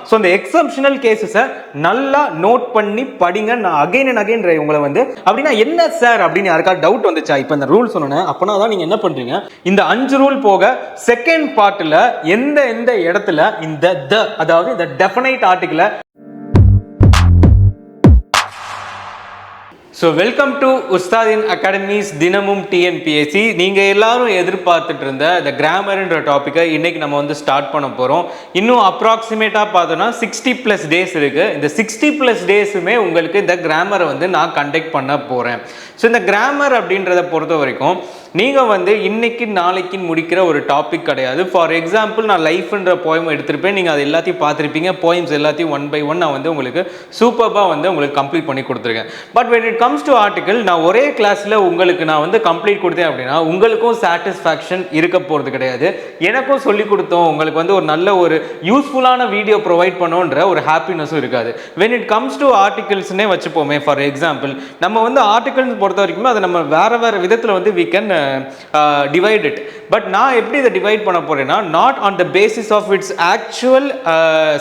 So இந்த exceptional கேசஸை நல்லா note பண்ணி படிங்க. நான் அகைன் அண்ட் அகைன் உங்களை வந்து அப்படின்னா என்ன சார் அப்படின்னு யாருக்காவது டவுட் வந்துச்சா? இப்போ இந்த ரூல் சொன்னேன் அப்படின்னா தான் நீங்க என்ன பண்றீங்க, இந்த 5 ரூல் போக செகண்ட் பார்ட்ல எந்த இடத்துல இந்த அதாவது இந்த டெஃபினைட் ஆர்டிகிளை. ஸோ வெல்கம் டு உஸ்தாதின் அகாடமிஸ் தினமும் டிஎன்பிஎஸ்சி. நீங்கள் எல்லாரும் எதிர்பார்த்துட்டு இருந்த இந்த கிராமர்ன்ற டாப்பிக்கை இன்னைக்கு நம்ம வந்து ஸ்டார்ட் பண்ண போகிறோம். இன்னும் அப்ராக்சிமேட்டாக பார்த்தோன்னா 60+ டேஸ் இருக்குது. இந்த 60+ டேஸுமே உங்களுக்கு இந்த கிராமரை வந்து நான் கண்டக்ட் பண்ண போகிறேன். ஸோ இந்த கிராமர் அப்படின்றத பொறுத்த வரைக்கும் நீங்கள் வந்து இன்னைக்கு நாளைக்கு முடிக்கிற ஒரு டாபிக் கிடையாது. ஃபார் எக்ஸாம்பிள் நான் லைஃப்ன்ற போயம் எடுத்திருப்பேன், நீங்கள் அது எல்லாத்தையும் பார்த்துருப்பீங்க. போயம்ஸ் எல்லாத்தையும் 1 by 1 நான் வந்து உங்களுக்கு சூப்பராக வந்து உங்களுக்கு கம்ப்ளீட் பண்ணி கொடுத்துருக்கேன். But when it comes to article, நான் ஒரே கிளாஸில் உங்களுக்கு நான் வந்து கம்ப்ளீட் கொடுத்தேன் அப்படின்னா உங்களுக்கும் சாட்டிஸ்ஃபேக்ஷன் இருக்க போகிறது கிடையாது, எனக்கும் சொல்லிக் கொடுத்தோம் உங்களுக்கு வந்து ஒரு நல்ல ஒரு யூஸ்ஃபுல்லான வீடியோ ப்ரொவைட் பண்ணோன்ற ஒரு ஹாப்பினஸும் இருக்காது. when it comes to ஆர்டிகல்ஸ்னே வச்சுப்போமே, ஃபார் எக்ஸாம்பிள் நம்ம வந்து ஆர்டிகல்ஸ் பொறுத்த வரைக்கும் அதை நம்ம வேறு விதத்தில் வந்து we can divide it. But நான் எப்படி இதை டிவைட் பண்ண போறேன்னா, not on the basis of its actual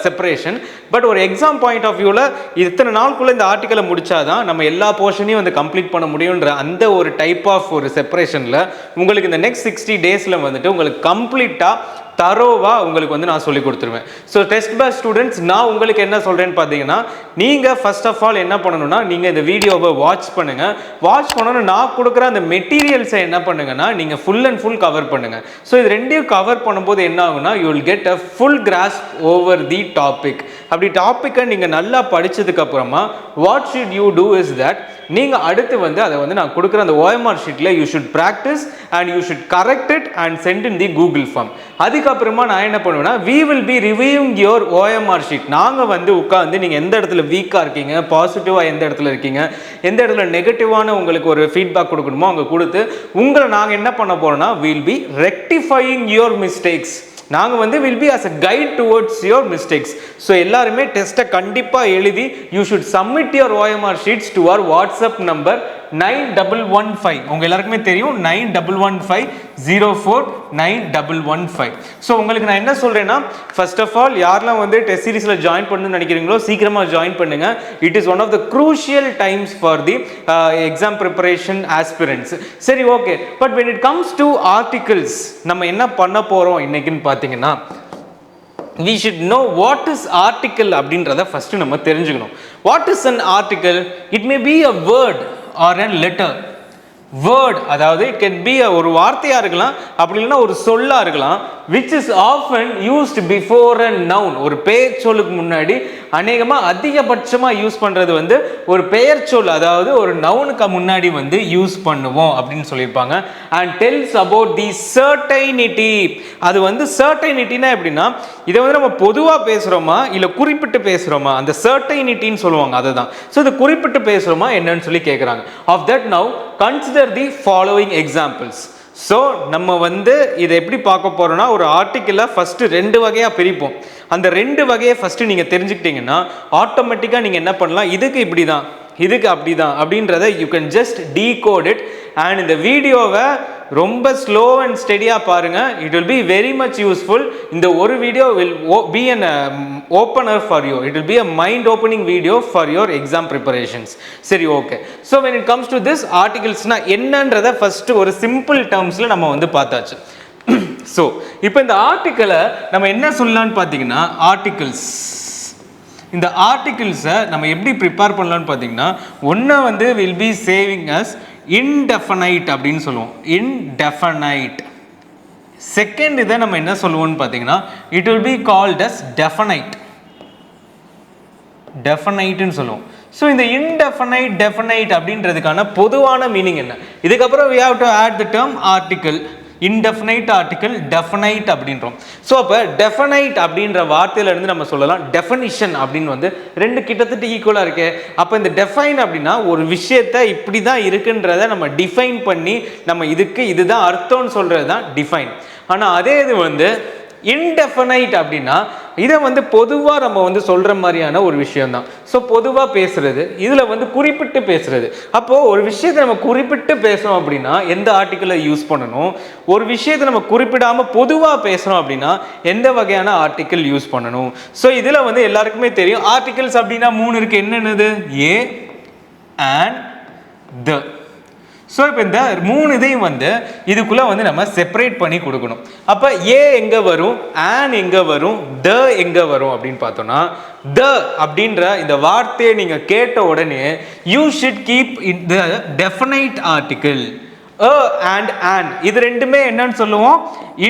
separation, but ஒரு எக்ஸாம் பாயிண்ட் ஆஃப் வியூவில் இத்தனை நாளுக்குள்ள இந்த ஆர்டிக்கலை முடிச்சாதான் நம்ம எல்லா போர்ஷனையும் வந்து கம்ப்ளீட் பண்ண முடியுன்ற அந்த ஒரு டைப் ஆஃப் ஒரு செப்பரேஷனில் உங்களுக்கு இந்த நெக்ஸ்ட் 60 டேஸில் வந்துட்டு உங்களுக்கு கம்ப்ளீட்டாக தரோவாக உங்களுக்கு வந்து நான் சொல்லி கொடுத்துருவேன். ஸோ டெஸ்ட் பேட்ச் ஸ்டூடெண்ட்ஸ், நான் உங்களுக்கு என்ன சொல்கிறேன்னு பார்த்தீங்கன்னா, நீங்கள் ஃபர்ஸ்ட் ஆஃப் ஆல் என்ன பண்ணணும்னா, நீங்கள் இந்த வீடியோவை வாட்ச் பண்ணுங்கள். வாட்ச் பண்ணணும், நான் கொடுக்குற அந்த மெட்டீரியல்ஸை என்ன பண்ணுங்கன்னா நீங்கள் ஃபுல் அண்ட் ஃபுல் கவர் பண்ணுங்கள். ஸோ இது ரெண்டையும் கவர் பண்ணும்போது என்ன ஆகுனா, you will get a full grasp over the topic. அப்படி டாப்பிக்கை நீங்கள் நல்லா படித்ததுக்கு அப்புறமா what should you do is that, நீங்கள் அடுத்து வந்து அதை வந்து நான் கொடுக்குற அந்த ஓஎம்ஆர் ஷீட்டில் you should practice and you should correct it and send in the Google form. அதுக்கப்புறமா நான் என்ன பண்ணுவேன்னா, we will be reviewing your OMR sheet. நாங்கள் வந்து உட்காந்து நீங்கள் எந்த இடத்துல வீக்காக இருக்கீங்க, பாசிட்டிவாக எந்த இடத்துல இருக்கீங்க, எந்த இடத்துல நெகட்டிவான உங்களுக்கு ஒரு ஃபீட்பேக் கொடுக்கணுமோ அங்கே கொடுத்து உங்களை நாங்கள் என்ன பண்ண போகிறோம்னா, we'll be rectifying your mistakes. நாங்கள் வந்து will be as a guide towards your mistakes. So எல்லாருமே டெஸ்ட்டை கண்டிப்பாக எழுதி you should submit your OMR sheets to our WhatsApp number 9115. உங்க எல்லாருக்குமே தெரியும் 9115049115. ஸோ உங்களுக்கு நான் என்ன சொல்றேன்னா, ஃபர்ஸ்ட் ஆஃப் ஆல் யாரெல்லாம் வந்து டெஸ்ட் சீரீஸ்ல ஜாயின் பண்ணணும்னு நினைக்கிறீங்களோ சீக்கிரமா ஜாயின் பண்ணுங்க. It is one of the crucial times for the exam preparation aspirants. சரி, okay. But when it comes to articles, நம்ம என்ன பண்ண போறோம் இன்னைக்குன்னு பார்த்தீங்கன்னா, we should know what is article அப்படின்றத ஃபர்ஸ்ட் நம்ம தெரிஞ்சுக்கணும். What is an article? It may be a word or a letter. Word அதாவது இட் கேன் பி ஒரு வார்த்தையாக இருக்கலாம், அப்படி இல்லைன்னா ஒரு சொல்லாக இருக்கலாம், which is often used before a noun. ஒரு பெயர் சொல்லுக்கு முன்னாடி அநேகமாக அதிகபட்சமாக யூஸ் பண்ணுறது வந்து ஒரு பெயர் சொல், அதாவது ஒரு நவுனுக்கு முன்னாடி வந்து யூஸ் பண்ணுவோம் அப்படின்னு சொல்லியிருப்பாங்க. And tells about the certainty. அது வந்து சர்டைனிட்டினா எப்படின்னா, இதை வந்து நம்ம பொதுவாக பேசுகிறோமா இல்லை குறிப்பிட்டு பேசுகிறோமா, அந்த சர்டைனிட்டின்னு சொல்லுவாங்க, அதுதான். ஸோ இது குறிப்பிட்டு பேசுகிறோமா என்னன்னு சொல்லி கேட்குறாங்க. Of that now consider the following examples. So நம்ம வந்து இதை எப்படி பார்க்க போறோம்னா, ஒரு ஆர்டிக்கிளை ஃபர்ஸ்ட் 2 வகையாக பிரிப்போம். அந்த 2 வகையை ஃபர்ஸ்ட் நீங்க தெரிஞ்சுக்கிட்டீங்கன்னா ஆட்டோமேட்டிக்காக நீங்க என்ன பண்ணலாம், இதுக்கு இப்படி தான் இதுக்கு அப்படி தான் அப்படின்றத you can just decode it. And இந்த வீடியோவை ரொம்ப ஸ்லோ அண்ட் ஸ்டெடியாக பாருங்க, it will be very much useful. இந்த ஒரு video will be an opener for you, it will be a mind opening video for your exam preparations. சரி, okay. So when it comes to this ஆர்டிகல்ஸ்னா என்னன்றதை first ஒரு simple டேர்ம்ஸில் நம்ம வந்து பார்த்தாச்சு. So இப்போ இந்த ஆர்டிக்கலை நம்ம என்ன சொல்லலான்னு பார்த்தீங்கன்னா, ஆர்டிகல்ஸ், இந்த ஆர்டிகிள்ஸை நம்ம எப்படி ப்ரிப்பேர் பண்ணலான்னு பார்த்தீங்கன்னா, ஒன்று வந்து will be saving as indefinite அப்படின்னு சொல்லுவோம், இன்டெஃபனைட். செகண்ட் இதை நம்ம என்ன சொல்லுவோம்னு பார்த்தீங்கன்னா, it will be called as definite, டெஃபனைட்னு சொல்லுவோம். ஸோ இந்த இன்டெஃபனைட் டெஃபனைட் அப்படின்றதுக்கான பொதுவான மீனிங் என்ன? இதுக்கப்புறம் we have to add the term article. Indefinite article definite அப்படின்றோம். ஸோ அப்போ டெஃபனைட் அப்படின்ற வார்த்தையில இருந்து நம்ம சொல்லலாம் டெஃபனிஷன் அப்படின்னு வந்து 2 கிட்டத்தட்ட ஈக்குவலாக இருக்கு. அப்போ இந்த டெஃபைன் அப்படின்னா ஒரு விஷயத்தை இப்படி தான் இருக்குன்றத நம்ம டிஃபைன் பண்ணி நம்ம இதுக்கு இதுதான் அர்த்தம்னு சொல்றது தான் டிஃபைன். ஆனால் அதே இது வந்து இன்டெஃபனைட் அப்படின்னா இதை வந்து பொதுவாக நம்ம வந்து சொல்கிற மாதிரியான ஒரு விஷயம் தான். ஸோ பொதுவாக பேசுறது, இதில் வந்து குறிப்பிட்டு பேசுறது. அப்போது ஒரு விஷயத்தை நம்ம குறிப்பிட்டு பேசுகிறோம் அப்படின்னா எந்த ஆர்டிக்கிளை யூஸ் பண்ணணும், ஒரு விஷயத்தை நம்ம குறிப்பிடாமல் பொதுவாக பேசுகிறோம் அப்படின்னா எந்த வகையான ஆர்டிக்கிள் யூஸ் பண்ணணும். ஸோ இதில் வந்து எல்லாருக்குமே தெரியும் ஆர்டிகிள்ஸ் அப்படின்னா 3 இருக்குது. என்னென்னது? A and the. ஸோ இப்போ இந்த 3 இதையும் வந்து இதுக்குள்ளே வந்து நம்ம செப்பரேட் பண்ணி கொடுக்கணும். அப்போ ஏ எங்கே வரும், ஆன் எங்கே வரும், த எங்கே வரும் அப்படின்னு பார்த்தோன்னா, த அப்படின்ற இந்த வார்த்தையை நீங்கள் கேட்ட உடனே you should keep in the definite article. And on இது ரெண்டுமே என்னன்னு சொல்லுவோம்?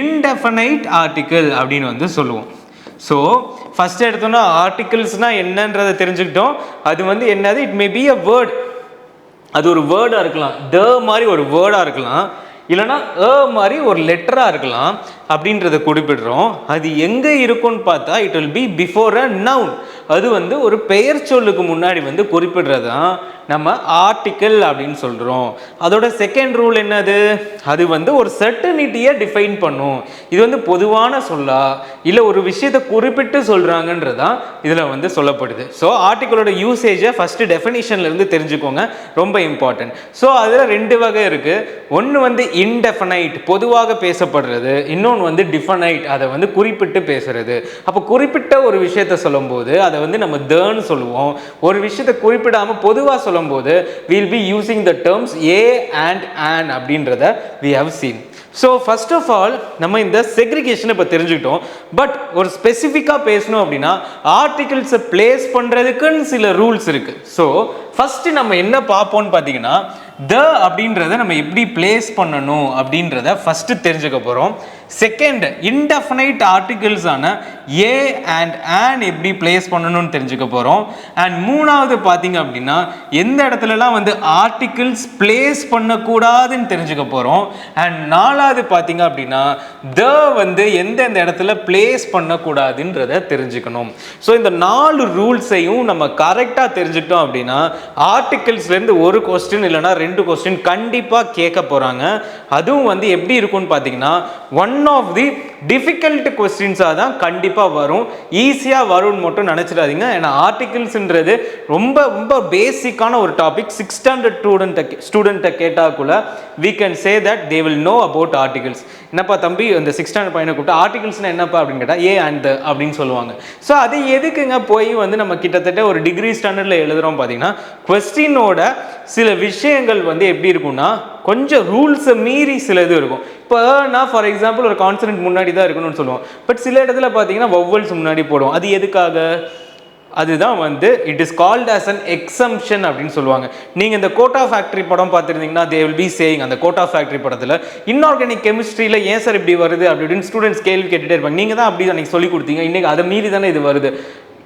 இன்டெஃபனைட் ஆர்டிக்கிள் அப்படின்னு வந்து சொல்லுவோம். ஸோ ஃபர்ஸ்ட் எடுத்தோன்னா ஆர்டிகிள்ஸ்னால் என்னன்றதை தெரிஞ்சுக்கிட்டோம். அது வந்து என்னது? It may be a word. அது ஒரு வேர்டாக இருக்கலாம், த மாதிரி ஒரு வேர்டாக இருக்கலாம், இல்லைனா மாதிரி ஒரு லெட்டராக இருக்கலாம் அப்படின்றத குறிப்பிடுறோம். அது எங்கே இருக்கும்னு பார்த்தா it will B before a noun. அது வந்து ஒரு பெயர் சொல்லுக்கு முன்னாடி வந்து குறிப்பிடுறது தான் நம்ம ஆர்டிக்கிள் அப்படின்னு சொல்கிறோம். அதோட செகண்ட் ரூல் என்னது? அது வந்து ஒரு சர்டனிட்டியை டிஃபைன் பண்ணும். இது வந்து பொதுவான சொல்லா இல்லை ஒரு விஷயத்தை குறிப்பிட்டு சொல்கிறாங்கன்றதான் இதில் வந்து சொல்லப்படுது. ஸோ ஆர்டிக்கிளோட யூசேஜை ஃபஸ்ட்டு டெஃபினிஷன்லேருந்து தெரிஞ்சுக்கோங்க, ரொம்ப இம்பார்ட்டன்ட். ஸோ அதில் 2 வகை இருக்குது. ஒன்று வந்து இன்டெஃபனைட், பொதுவாக பேசப்படுறது. இன்னொன்று வந்து டிஃபனைட், அதை வந்து குறிப்பிட்டு பேசுறது. அப்போ குறிப்பிட்ட ஒரு விஷயத்தை சொல்லும்போது அதை வந்து நம்ம தன்னு சொல்லுவோம். ஒரு விஷயத்தை குறிப்பிடாமல் பொதுவாக சொல்லும்போது we'll be using the terms a and an அப்படின்றத we have seen. So first of all நம்ம இந்த செக்ரிகேஷனை இப்போ தெரிஞ்சுக்கிட்டோம். பட் ஒரு ஸ்பெசிஃபிக்காக பேசணும் அப்படின்னா ஆர்டிகிள்ஸை பிளேஸ் பண்ணுறதுக்குன்னு சில ரூல்ஸ் இருக்குது. ஸோ ஃபஸ்ட்டு நம்ம என்ன பார்ப்போம்னு பார்த்தீங்கன்னா, த அப்படின்றத நம்ம எப்படி பிளேஸ் பண்ணணும் அப்படின்றத ஃபஸ்ட்டு தெரிஞ்சுக்க போகிறோம். Second, indefinite ஆர்டிகிள்ஸான A and on எப்படி பிளேஸ் பண்ணணும்னு தெரிஞ்சுக்க போகிறோம். அண்ட் மூணாவது பார்த்தீங்க அப்படின்னா எந்த இடத்துலலாம் வந்து ஆர்டிகிள்ஸ் பிளேஸ் பண்ணக்கூடாதுன்னு தெரிஞ்சுக்க போகிறோம். அண்ட் நாலாவது பார்த்தீங்க அப்படின்னா த வந்து எந்தெந்த இடத்துல பிளேஸ் பண்ணக்கூடாதுன்றத தெரிஞ்சுக்கணும். ஸோ இந்த 4 ரூல்ஸையும் நம்ம கரெக்டாக தெரிஞ்சுக்கிட்டோம் அப்படின்னா ஆர்டிகிள்ஸ்லேருந்து ஒரு கொஸ்டின் இல்லைனா 2 கொஸ்டின் கண்டிப்பாக கேட்க போகிறாங்க. அதுவும் வந்து எப்படி இருக்கும்னு பார்த்தீங்கன்னா ஒன் ஆஃப் தி டிஃபிகல்ட் கொஸ்டின்ஸாக தான் கண்டிப்பாக வரும். ஈஸியாக வரும்னு மட்டும் நினச்சிடாதீங்க. ஏன்னா ஆர்டிகிள்ஸ்ன்றது ரொம்ப ரொம்ப பேசிக்கான ஒரு டாபிக். 6th standard ஸ்டூடெண்ட்டை கேட்டால் கூட we can say that they will know about articles. என்னப்பா தம்பி இந்த 6th standard பையனை கூப்பிட்டு ஆர்டிகிள்ஸ்னால் என்னப்பா அப்படின்னு கேட்டால் ஏ அண்ட் த அப்படின்னு சொல்லுவாங்க. ஸோ அது எதுக்குங்க போய் வந்து நம்ம கிட்டத்தட்ட ஒரு டிகிரி ஸ்டாண்டர்டில் எழுதுகிறோம் பார்த்தீங்கன்னா கொஸ்டினோட சில விஷயங்கள் வந்து எப்படி இருக்கும்னா கொஞ்சம் ரூல்ஸை மீறி சில இது இருக்கும். இப்போ நான் ஃபார் எக்ஸாம்பிள் ஒரு கான்சனன்ட் முன்னாடி தான் இருக்கணும்னு சொல்லுவோம். பட் சில இடத்துல பார்த்தீங்கன்னா வவ்வல்ஸ் முன்னாடி போடுவோம். அது எதுக்காக? அதுதான் வந்து it is called as an exemption அப்படின்னு சொல்லுவாங்க. நீங்கள் இந்த கோட்டா ஃபேக்ட்ரி படம் பார்த்துருந்தீங்கன்னா தே வில் பி சேயிங், அந்த கோட்டா ஃபேக்ட்ரி படத்தில் இன்ஆர்கானிக் கெமிஸ்ட்ரியில் ஏன் சார் இப்படி வருது அப்படின்னு ஸ்டூடெண்ட்ஸ் கேள்வி கேட்டுகிட்டே இருப்பாங்க. நீங்கள் தான் அப்படி அன்றைக்கி சொல்லி கொடுத்தீங்க, இன்றைக்கி அதை மீறி தானே இது வருது.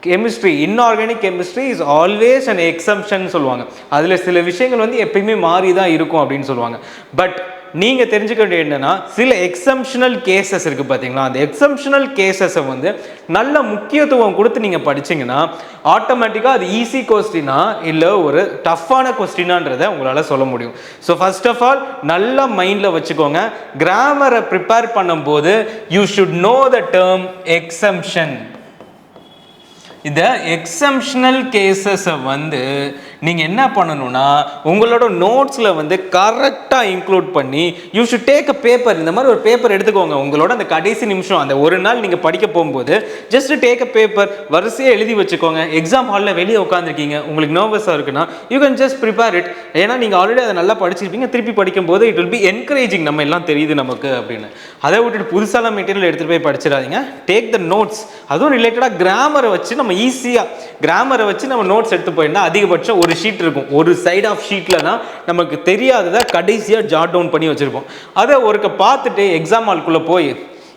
Chemistry, inorganic chemistry is always an exemption சொல்லுவாங்க. அதில் சில விஷயங்கள் வந்து எப்பயுமே மாறி தான் இருக்கும் அப்படின்னு சொல்லுவாங்க. பட் நீங்கள் தெரிஞ்சுக்க வேண்டியது என்னென்னா சில எக்ஸம்ஷனல் கேசஸ் இருக்குது பார்த்தீங்களா, அந்த எக்ஸம்ஷனல் கேசஸை வந்து நல்ல முக்கியத்துவம் கொடுத்து நீங்கள் படிச்சிங்கன்னா ஆட்டோமேட்டிக்காக அது ஈஸி கொஸ்டினா இல்லை ஒரு டஃப்பான கொஸ்டினான்றதை உங்களால் சொல்ல முடியும். ஸோ ஃபர்ஸ்ட் ஆஃப் ஆல் நல்லா மைண்டில் வச்சுக்கோங்க, கிராமரை ப்ரிப்பேர் பண்ணும்போது you should know the term exemption. இந்த எக்ஸம்ஷனல் கேசஸை வந்து நீங்கள் என்ன பண்ணணும்னா உங்களோட நோட்ஸில் வந்து கரெக்டாக இன்க்ளூட் பண்ணி you should take a paper. இந்த மாதிரி ஒரு பேப்பர் எடுத்துக்கோங்க. உங்களோட அந்த கடைசி நிமிஷம் அந்த ஒரு நாள் நீங்கள் படிக்க போகும்போது ஜஸ்ட் டேக் அ பேப்பர், வரிசையாக எழுதி வச்சுக்கோங்க. எக்ஸாம் ஹாலில் வெளியே உட்காந்துருக்கீங்க, உங்களுக்கு நர்வஸாக இருக்குன்னா you can just prepare it. ஏன்னா நீங்கள் ஆல்ரெடி அதை நல்லா படிச்சிருப்பீங்க. திருப்பி படிக்கும்போது இட் வில் பி என்கரேஜிங், நம்ம எல்லாம் தெரியுது நமக்கு அப்படின்னு. அதை விட்டுட்டு புதுசாலாம் மெட்டீரியல் எடுத்துகிட்டு போய் படிச்சிடாதீங்க. Take the notes. அதுவும் ரிலேட்டடாக கிராமரை வச்சு நம்ம ஈஸியாக கிராமரை வச்சு நம்ம நோட்ஸ் எடுத்து போயிருந்தால் அதிகபட்சம் ஒரு ஷீட் இருக்கும். ஒரு சைட் ஆஃப் ஷீட்டில் தான் நமக்கு தெரியாததை கடைசியாக ஜாட் டவுன் பண்ணி வச்சுருப்போம். அதை ஒருக்க பார்த்துட்டு எக்ஸாம் ஹால்குள்ளே போய்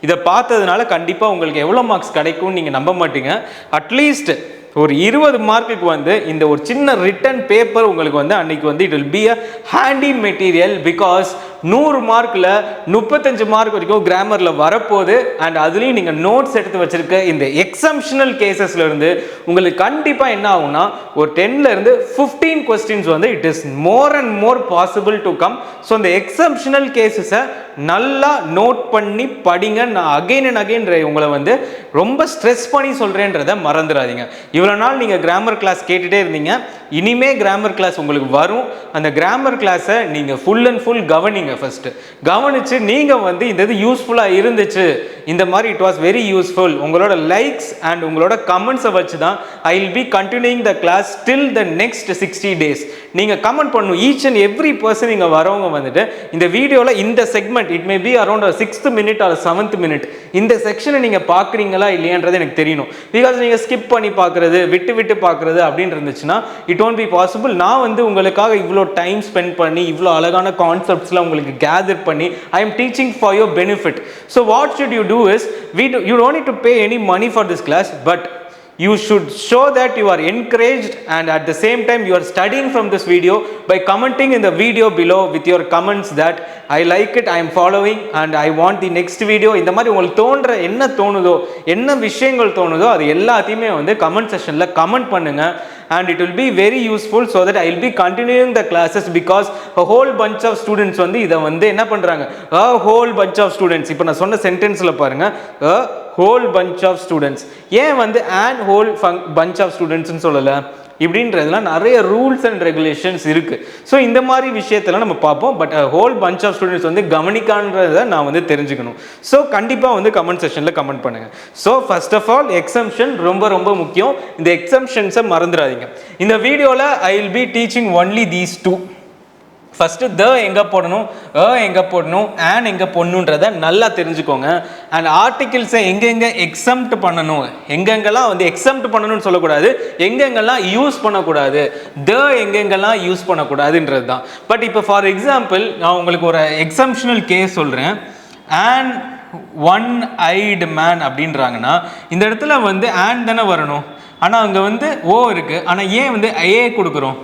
இதை பார்த்ததுனால கண்டிப்பாக உங்களுக்கு எவ்வளோ மார்க்ஸ் கிடைக்கும்னு நீங்கள் நம்ப மாட்டீங்க. அட்லீஸ்ட் ஒரு 20 மார்க்குக்கு வந்து இந்த ஒரு சின்ன ரிட்டன் பேப்பர் உங்களுக்கு வந்து அன்னைக்கு வந்து it will be a handy material. Because 100 மார்க்கில் 35 மார்க் வரைக்கும் கிராமரில் வரப்போகுது. அண்ட் அதுலேயும் நீங்கள் நோட்ஸ் எடுத்து வச்சிருக்க இந்த எக்ஸம்ஷனல் கேசஸ்லேருந்து உங்களுக்கு கண்டிப்பாக என்ன ஆகும்னா ஒரு 10லேருந்து 15 கொஸ்டின்ஸ் வந்து it is more and more possible to come. So இந்த எக்ஸம்ஷனல் கேசஸை நல்லா நோட் பண்ணி படிங்க. நான் அகைன் அண்ட் அகைன் உங்களை வந்து ரொம்ப ஸ்ட்ரெஸ் பண்ணி சொல்கிறேன்றதை மறந்துடாதீங்க. இவ்வளோ நாள் நீங்கள் கிராமர் கிளாஸ் கேட்டுகிட்டே இருந்தீங்க, இனிமே கிராமர் கிளாஸ் உங்களுக்கு வரும். அந்த கிராமர் கிளாஸை நீங்கள் ஃபுல் அண்ட் ஃபுல் கவனிங்க. ஃபர்ஸ்ட் கவனிச்சு நீங்கள் வந்து இந்த இது யூஸ்ஃபுல்லாக இருந்துச்சு, இந்த மாதிரி இட் வாஸ் வெரி யூஸ்ஃபுல், உங்களோட லைக்ஸ் அண்ட் உங்களோட கமெண்ட்ஸை வச்சு தான் I will be continuing the class till the next 60 days. நீங்கள் கமெண்ட் பண்ணணும். ஈச் அண்ட் எவ்ரி பர்சன் இங்கே வரவங்க வந்துட்டு இந்த வீடியோவில் இந்த segment it may be around 6th minute or 7th minute இந்த செக்ஷனை நீங்கள் பார்க்குறீங்களா இல்லையான்றது எனக்கு தெரியணும். பிகாஸ் நீங்கள் ஸ்கிப் பண்ணி பார்க்குறது, விட்டு விட்டு பார்க்குறது அப்படின்னு இருந்துச்சுன்னா இட் ஒன்ட் பி பாசிபிள். நான் வந்து உங்களுக்காக இவ்வளோ டைம் ஸ்பெண்ட் பண்ணி இவ்வளோ அழகான கான்செப்ட்ஸ்லாம் உங்களுக்கு கேதர் பண்ணி I am teaching for your benefit. So what should you do is you don't need to pay any money for this class, but you should show that you are encouraged and at the same time you are studying from this video by commenting in the video below with your comments that I like it, I am following and I want the next video. இந்த மாதிரி உங்களுக்கு தோன்ற என்ன தோணுதோ, என்ன விஷயங்கள் தோணுதோ அது எல்லாத்தையுமே வந்து கமெண்ட் செக்ஷனில் கமெண்ட் பண்ணுங்க. And it will be very useful so that I will be continuing the classes because a whole bunch of students வந்து இதை வந்து என்ன பண்ணுறாங்க, a whole bunch of students, இப்போ நான் சொன்ன சென்டென்ஸில் பாருங்க, a whole bunch of students, ஏன் வந்து and whole bunch of studentsன்னு சொல்லலை, இப்படின்றதுலாம் நிறைய ரூல்ஸ் அண்ட் ரெகுலேஷன்ஸ் இருக்குது. ஸோ இந்த மாதிரி விஷயத்தெல்லாம் நம்ம பார்ப்போம். But whole bunch of students வந்து கவனிக்கான்றதை நான் வந்து தெரிஞ்சுக்கணும். ஸோ கண்டிப்பாக வந்து கமெண்ட் செக்ஷனில் கமெண்ட் பண்ணுங்கள். So first of all exemption ரொம்ப ரொம்ப முக்கியம். இந்த எக்ஸம்ஷன்ஸை மறந்துடாதீங்க. இந்த வீடியோவில் I will be teaching only these 2. First the எங்கே போடணும், எங்கே போடணும், அண்ட் எங்கே போடணுன்றதை நல்லா தெரிஞ்சுக்கோங்க. அண்ட் ஆர்டிகிள்ஸை எங்கெங்கே எக்ஸம்ட் பண்ணணும், எங்கெங்கெல்லாம் வந்து எக்ஸம்ட் பண்ணணும்னு சொல்லக்கூடாது, எங்கெங்கெல்லாம் யூஸ் பண்ணக்கூடாது, த எங்கெங்கெல்லாம் யூஸ் பண்ணக்கூடாதுன்றது தான். பட் இப்போ ஃபார் எக்ஸாம்பிள் நான் உங்களுக்கு ஒரு எக்ஸம்ஷனல் கேஸ் சொல்கிறேன். அண்ட் ஒன் ஐடு மேன் அப்படின்றாங்கன்னா இந்த இடத்துல வந்து அண்ட் தானே வரணும், ஆனால் அங்கே வந்து ஓ இருக்குது, ஆனால் ஏன் வந்து ஏ கொடுக்குறோம்.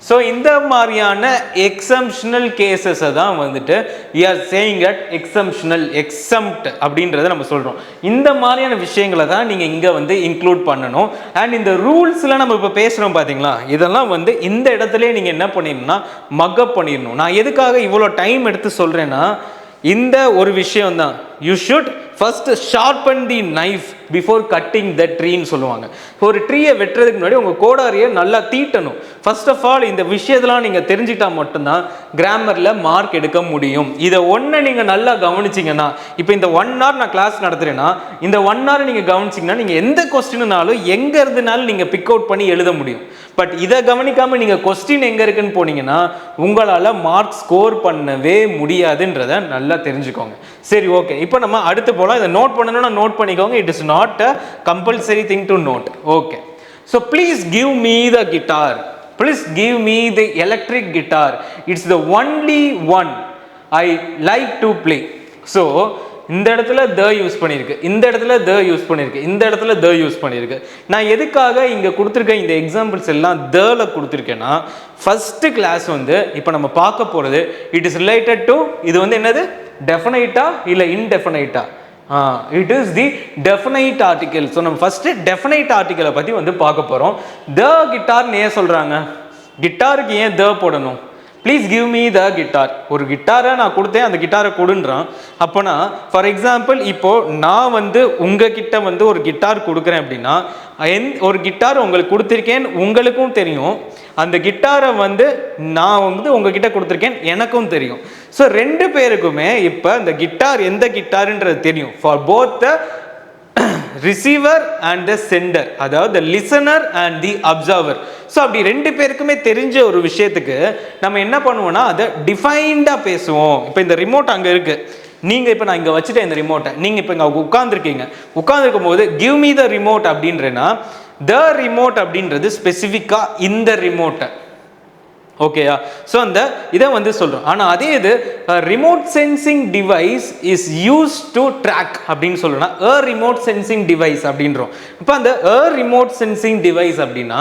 ஸோ இந்த மாதிரியான எக்ஸம்ஷனல் கேசஸை தான் வந்துட்டு we are saying at exceptional exempt அப்படின்றத நம்ம சொல்கிறோம். இந்த மாதிரியான விஷயங்களை தான் நீங்கள் இங்கே வந்து இன்க்ளூட் பண்ணணும். அண்ட் இந்த ரூல்ஸில் நம்ம இப்போ பேசுகிறோம் பார்த்தீங்களா, இதெல்லாம் வந்து இந்த இடத்துல நீங்கள் என்ன பண்ணிடணும்னா மக்கப் பண்ணிடணும். நான் எதுக்காக இவ்வளோ டைம் எடுத்து சொல்கிறேன்னா இந்த ஒரு விஷயம் தான். You should first sharpen the knife before cutting the ட்ரீன்னு சொல்லுவாங்க. ஒரு ட்ரீயை வெட்டுறதுக்கு முன்னாடி உங்கள் கோடாரியை நல்லா தீட்டணும். ஃபர்ஸ்ட் ஆஃப் ஆல் இந்த விஷயத்தெல்லாம் நீங்கள் தெரிஞ்சுக்கிட்டா மட்டும்தான் கிராமரில் மார்க் எடுக்க முடியும். இதை ஒன்று நீங்கள் நல்லா கவனிச்சிங்கன்னா, இப்போ இந்த 1 hour நான் கிளாஸ் நடத்துகிறேன்னா இந்த 1 hour நீங்கள் கவனிச்சிங்கன்னா நீங்கள் எந்த கொஸ்டின்னாலும் எங்கே இருந்தனாலும் நீங்கள் பிக் அவுட் பண்ணி எழுத முடியும். பட் இதை கவனிக்காமல் நீங்கள் கொஸ்டின் எங்கே இருக்குன்னு போனீங்கன்னா உங்களால் மார்க் ஸ்கோர் பண்ணவே முடியாதுன்றதை நல்லா தெரிஞ்சுக்கோங்க. சரி, ஓகே, இப்போ நம்ம அடுத்து போகலாம். இதை நோட் பண்ணணும்னா நோட் பண்ணிக்கோங்க. It is not a compulsory thing to note. Okay, so please give me the guitar, please give me the electric guitar, it's the only one I like to play. So இந்த இடத்துல த use பண்ணியிருக்கு, இந்த இடத்துல த use பண்ணியிருக்கு, இந்த இடத்துல த use பண்ணியிருக்கு. நான் எதுக்காக இங்கே கொடுத்துருக்க இந்த எக்ஸாம்பிள்ஸ் எல்லாம் தல கொடுத்துருக்கேன்னா, ஃபஸ்ட்டு கிளாஸ் வந்து இப்போ நம்ம பார்க்க போகிறது இட் இஸ் ரிலேட்டட் டு இது வந்து என்னது டெஃபினைட்டா இல்லை இன்டெஃபினைட்டா. It is the definite article. So நம்ம ஃபஸ்ட்டு டெஃபினைட் ஆர்டிக்கலை பற்றி வந்து பார்க்க போகிறோம். த கிட்டார்னு ஏன் சொல்கிறாங்க, கிட்டாருக்கு ஏன் த போடணும், please give me the guitar. ஒரு கிட்டாரை நான் கொடுத்தேன், அந்த கிட்டாரை கொடுன்றான். அப்போனா ஃபார் எக்ஸாம்பிள் இப்போது நான் வந்து உங்ககிட்ட வந்து ஒரு கிட்டார் கொடுக்குறேன் அப்படின்னா ஒரு கிட்டார் உங்களுக்கு கொடுத்துருக்கேன் உங்களுக்கும் தெரியும், அந்த கிட்டாரை வந்து நான் வந்து உங்ககிட்ட கொடுத்துருக்கேன் எனக்கும் தெரியும். ஸோ 2 பேருக்குமே இப்போ இந்த கிட்டார் எந்த கிட்டாருன்றது தெரியும். For both the receiver and the sender, அதாவது the listener and the observer. So அப்படி 2 பேருக்குமே தெரிஞ்ச ஒரு விஷயத்துக்கு நம்ம என்ன பண்ணுவோம்னா அதை டிஃபைன்டாக பேசுவோம். இப்போ இந்த ரிமோட் அங்கே இருக்குது, நீங்கள் இப்போ நான் இங்கே வச்சுட்டேன் இந்த ரிமோட்டை, நீங்கள் இப்போ இங்கே உட்காந்துருக்கீங்க, உட்காந்துருக்கும் போது கிவ் மீ த ரிமோட் அப்படின்றேன்னா த ரிமோட் அப்படின்றது ஸ்பெசிஃபிக்காக இந்த ரிமோட்டை, ஓகேயா? ஸோ அந்த இதை வந்து சொல்கிறோம். ஆனால் அதே இது remote sensing device is use to track அப்படின்னு சொல்லணும்னா ரிமோட் சென்சிங் டிவைஸ் அப்படின்றோம். இப்போ அந்த ரிமோட் சென்சிங் டிவைஸ் அப்படின்னா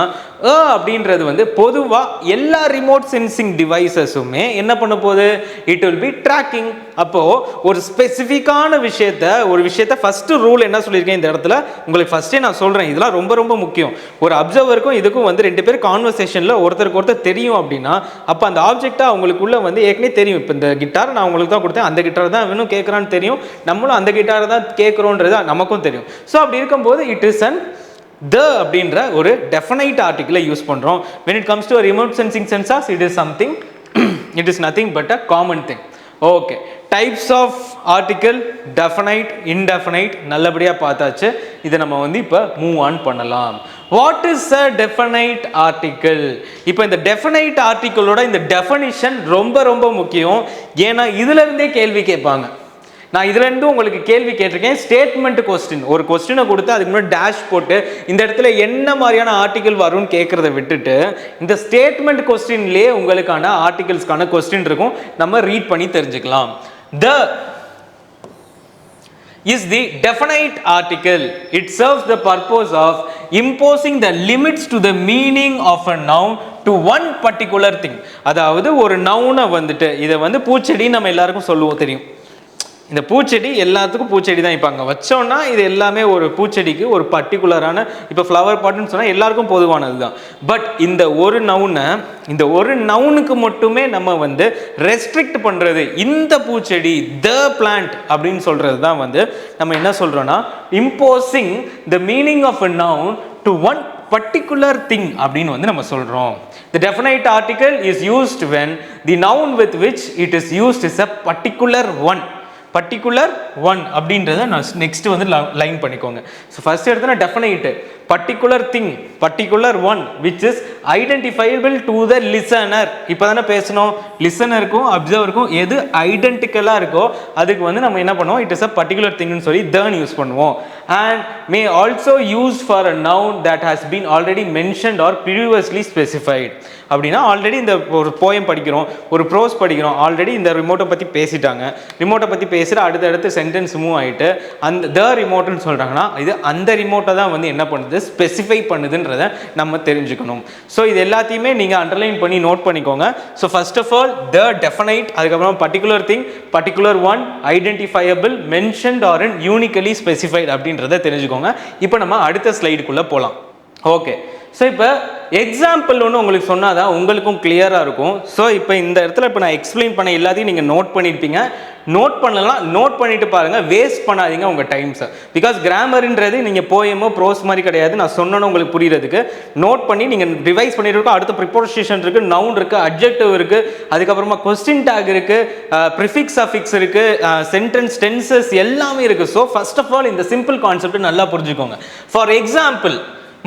அப்படின்றது வந்து பொதுவாக எல்லா ரிமோட் சென்சிங் டிவைசஸுமே என்ன பண்ண போகுது? It will B tracking. அப்போது ஒரு ஸ்பெசிஃபிக்கான ஒரு விஷயத்தை ஃபஸ்ட்டு ரூல் என்ன சொல்லியிருக்கேன் இந்த இடத்துல உங்களுக்கு ஃபஸ்ட்டே நான் சொல்கிறேன். இதெல்லாம் ரொம்ப ரொம்ப முக்கியம். ஒரு அப்சர்வருக்கும் இதுக்கும் வந்து 2 பேர் கான்வர்சேஷனில் ஒருத்தருக்கு ஒருத்தர் தெரியும் அப்படின்னா அப்போ அந்த ஆப்ஜெக்டாக அவங்களுக்குள்ள வந்து ஏற்கனவே தெரியும். இப்போ இந்த கிட்டார் நான் உங்களுக்கு தான் கொடுத்தேன், அந்த கிட்டார் தான் வேணும் கேட்குறான்னு தெரியும், நம்மளும் அந்த கிட்டார் தான் கேட்குறோன்றது நமக்கும் தெரியும். ஸோ அப்படி இருக்கும்போது இட் இஸ் அன் அப்படின்ற ஒரு டெஃபினைட் ஆர்டிகிளை யூஸ் பண்ணுறோம். when it comes to a remote sensing sensors it is something it is nothing but a common thing. Okay, types of article definite indefinite நல்லபடியாக பார்த்தாச்சு. இதை நம்ம வந்து இப்போ மூவ் ஆன் பண்ணலாம். What is a definite article? இப்போ இந்த definite ஆர்டிகிளோட இந்த டெஃபினிஷன் ரொம்ப ரொம்ப முக்கியம். ஏன்னா இதுலேருந்தே கேள்வி கேட்பாங்க. நான் இதுலேருந்து உங்களுக்கு கேள்வி கேட்டிருக்கேன். ஸ்டேட்மெண்ட் கொஸ்டின், ஒரு கொஸ்டினை கொடுத்து அதுக்கு முன்னாடி டேஷ் போட்டு இந்த இடத்துல என்ன மாதிரியான ஆர்டிகிள் வரும்னு கேட்குறத விட்டுட்டு இந்த ஸ்டேட்மெண்ட் கொஸ்டின்லேயே உங்களுக்கான ஆர்டிகிள்ஸ்க்கான கொஸ்டின் இருக்கும். நம்ம ரீட் பண்ணி தெரிஞ்சுக்கலாம். The is the definite article. It serves the purpose of imposing the limits to the meaning of a noun to one particular thing. அதாவது ஒரு நவுனை வந்துட்டு இதை வந்து பூச்செடி நம்ம எல்லாருக்கும் சொல்லுவோம் தெரியும். இந்த பூச்செடி எல்லாத்துக்கும் பூச்செடி தான். இப்போ அங்கே வச்சோன்னா இது எல்லாமே ஒரு பூச்செடிக்கு ஒரு பர்டிகுலரான இப்போ ஃப்ளவர் பாட்டுன்னு சொன்னால் எல்லாருக்கும் பொதுவானது தான். பட் இந்த ஒரு நவுனுக்கு மட்டுமே நம்ம வந்து ரெஸ்ட்ரிக்ட் பண்ணுறது இந்த பூச்செடி த பிளான்ட் அப்படின்னு சொல்கிறது தான் வந்து நம்ம என்ன சொல்கிறோன்னா imposing the meaning of a noun to one particular thing அப்படின்னு வந்து நம்ம சொல்கிறோம். The definite article is used when the noun with which it is used is a particular one அப்படின்றத நான் நெக்ஸ்ட் வந்து லைன் பண்ணிக்கோங்க. ஸோ ஃபர்ஸ்ட் எடுத்தோன்னா definite particular thing particular one which is identifiable to the listener. இப்போ தானே பேசணும், லிசனருக்கும் அப்சர்வருக்கும் எது ஐடென்டிக்கலாக இருக்கோ அதுக்கு வந்து நம்ம என்ன பண்ணுவோம், இட் இஸ் அ பர்டிகுலர் திங்னு சொல்லி தன் யூஸ் பண்ணுவோம். And may also use for a noun that has been already mentioned or previously specified. அப்படின்னா ஆல்ரெடி இந்த ஒரு போயம் படிக்கிறோம், ஒரு ப்ரோஸ் படிக்கிறோம், ஆல்ரெடி இந்த ரிமோட்டை பற்றி பேசிட்டாங்க, ரிமோட்டை பற்றி பேசுகிற அடுத்தடுத்து சென்டென்ஸ் மூவ் ஆகிட்டு அந்த த ரிமோட்டுன்னு சொல்கிறாங்கன்னா இது அந்த ரிமோட்டை தான் வந்து என்ன பண்ணுது, ஸ்பெசிஃபை பண்ணுதுன்றதை நம்ம தெரிஞ்சுக்கணும். ஸோ இது எல்லாத்தையுமே நீங்கள் அண்டர்லைன் பண்ணி நோட் பண்ணிக்கோங்க. So first of all the definite, அதுக்கப்புறம் particular thing, particular one, identifiable, mentioned or in uniquely specified அப்படின்றத தெரிஞ்சுக்கோங்க. இப்போ நம்ம அடுத்த ஸ்லைடுக்குள்ளே போகலாம். ஓகே, ஸோ இப்போ எக்ஸாம்பிள் ஒன்று உங்களுக்கு சொன்னால் தான் உங்களுக்கும் கிளியராக இருக்கும். ஸோ இப்போ இந்த இடத்துல இப்போ நான் எக்ஸ்பிளைன் பண்ண எல்லாத்தையும் நீங்கள் நோட் பண்ணியிருப்பீங்க. நோட் பண்ணலாம், நோட் பண்ணிட்டு பாருங்கள், வேஸ்ட் பண்ணாதீங்க உங்கள் டைம்ஸை. பிகாஸ் கிராமர்ன்றது நீங்கள் போயமோ ப்ரோஸ் மாதிரி கிடையாது. நான் சொன்னோன்னு உங்களுக்கு புரியுறதுக்கு நோட் பண்ணி நீங்கள் ரிவைஸ் பண்ணிட்டு இருக்கோம். அடுத்த ப்ரிப்போசிஷன் இருக்குது, நவுன் இருக்குது, அட்ஜெக்டிவ் இருக்குது, அதுக்கப்புறமா கொஸ்டின் டேக் இருக்குது, ப்ரிஃபிக்ஸ் அஃபிக்ஸ் இருக்குது, சென்டென்ஸ் டென்சஸ் எல்லாமே இருக்குது. ஸோ ஃபர்ஸ்ட் ஆஃப் ஆல் இந்த சிம்பிள் கான்செப்ட் நல்லா புரிஞ்சுக்கோங்க. For example,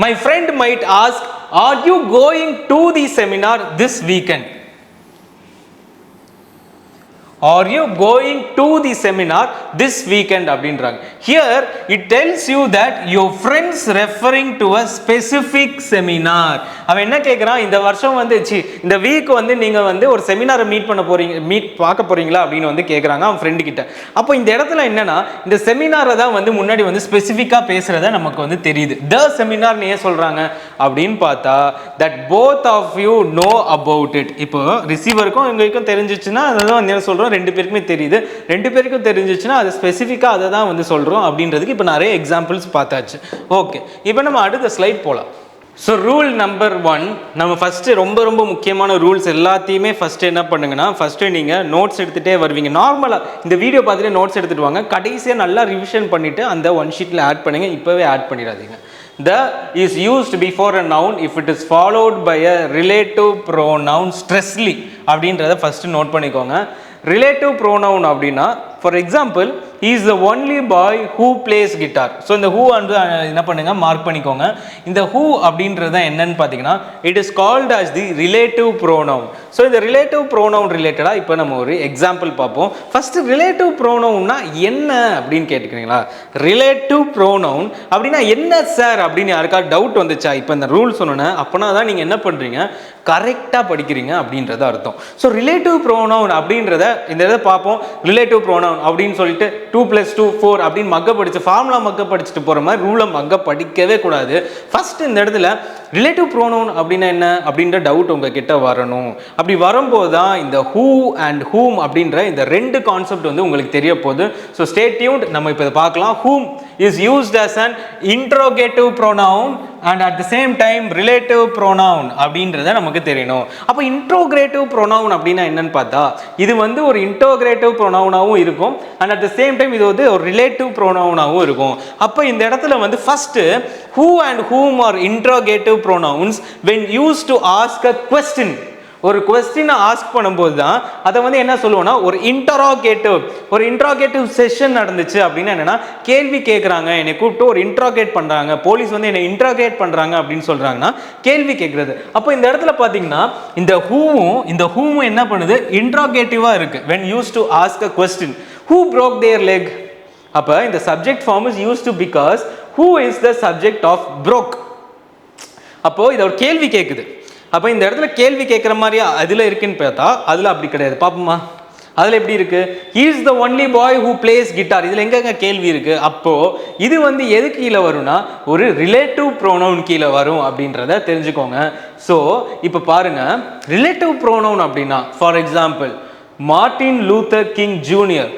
my friend might ask, are you going to the seminar this weekend? Are you going to the seminar this weekend அப்படின்றாங்க. Here it tells you that your friends referring to a specific seminar. அவன் என்ன கேட்குறான், இந்த வருஷம் வந்து இந்த week வந்து நீங்கள் வந்து ஒரு செமினாரை பார்க்க போறீங்களா அப்படின்னு வந்து கேட்குறாங்க அவன் ஃப்ரெண்டு கிட்ட. அப்போ இந்த இடத்துல என்னன்னா இந்த செமினாரை தான் வந்து முன்னாடி வந்து ஸ்பெசிஃபிக்காக பேசுகிறத நமக்கு வந்து தெரியுது. த செமினார் ஏன் சொல்கிறாங்க அப்படின்னு பார்த்தா that both of you know about it. இப்போ ரிசீவருக்கும் எங்களுக்கும் தெரிஞ்சிச்சுன்னா அதான் வந்து என்ன சொல்கிறோம், 2 பேருக்குமே தெரியுது, 2 பேருக்கும் தெரிஞ்சிச்சுன்னா அது ஸ்பெசிஃபிக்காக அதை தான் வந்து சொல்கிறோம் அப்படின்றதுக்கு இப்போ நிறைய எக்ஸாம்பிள்ஸ் பார்த்தாச்சு. ஓகே, இப்போ நம்ம அடுத்த ஸ்லைட் போகலாம். ஸோ ரூல் நம்பர் 1, நம்ம ஃபஸ்ட்டு ரொம்ப ரொம்ப முக்கியமான ரூல்ஸ் எல்லாத்தையுமே ஃபஸ்ட்டு என்ன பண்ணுங்கன்னா, ஃபஸ்ட்டு நீங்கள் நோட்ஸ் எடுத்துகிட்டே வருவீங்க. நார்மலாக இந்த வீடியோ பார்த்துட்டு நோட்ஸ் எடுத்துகிட்டு வாங்க, கடைசியாக நல்லா ரிவிஷன் பண்ணிவிட்டு அந்த ஒன் ஷீட்டில் ஆட் பண்ணுங்கள். இப்போவே ஆட் பண்ணிடாதீங்க. The is used before a noun if it is followed by a relative pronoun stressly அப்படின்றத ஃபஸ்ட்டு நோட் பண்ணிக்கோங்க. ரிலேட்டிவ் ப்ரோனவுன் அப்படின்னா for example he is the only boy who plays guitar. So இந்த who வந்து என்ன பண்ணுங்க mark பண்ணிக்கோங்க. இந்த who அப்படின்றது என்னன்னு பார்த்தீங்கன்னா it is called as the relative pronoun. So இந்த ரிலேட்டிவ் ப்ரோனவுன் ரிலேட்டடாக இப்போ நம்ம ஒரு எக்ஸாம்பிள் பார்ப்போம். ஃபர்ஸ்ட் ரிலேட்டிவ் ப்ரோனவுன்னா என்ன அப்படின்னு கேட்டுக்கிறீங்களா? ரிலேட்டிவ் ப்ரோனவுன் அப்படின்னா என்ன சார் அப்படின்னு யாருக்காவது டவுட் வந்துச்சா? இப்போ இந்த ரூல் சொன்னோன்னே அப்போனா தான் நீங்கள் என்ன பண்ணுறீங்க கரெக்டாக படிக்கிறீங்க அப்படின்றத அர்த்தம். ஸோ ரிலேட்டிவ் ப்ரோனவுன் அப்படின்றத இந்த இதை பார்ப்போம். ரிலேட்டிவ் ப்ரோனவுன் அப்படின்னு சொல்லிட்டு 2 + 2 4 அப்படின்னு மக்க படிச்சு ஃபார்முலா மக்க படிச்சுட்டு போகிற மாதிரி ரூலை மக்க படிக்கவே கூடாது. ஃபர்ஸ்ட் இந்த இடத்துல ரிலேட்டிவ் ப்ரோனவுன் அப்படின்னா என்ன அப்படின்ற டவுட் உங்ககிட்ட வரணும். அப்படி வரும்போது தான் இந்த ஹூ அண்ட் ஹூம் அப்படின்ற இந்த ரெண்டு கான்செப்ட் வந்து உங்களுக்கு தெரிய போகுது. So stay tuned. நம்ம இப்போ இதை பார்க்கலாம். ஹூம் is used as an interrogative pronoun and at the same time relative pronoun அப்படின்றத நமக்கு தெரியணும். அப்போ இன்ட்ரோகிரேட்டிவ் ப்ரோனவுன் அப்படின்னா என்னன்னு பார்த்தா இது வந்து ஒரு இன்ட்ரோகிரேட்டிவ் ப்ரோனவுனாகவும் இருக்கும் and at the same time இது வந்து ஒரு ரிலேட்டிவ் ப்ரோனவுனாகவும் இருக்கும். அப்போ இந்த இடத்துல வந்து first who and whom are interrogative pronouns when used to ask a question. ஒரு கொஸ்டினை ஆஸ்க் பண்ணும்போது தான் அதை வந்து என்ன சொல்லுவோம்னா ஒரு இன்ட்ராகேட்டிவ் செஷன் நடந்துச்சு அப்படின்னா என்னன்னா கேள்வி கேட்குறாங்க, என்னை கூப்பிட்டு ஒரு இன்ட்ராகேட் பண்ணுறாங்க, போலீஸ் வந்து என்னை இன்ட்ராகேட் பண்ணுறாங்க அப்படின்னு சொல்கிறாங்கன்னா கேள்வி கேட்குறது. அப்போ இந்த இடத்துல பார்த்தீங்கன்னா இந்த ஹூவும் என்ன பண்ணுது இன்ட்ராகேட்டிவாக இருக்குது when used to ask a question. Who broke their leg? அப்போ இந்த subject form is used to because who is the subject of broke. அப்போ இது ஒரு கேள்வி கேட்குது. அப்போ இந்த இடத்துல கேள்வி கேட்குற மாதிரியா அதில் இருக்குன்னு பார்த்தா அதில் அப்படி கிடையாது. பாப்போமா அதில் எப்படி இருக்கு? he is the only boy who plays guitar. இதில் எங்கெங்க கேள்வி இருக்கு? அப்போ இது வந்து எது கீழே வரும்னா ஒரு ரிலேட்டிவ் ப்ரோனவுன் கீழே வரும் அப்படின்றத தெரிஞ்சுக்கோங்க. ஸோ இப்போ பாருங்க ரிலேட்டிவ் ப்ரோனவுன் அப்படின்னா for example Martin Luther King Junior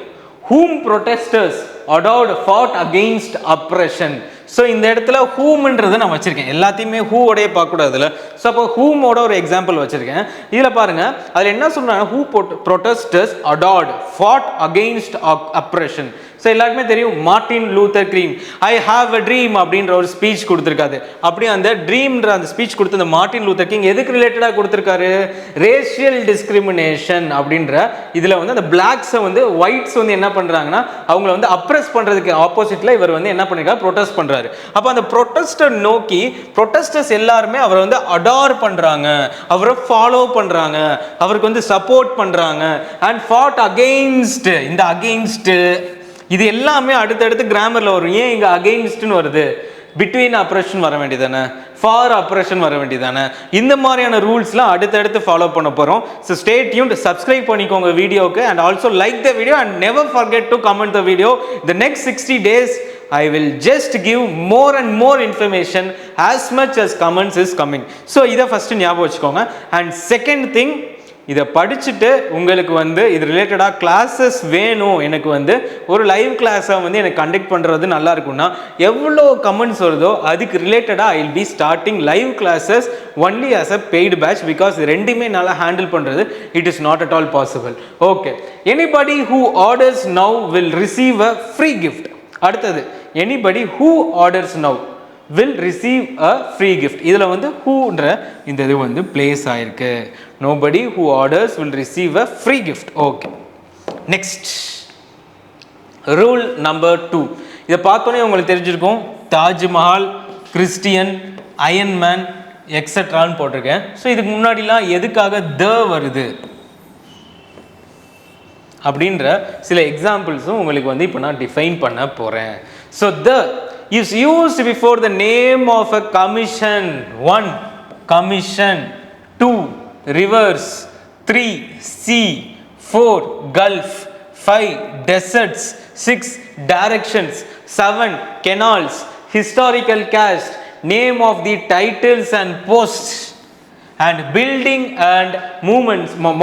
whom protesters adored fought against oppression. So இந்த இடத்துல ஹூம்ன்றதை நான் வச்சிருக்கேன். எல்லாத்தையுமே ஹூவோடைய பார்க்கக்கூடாது இல்லை. ஸோ அப்போ ஹூமோட ஒரு எக்ஸாம்பிள் வச்சிருக்கேன். இதில் பாருங்க அதில் என்ன சொல்றாங்க? who protesters adored fought against oppression. So எல்லாருக்குமே தெரியும் Martin Luther King I have a dream அப்படின்ற ஒரு ஸ்பீச் கொடுத்துருக்காரு. அப்படி அந்த ட்ரீம்ன்ற அந்த ஸ்பீச் கொடுத்து அந்த மார்ட்டின் லூத்தர் கிங் எதுக்கு ரிலேட்டடாக கொடுத்துருக்காரு? ரேஷியல் டிஸ்கிரிமினேஷன் அப்படின்ற இதில் வந்து அந்த பிளாக்ஸை வந்து ஒயிட்ஸ் வந்து என்ன பண்ணுறாங்கன்னா அவங்கள வந்து அப்ரெஸ் பண்ணுறதுக்கு ஆப்போசிட்டில் இவர் வந்து என்ன பண்ணிருக்காரு? ப்ரொட்டஸ்ட் பண்ணுறாரு. அப்போ அந்த ப்ரொட்டஸ்டர் நோக்கி ப்ரொட்டஸ்டர்ஸ் எல்லாருமே அவரை வந்து அடார் பண்ணுறாங்க, அவரை ஃபாலோ பண்ணுறாங்க, அவருக்கு வந்து சப்போர்ட் பண்ணுறாங்க அண்ட் ஃபாட் அகெயின்ஸ்ட். இந்த அகெயின்ஸ்ட் இது எல்லாமே அடுத்தடுத்து கிராமர்ல வரும். ஏன் இங்க அகெயின்ஸ்ட்னு வருது? பிட்வீன் அப்ரேஷன் வர வேண்டியதானே, ஃபார் அப்ரேஷன் வர வேண்டியதானே. இந்த மாதிரியான ரூல்ஸ்லாம் அடுத்தடுத்து ஃபாலோ பண்ண போகிறோம். ஸோ ஸ்டே டியூன்ட், சப்ஸ்கிரைப் பண்ணிக்கோங்க வீடியோக்கு and also like the video and never forget to comment the video. The next 60 days I will just give more and more information as much as comments is coming. So இதை first ஞாபகம் வச்சுக்கோங்க. And second thing, இதை படிச்சுட்டு உங்களுக்கு வந்து இது ரிலேட்டடாக classes வேணும், எனக்கு வந்து ஒரு லைவ் கிளாஸை வந்து எனக்கு கண்டக்ட் பண்ணுறது நல்லா இருக்கும்னா எவ்வளோ கமெண்ட்ஸ் வருதோ அதுக்கு ரிலேட்டடாக I will be starting live classes only as a paid batch. Because ரெண்டுமே நல்லா ஹேண்டில் பண்ணுறது it is not at all possible. Okay, anybody who orders now will receive a free gift. அடுத்தது anybody who orders now will receive a free gift. இதில் வந்து whoன்ற இந்த இது வந்து place ஆயிருக்கு. nobody who orders will receive a free gift. Okay, next rule number 2. இதை பார்த்தோன்னே உங்களுக்கு தெரிஞ்சிருக்கும். தாஜ்மஹால், கிறிஸ்டியன், அயன்மேன் எக்ஸெட்ரான்னு போட்டிருக்கேன். ஸோ இதுக்கு முன்னாடிலாம் எதுக்காக த வருது அப்படின்ற சில எக்ஸாம்பிள்ஸும் உங்களுக்கு வந்து இப்போ நான் டிஃபைன் பண்ண போகிறேன். So the is used before the name of a commission. 1 commission, 2 rivers, 3 sea, 4 gulf, 5 deserts, 6 directions, 7 canals, historical cast, name of the titles and posts, and building and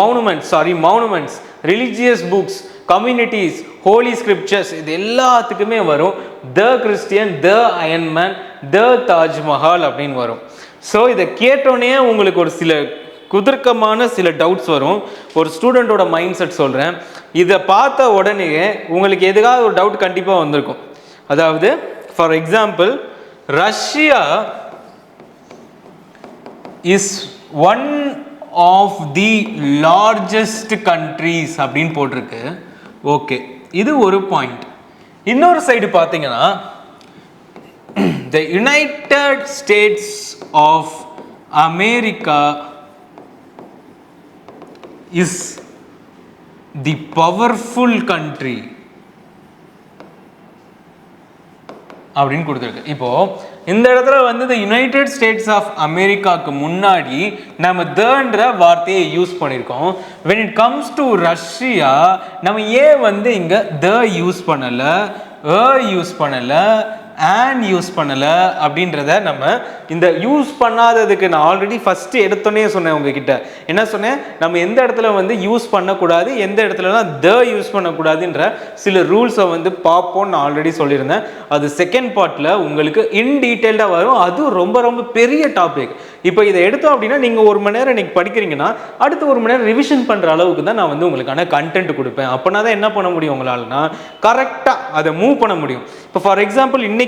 monuments, religious books, communities, holy scriptures. இது எல்லாத்துக்குமே வரும் த Christian, the Iron Man, த தாஜ்மஹால் அப்படின்னு வரும். So இதை கேட்டோன்னே உங்களுக்கு ஒரு சில குதர்க்கமான சில டவுட்ஸ் வரும். ஒரு ஸ்டூடெண்ட்டோட மைண்ட் செட் சொல்கிறேன். இதை பார்த்த உடனே உங்களுக்கு எதுக்காக ஒரு டவுட் கண்டிப்பாக வந்திருக்கும். அதாவது for example Russia is one of the largest countries அப்படின்னு போட்டிருக்கு. ஓகே, இது ஒரு பாயிண்ட். இன்னொரு சைடு பார்த்தீங்கன்னா the United States of America is the powerful country அப்படின்னு கொடுத்துருக்கு. இப்போ இந்த இடத்துல வந்து the United States of Americaக்கு முன்னாடி நம்ம தன்ற வார்த்தையை யூஸ் பண்ணியிருக்கோம். when it comes to Russia நம்ம ஏன் வந்து இங்க the யூஸ் பண்ணல, யூஸ் பண்ணல, and யூஸ் பண்ணல அப்படின்றத நம்ம இந்த யூஸ் பண்ணாததுக்கு நான் ஆல்ரெடி ஃபர்ஸ்ட் எடுத்தோன்னே சொன்னேன் உங்ககிட்ட. என்ன சொன்னேன்? நம்ம எந்த இடத்துல வந்து யூஸ் பண்ணக்கூடாது, எந்த இடத்துலலாம் த யூஸ் பண்ணக்கூடாதுன்ற சில ரூல்ஸை வந்து பார்ப்போம்னு நான் ஆல்ரெடி சொல்லியிருந்தேன். அது செகண்ட் பார்ட்டில் உங்களுக்கு இன் டீட்டெயில்டாக வரும். அது ரொம்ப ரொம்ப பெரிய டாபிக். இப்போ இதை எடுத்தோம் அப்படின்னா நீங்கள் 1 மணி நேரம் இன்னைக்கு படிக்கிறீங்கன்னா அடுத்து 1 மணி நேரம் ரிவிஷன் பண்ணுற அளவுக்கு தான் நான் வந்து உங்களுக்கான கண்டென்ட் கொடுப்பேன். அப்போனா தான் என்ன பண்ண முடியும் உங்களாலனா கரெக்டாக அதை மூவ் பண்ண முடியும். இப்போ ஃபார் எக்ஸாம்பிள் இன்னைக்கு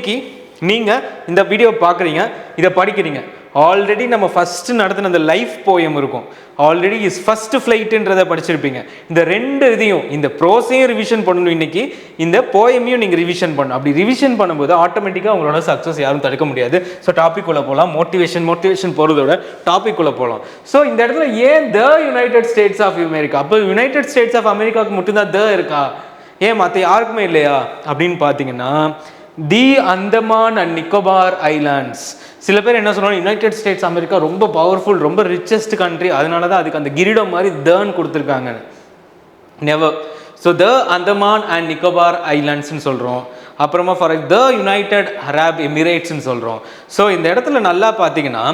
நீங்கள் இந்த வீடியோ பார்க்குறீங்க, இதை படிக்கிறீங்க. ஆல்ரெடி நம்ம ஃபர்ஸ்ட் நடத்தின அந்த லைஃப் போயம் இருக்கும், ஆல்ரெடி இஸ் ஃபர்ஸ்ட் ஃப்ளைட்டுன்றதை படிச்சிருப்பீங்க. இந்த 2 இதையும் இந்த ப்ரோஸையும் ரிவிஷன் பண்ணணும், இன்னைக்கு இந்த போயமையும் நீங்கள் ரிவிஷன் பண்ணணும். அப்படி ரிவிஷன் பண்ணும்போது ஆட்டோமேட்டிக்காக உங்களோட சக்ஸஸ் யாரும் தடுக்க முடியாது. ஸோ டாபிக் உள்ள போகலாம். மோட்டிவேஷன் போகிறதோட டாபிக் உள்ள போகலாம். ஸோ இந்த இடத்துல ஏன் the United States of America? அப்போ யுனைடெட் ஸ்டேட்ஸ் ஆஃப் அமெரிக்காவுக்கு மட்டும்தான் த இருக்கா, ஏன் மற்ற யாருக்குமே இல்லையா அப்படின்னு பார்த்தீங்கன்னா the Andaman and Nicobar Islands. சில பேர் என்ன சொல்றாங்க, யுனைடெட் ஸ்டேட்ஸ் அமெரிக்கா ரொம்ப பவர்ஃபுல், ரொம்ப ரிச்சஸ்ட் கண்ட்ரி, அதனால தான் அதுக்கு அந்த கிரீடம் மாதிரி தன்னு கொடுத்துருக்காங்க. Never. So the Andaman and Nicobar ஐலாண்ட்ஸ்ன்னு சொல்கிறோம். அப்புறமா ஃபார் த யுனைடெட் அரப் எமிரேட்ஸ்ன்னு சொல்கிறோம். ஸோ இந்த இடத்துல நல்லா பார்த்தீங்கன்னா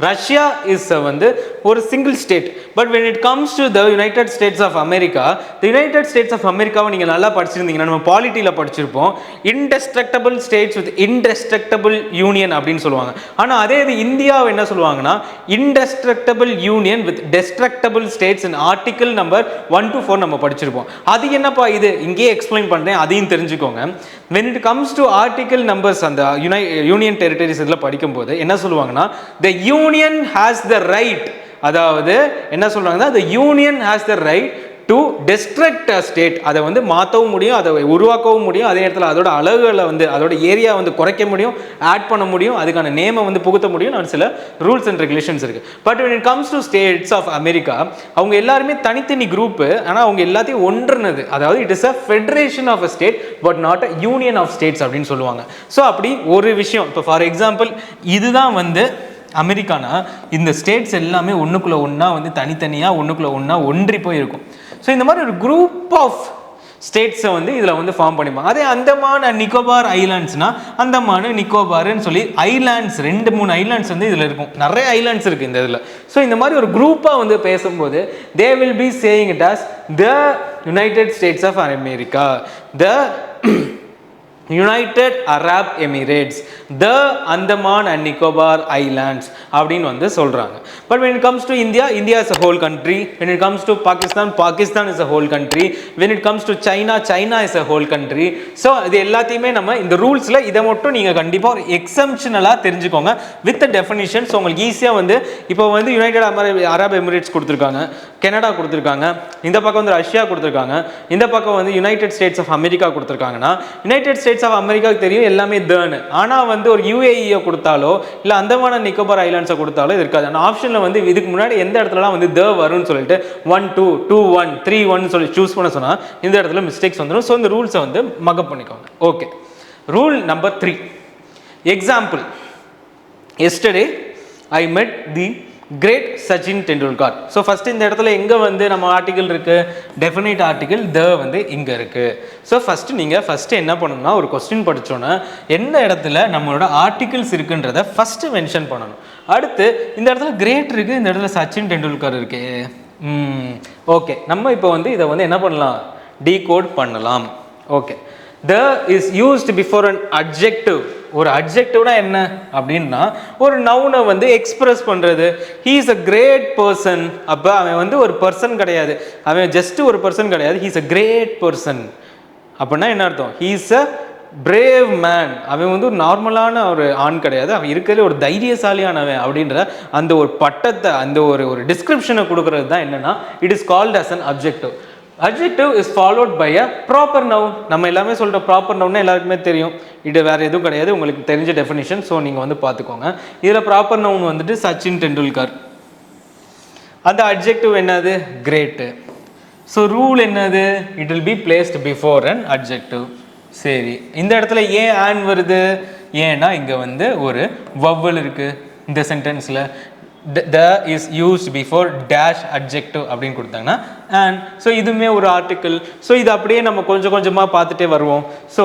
ரஷ்யா இஸ் வந்து ஒரு single state. But when it comes to the United States of America, the United States of America நீங்கள் நல்லா படிச்சிருந்தீங்கன்னா நம்ம பாலிட்டியில் படிச்சிருப்போம், indestructible states with indestructible union அப்படின்னு சொல்லுவாங்க. ஆனால் அதே இது இந்தியாவை என்ன சொல்லுவாங்கன்னா indestructible union with destructible states in article number 1 to 4 நம்ம படிச்சிருப்போம். அது என்னப்பா இது இங்கேயே எக்ஸ்பிளைன் பண்ணுறேன், அதையும் தெரிஞ்சுக்கோங்க. when it comes to article numbers அந்த யூனியன் டெரிட்டரிஸ் இதில் படிக்கும்போது என்ன சொல்லுவாங்கன்னா the union has the right, அதாவது என்ன சொல்றாங்கன்னா the union has the right to destruct a state. அதை வந்து மாற்றவும் முடியும், அதை உருவாக்கவும் முடியும், அதே இடத்துல அதோட அளவுகளை வந்து அதோட ஏரியா வந்து குறைக்க முடியும், ஆட் பண்ண முடியும், அதுக்கான நேமை வந்து புகுத்த முடியும். நான் சில ரூல்ஸ் அண்ட் ரெகுலேஷன்ஸ் இருக்கு. But when it comes to states of America அவங்க எல்லாருமே தனித்தனி குரூப், ஆனால் அவங்க எல்லாத்தையும் ஒன்றுனது, அதாவது it is a federation of a state but not a union of states அப்படின்னு சொல்லுவாங்க. ஸோ அப்படி ஒரு விஷயம். இப்போ ஃபார் எக்ஸாம்பிள் இதுதான் வந்து அமெரிக்கானா இந்த ஸ்டேட்ஸ் எல்லாமே ஒன்றுக்குள்ளே ஒன்றா வந்து தனித்தனியாக ஒன்றுக்குள்ளே ஒன்றா ஒன்றி போயிருக்கும். ஸோ இந்த மாதிரி ஒரு குரூப் ஆஃப் ஸ்டேட்ஸை வந்து இதில் வந்து ஃபார்ம் பண்ணிப்பாங்க. அதே அந்தமான் அண்ட் நிக்கோபார் ஐலாண்ட்ஸ்னா அந்தமான் நிக்கோபார்னு சொல்லி ஐலாண்ட்ஸ் 2-3 ஐலாண்ட்ஸ் வந்து இதில் இருக்கும். நிறைய ஐலாண்ட்ஸ் இருக்குது இந்த இதில். ஸோ இந்த மாதிரி ஒரு குரூப்பாக வந்து பேசும்போது they will be saying it as the United States of America, the United Arab Emirates, the Andaman and Nicobar islands அப்படின்னு வந்து சொல்கிறாங்க. But when it comes to India, India is a whole country. when it comes to Pakistan, Pakistan is a whole country. when it comes to China, China is a whole country. So இது எல்லாத்தையுமே நம்ம இந்த ரூல்ஸில் இதை மட்டும் நீங்கள் கண்டிப்பாக ஒரு எக்ஸம்ஷனலாக தெரிஞ்சுக்கோங்க வித் டெஃபினிஷன். ஸோ உங்களுக்கு ஈஸியாக வந்து இப்போ வந்து யுனைடெட் அரப் எமிரேட்ஸ் கொடுத்துருக்காங்க, கனடா கொடுத்துருக்காங்க, இந்த பக்கம் வந்து ரஷ்யா கொடுத்துருக்காங்க, இந்த பக்கம் வந்து யுனைடெட் ஸ்டேட்ஸ் ஆஃப் அமெரிக்கா கொடுத்துருக்காங்கன்னா யுனைடெட் ஸ்டேட்ஸ் ஆஃப் அமெரிக்காவுக்கு தெரியும் எல்லாமே தன்னு. ஆனால் வந்து ஒரு யுஏஇயை கொடுத்தாலோ இல்லை அந்தமான நிக்கோபார் ஐலாண்ட்ஸை கொடுத்தாலோ இது இருக்காது. ஆனால் ஆப்ஷனில் வந்து இதுக்கு முன்னாடி எந்த இடத்துலலாம் வந்து த வரும்னு சொல்லிட்டு 1 2 2 1 3 1 சொல்லி சூஸ் பண்ண சொன்னால் இந்த இடத்துல மிஸ்டேக்ஸ் வந்துடும். ஸோ இந்த ரூல்ஸை வந்து மக்கப் பண்ணிக்கோங்க. Okay, rule number 3. Example, yesterday I met the great Sachin Tendulkar. So first இந்த இடத்துல எங்கே வந்து நம்ம ஆர்டிகல் இருக்கு, டெஃபினைட் ஆர்டிகல் த வந்து இங்கே இருக்கு. ஸோ ஃபர்ஸ்ட் என்ன பண்ணணும்னா ஒரு கொஸ்டின் படித்தோன்னா எந்த இடத்துல நம்மளோட ஆர்டிகல்ஸ் இருக்குன்றத ஃபர்ஸ்ட் மென்ஷன் பண்ணணும். அடுத்து இந்த இடத்துல கிரேட் இருக்கு, இந்த இடத்துல சச்சின் டெண்டுல்கர் இருக்கு. ஓகே, நம்ம இப்போ வந்து இதை வந்து என்ன பண்ணலாம், டீகோட் பண்ணலாம். Okay, the is used before an adjective. ஒரு அட்ஜெக்டிவ்னா என்ன அப்படின்னா ஒரு நவுனை வந்து எக்ஸ்பிரஸ் பண்ணுறது. He is a great person. அப்போ அவன் வந்து ஒரு பர்சன் கிடையாது, அவன் ஜஸ்ட் ஒரு பர்சன் கிடையாது, he is a great person. அப்படின்னா என்ன அர்த்தம், he is a brave man. அவன் வந்து ஒரு நார்மலான ஒரு ஆண் கிடையாது, அவன் இருக்கிறதுல ஒரு தைரியசாலியானவன் அப்படின்ற அந்த ஒரு பட்டத்தை அந்த ஒரு டிஸ்கிரிப்ஷனை கொடுக்கறது தான் என்னன்னா it is called as an objective. adjective is followed by a proper noun. நம்ம எல்லாமே சொல்ற ப்ராப்பர் நவுன் எல்லாருக்குமே தெரியும். இது வேற எதுவும் கிடையாது, உங்களுக்கு தெரிஞ்ச டெஃபினிஷன். ஸோ நீங்கள் வந்து பார்த்துக்கோங்க. இதில் ப்ராப்பர் நவுன் வந்துட்டு சச்சின் டெண்டுல்கர். அந்த அட்ஜெக்டிவ் என்னது? கிரேட்டு. ஸோ ரூல் என்னது? It will be placed before an adjective. சரி, இந்த இடத்துல ஏன் ஆன் வருது? ஏன்னா இங்கே வந்து ஒரு வவ்வல் இருக்குது இந்த சென்டென்ஸில். the is used before dash adjective அப்படின்னு கொடுத்தாங்கன்னா and ஸோ இதுவுமே ஒரு ஆர்டிக்கிள். ஸோ இது அப்படியே நம்ம கொஞ்சம் கொஞ்சமாக பார்த்துட்டே வருவோம். ஸோ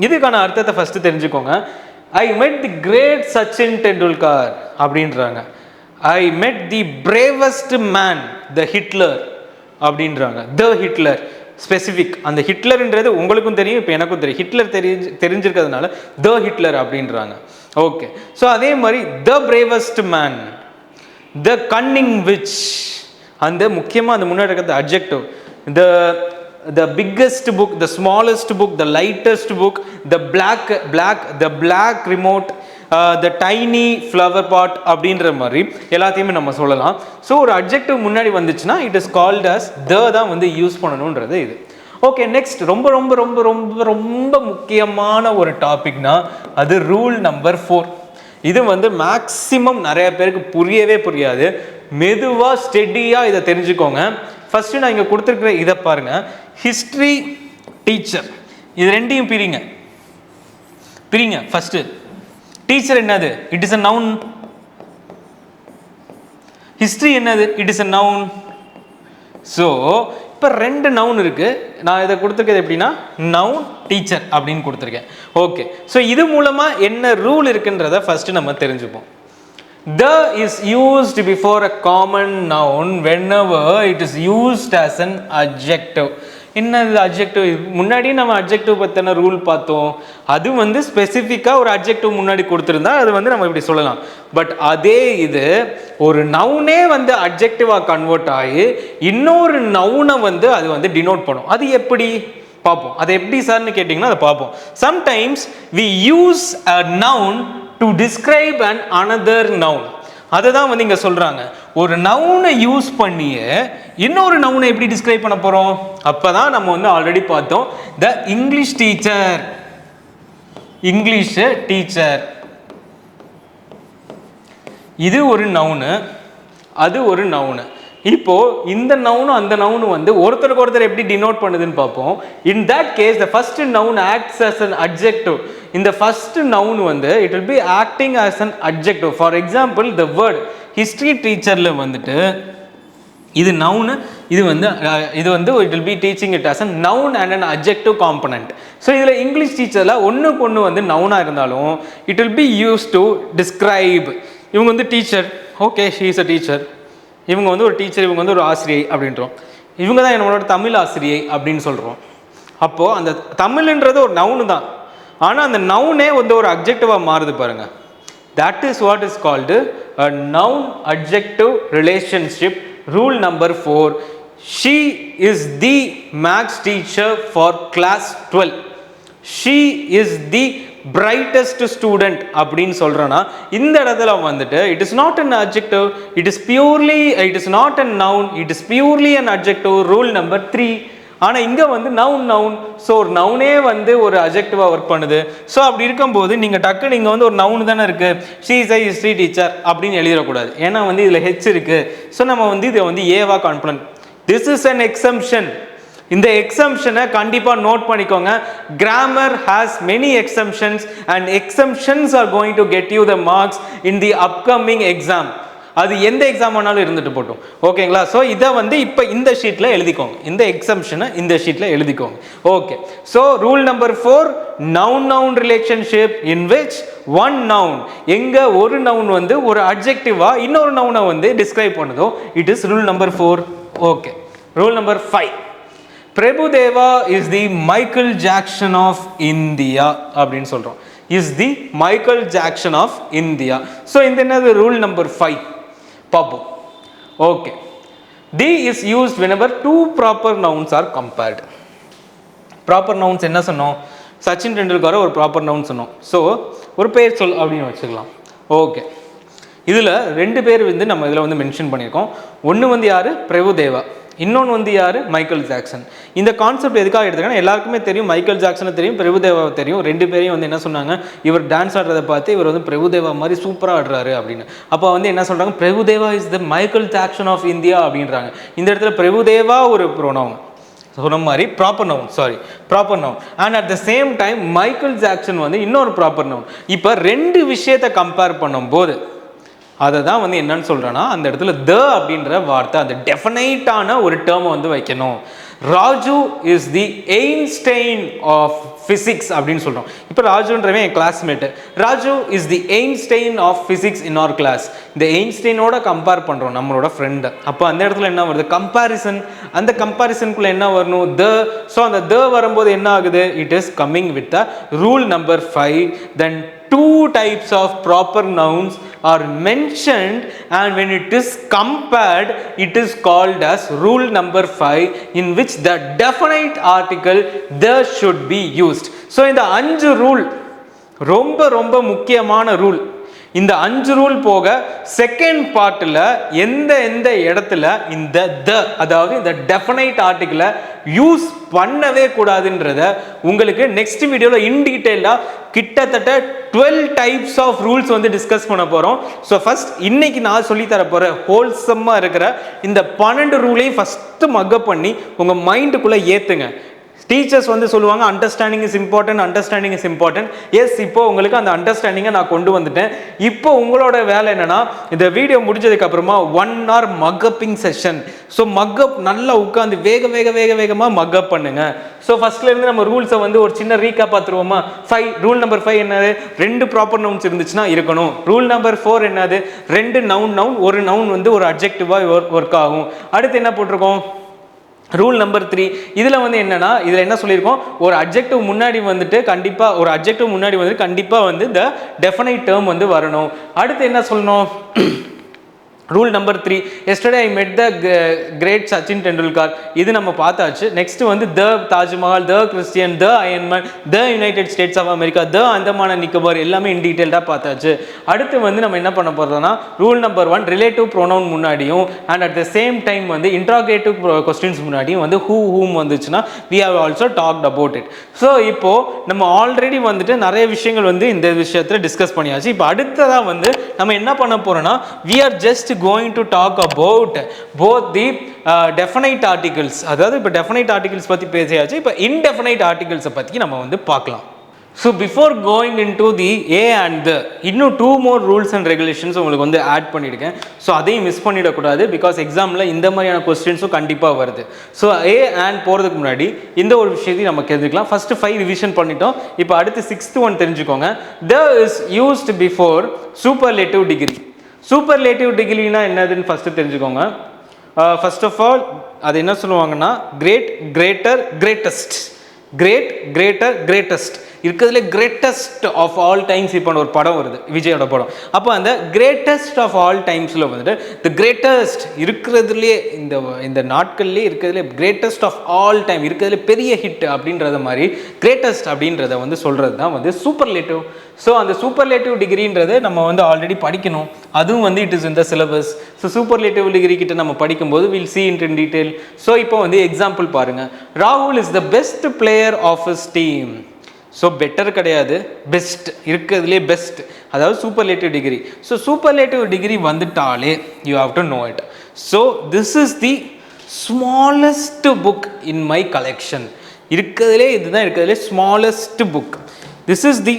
இதுக்கான அர்த்தத்தை ஃபஸ்ட்டு தெரிஞ்சுக்கோங்க. ஐ met the great Sachin Tendulkar அப்படின்றாங்க. I met the bravest man the Hitler அப்படின்றாங்க. The Hitler specific. அந்த ஹிட்லர்ன்றது உங்களுக்கும் தெரியும், இப்போ எனக்கும் தெரியும். ஹிட்லர் தெரிஞ்சிருக்கிறதுனால த ஹிட்லர் அப்படின்றாங்க. ஓகே, ஸோ அதே மாதிரி the bravest man, the cunning witch, அந்த முக்கியமாக அந்த முன்னாடி இருக்கிறது adjective. the biggest book, the smallest book, the lightest book, the black remote, the tiny flower pot அப்படின்ற மாதிரி எல்லாத்தையுமே நம்ம சொல்லலாம். ஸோ ஒரு அட்ஜெக்டிவ் முன்னாடி வந்துச்சுன்னா இட் இஸ் கால்ட் அஸ் த தான் வந்து யூஸ் பண்ணணுன்றது இது. ஓகே, நெக்ஸ்ட் ரொம்ப ரொம்ப ரொம்ப ரொம்ப ரொம்ப முக்கியமான ஒரு டாபிக்னா அது ரூல் நம்பர் 4. இது வந்து மேக்சிமம் நிறைய பேருக்கு புரியவே புரியாது. மெதுவாக ஸ்டெடியாக இதை தெரிஞ்சுக்கோங்க. ஃபஸ்ட்டு நான் இங்கே கொடுத்துருக்குற இதை பாருங்கள். ஹிஸ்ட்ரி டீச்சர், இது ரெண்டையும் பிரிங்க. ஃபஸ்ட்டு டீச்சர் என்னது? It is a noun. History என்னது? It is a noun. So இப்போ ரெண்டு நவுன் இருக்கு. நான் இதை கொடுத்துருக்கிறது எப்படின்னா நவுன் டீச்சர் அப்படின்னு கொடுத்துருக்கேன். ஓகே, ஸோ இது மூலமா என்ன ரூல் இருக்குன்றத ஃபர்ஸ்ட் நம்ம தெரிஞ்சுப்போம். The is used before a common noun whenever it is used as an adjective. என்னது அட்ஜெக்டிவ்? முன்னாடி நம்ம அட்ஜெக்டிவ் பற்றின ரூல் பார்த்தோம். அது வந்து ஸ்பெசிஃபிக்காக ஒரு அட்ஜெக்டிவ் முன்னாடி கொடுத்துருந்தா அது வந்து நம்ம இப்படி சொல்லலாம். பட் அதே இது ஒரு நவுனே வந்து அட்ஜெக்டிவாக கன்வெர்ட் ஆகி இன்னொரு நவுனை வந்து அது வந்து டினோட் பண்ணும். அது எப்படி பார்ப்போம். அது எப்படி சார்னு கேட்டிங்கன்னா அதை பார்ப்போம். Sometimes we use a noun to describe an another noun. அதை தான் வந்து இங்கே சொல்கிறாங்க. ஒரு நவுனை யூஸ் பண்ணியே இன்னொரு நவுனை எப்படி டிஸ்கிரைப் பண்ண போகிறோம்? அப்போ தான் நம்ம வந்து ஆல்ரெடி பார்த்தோம். த இங்கிலீஷ் டீச்சர், இங்கிலீஷ் டீச்சர், இது ஒரு நவுனு, அது ஒரு நவுனு. இப்போ இந்த நவுனும் அந்த நவுனும் வந்து ஒருத்தருக்கு ஒருத்தர் எப்படி டினோட் பண்ணுதுன்னு பார்ப்போம். In that case the first noun acts as an adjective. இந்த ஃபர்ஸ்ட் நவுன் வந்து it will be acting as an adjective. For example the word history டீச்சர்ல வந்துட்டு இது நவுனு, இது வந்து it will be teaching it as a noun and an adjective component. So இதில் English டீச்சரில் ஒன்றுக்கு ஒன்று வந்து நவுனாக இருந்தாலும் it will be use to describe. இவங்க வந்து teacher, okay she is a teacher. இவங்க வந்து ஒரு டீச்சர், இவங்க வந்து ஒரு ஆசிரியை அப்படின்றோம். இவங்க தான் என்னோட தமிழ் ஆசிரியை அப்படின்னு சொல்கிறோம். அப்போது அந்த தமிழ்ன்றது ஒரு நவுனு தான், ஆனால் அந்த நவுனே வந்து ஒரு அட்ஜெக்டிவாக மாறுது பாருங்கள். That is what is called a noun adjective relationship. Rule number 4. She is the maths teacher for class 12. She is the brightest student அப்படின்னு சொல்கிறேன்னா இந்த இடத்துல வந்துட்டு it is not an adjective, it is not a noun, it is purely an adjective. Rule number 3. ஆனால் இங்கே வந்து noun. So ஒரு நவுனே வந்து ஒரு அட்ஜெக்டிவாக ஒர்க் பண்ணுது. ஸோ அப்படி இருக்கும்போது நீங்கள் டக்குன்னு இங்கே வந்து ஒரு நவுன் தானே இருக்குது, she is I history teacher அப்படின்னு எழுதிடக்கூடாது. ஏன்னா வந்து இதில் ஹெச் இருக்குது. ஸோ நம்ம வந்து இதை வந்து ஏவா confident. This is an exemption. இந்த எக்ஸம்ஷனை கண்டிப்பாக நோட் பண்ணிக்கோங்க. Grammar has many exemptions and exemptions are going to get you the marks in the upcoming exam. அது எந்த எக்ஸாம் ஆனாலும் இருந்துட்டு போட்டோம், ஓகேங்களா? ஸோ இதை வந்து இப்போ இந்த ஷீட்டில் எழுதிக்கோங்க, இந்த எக்ஸம்ஷனை இந்த ஷீட்டில் எழுதிக்கோங்க. Okay, so rule number 4, noun relationship in which one noun, எங்கே ஒரு நவுன் வந்து ஒரு அட்ஜெக்டிவாக இன்னொரு நவுனை வந்து டிஸ்கிரைப் பண்ணுதோ it is rule number 4. Okay, rule number 5. Prabhudeva is the Michael Jackson of India அப்படின்னு சொல்கிறோம். Is the Michael Jackson of India. So இந்த என்னது ரூல் நம்பர் 5 பார்ப்போம். Okay, the is used whenever two proper nouns are compared. Proper nouns என்ன சொன்னோம்? சச்சின் டெண்டுல்கரை ஒரு proper noun சொன்னோம். So ஒரு பேர் சொல் அப்படின்னு வச்சுக்கலாம். ஓகே, இதில் 2 பேர் வந்து நம்ம இதில் வந்து மென்ஷன் பண்ணியிருக்கோம். ஒன்று வந்து யார்? பிரபுதேவா. இன்னொன்று வந்து யார்? Michael Jackson. இந்த கான்செப்ட் எதுக்காக எடுத்துக்கன்னா, எல்லாருக்குமே தெரியும் மைக்கேல் ஜாக்சனை தெரியும், பிரபுதேவா தெரியும். ரெண்டு பேரையும் வந்து என்ன சொன்னாங்க, இவர் டான்ஸ் ஆடுறதை பார்த்து இவர் வந்து பிரபுதேவா மாதிரி சூப்பராக ஆடுறாரு அப்படின்னு. அப்போ வந்து என்ன சொல்கிறாங்க, Prabhudeva is the Michael Jackson of India அப்படின்றாங்க. இந்த இடத்துல பிரபுதேவா ஒரு ப்ரோனவுன், சொன்ன மாதிரி proper noun. And at the same time Michael Jackson வந்து இன்னொரு ப்ராப்பர் நவுன். இப்போ ரெண்டு விஷயத்தை கம்பேர் பண்ணும்போது அதை தான் வந்து என்னன்னு சொல்கிறேன்னா, அந்த இடத்துல த அப்படின்ற வார்த்தை அந்த டெஃபினைட்டான ஒரு டேர்மை வந்து வைக்கணும். Raju is the Einstein of physics அப்படின்னு சொல்கிறோம். இப்போ ராஜுன்றவன் என் classmate. Raju is the Einstein of physics in our class. இந்த எயின்ஸ்டைனோட கம்பேர் பண்ணுறோம் நம்மளோட ஃப்ரெண்டை. அப்போ அந்த இடத்துல என்ன வருது? கம்பேரிசன். அந்த கம்பேரிசனுக்குள்ளே என்ன வரணும்? த. ஸோ அந்த த வரும்போது என்ன ஆகுது? It is coming with the rule number 5. Then two types of proper nouns are mentioned, and when it is compared it is called as rule number 5, in which the definite article the should be used. So இந்த 5 rule ரொம்ப ரொம்ப முக்கியமான rule. இந்த 5 rule போக second பார்ட்டில் எந்த இடத்துல இந்த த, அதாவது இந்த டெஃபினைட் ஆர்டிகிளை யூஸ் பண்ணவே கூடாதுன்றத உங்களுக்கு நெக்ஸ்ட் வீடியோவில் இன் டீட்டெயிலாக கிட்டத்தட்ட 12 டைப்ஸ் ஆஃப் ரூல்ஸ் வந்து டிஸ்கஸ் பண்ண போகிறோம். ஸோ ஃபர்ஸ்ட் இன்னைக்கு நான் சொல்லித்தர போகிற ஹோல்சம்மாக இருக்கிற இந்த 12 ரூலையும் ஃபஸ்ட்டு மக்கப் பண்ணி உங்கள் மைண்டுக்குள்ளே ஏற்றுங்க. டீச்சர்ஸ் வந்து சொல்லுவாங்க அண்டர்ஸ்டாண்டிங் இஸ் இம்பார்ட்டன்ட். எஸ், இப்போ உங்களுக்கு அந்த அண்டர்ஸ்டாண்டிங்கை நான் கொண்டு வந்துட்டேன். இப்போ உங்களோட வேலை என்னன்னா, இந்த வீடியோ முடிஞ்சதுக்கு அப்புறமா 1 hour மக்கப்பிங் செஷன். ஸோ மக்கப் நல்லா உட்காந்து வேகமாக மக்கப் பண்ணுங்க. ஸோ ஃபர்ஸ்ட்லேருந்து நம்ம ரூல்ஸை வந்து ஒரு சின்ன ரீகேப் பார்த்துருவோமா? ரூல் நம்பர் 5 என்னது? 2 ப்ராப்பர் நவுன்ஸ் இருந்துச்சுன்னா இருக்கணும். ரூல் நம்பர் 4 என்னது? 2 நவுன், ஒரு நவுன் வந்து ஒரு அட்ஜெக்டிவாக ஒர்க் ஆகும். அடுத்து என்ன போட்டிருக்கோம்? Rule number 3. இதில் வந்து என்னன்னா, இதில் என்ன சொல்லியிருக்கோம்? ஒரு அட்ஜெக்டிவ் முன்னாடி வந்துட்டு கண்டிப்பாக வந்து த டெஃபினைட் டேர்ம் வந்து வரணும். அடுத்து என்ன சொல்லணும்? Rule number 3, yesterday I met the great Sachin Tendulkar. இது நம்ம பார்த்தாச்சு. நெக்ஸ்ட் வந்து the Taj Mahal, the Christian, the Iron Man, the United States of America, the Andaman and Nicobar எல்லாமே இன் டீட்டெயில்டாக பார்த்தாச்சு. அடுத்து வந்து நம்ம என்ன பண்ண போகிறோம்னா, ரூல் நம்பர் 1 ரிலேட்டிவ் ப்ரோனவுன் முன்னாடியும் and at the same time வந்து இன்ட்ராகேட்டிவ் கொஸ்டின்ஸ் முன்னாடியும் வந்து ஹூம் வந்துச்சுன்னா we have also talked about it. So இப்போ நம்ம ஆல்ரெடி வந்துட்டு நிறைய விஷயங்கள் வந்து இந்த விஷயத்தில் டிஸ்கஸ் பண்ணியாச்சு. இப்போ அடுத்ததாக வந்து நம்ம என்ன பண்ண போகிறோம்னா, we are just going to talk about both the definite articles. அதாவது இப்போ definite articles பற்றி பேசியாச்சு. இப்போ indefinite articles பற்றி நம்ம வந்து பார்க்கலாம். So before going into the A and the, இன்னும் 2 more rules and regulations உங்களுக்கு வந்து ஆட் பண்ணியிருக்கேன். ஸோ அதையும் மிஸ் பண்ணிடக்கூடாது. பிகாஸ் எக்ஸாமில் இந்த மாதிரியான கொஸ்டின்ஸும் கண்டிப்பாக வருது. ஸோ A and போகிறதுக்கு முன்னாடி இந்த ஒரு விஷயத்தையும் நம்ம தெரிஞ்சுக்கலாம். ஃபஸ்ட்டு 5 ரிவிஷன் பண்ணிட்டோம். இப்போ அடுத்து 6th one தெரிஞ்சுக்கோங்க. The is used before superlative degree. Superlative டிகிரினா என்னதுன்னு ஃபஸ்ட்டு தெரிஞ்சுக்கோங்க. ஃபர்ஸ்ட் ஆஃப் ஆல் அது என்ன சொல்லுவாங்கன்னா, கிரேட்டஸ்ட் இருக்கிறதுல கிரேட்டஸ்ட் ஆஃப் ஆல் டைம்ஸ். இப்போ ஒரு படம் வருது, விஜயோட படம். அப்போ அந்த கிரேட்டஸ்ட் ஆஃப் ஆல் டைம்ஸில் வந்துட்டு த கிரேட்டஸ்ட் இருக்கிறதுலே இந்த நாட்கள்லேயே இருக்கிறதுலே கிரேட்டஸ்ட் ஆஃப் ஆல் டைம் இருக்கிறதுல பெரிய ஹிட் அப்படின்றத மாதிரி கிரேட்டஸ்ட் அப்படின்றத வந்து சொல்கிறது தான் வந்து சூப்பர்லேட்டிவ். ஸோ அந்த சூப்பர்லேட்டிவ் டிகிரின்றதை நம்ம வந்து ஆல்ரெடி படிக்கணும். அதுவும் வந்து இட் இஸ் இந்த சிலபஸ். ஸோ சூப்பர்லேட்டிவ் டிகிரி கிட்ட நம்ம படிக்கும்போது will see it in detail. So இப்போ வந்து எக்ஸாம்பிள் பாருங்கள். ராகுல் is the best player of his team. So better கிடையாது, பெஸ்ட் இருக்கிறதுலே பெஸ்ட், அதாவது superlative degree. So superlative degree வந்துட்டாலே you have to know it. So this is the smallest book in my collection. இருக்கிறதுலே smallest book. This is the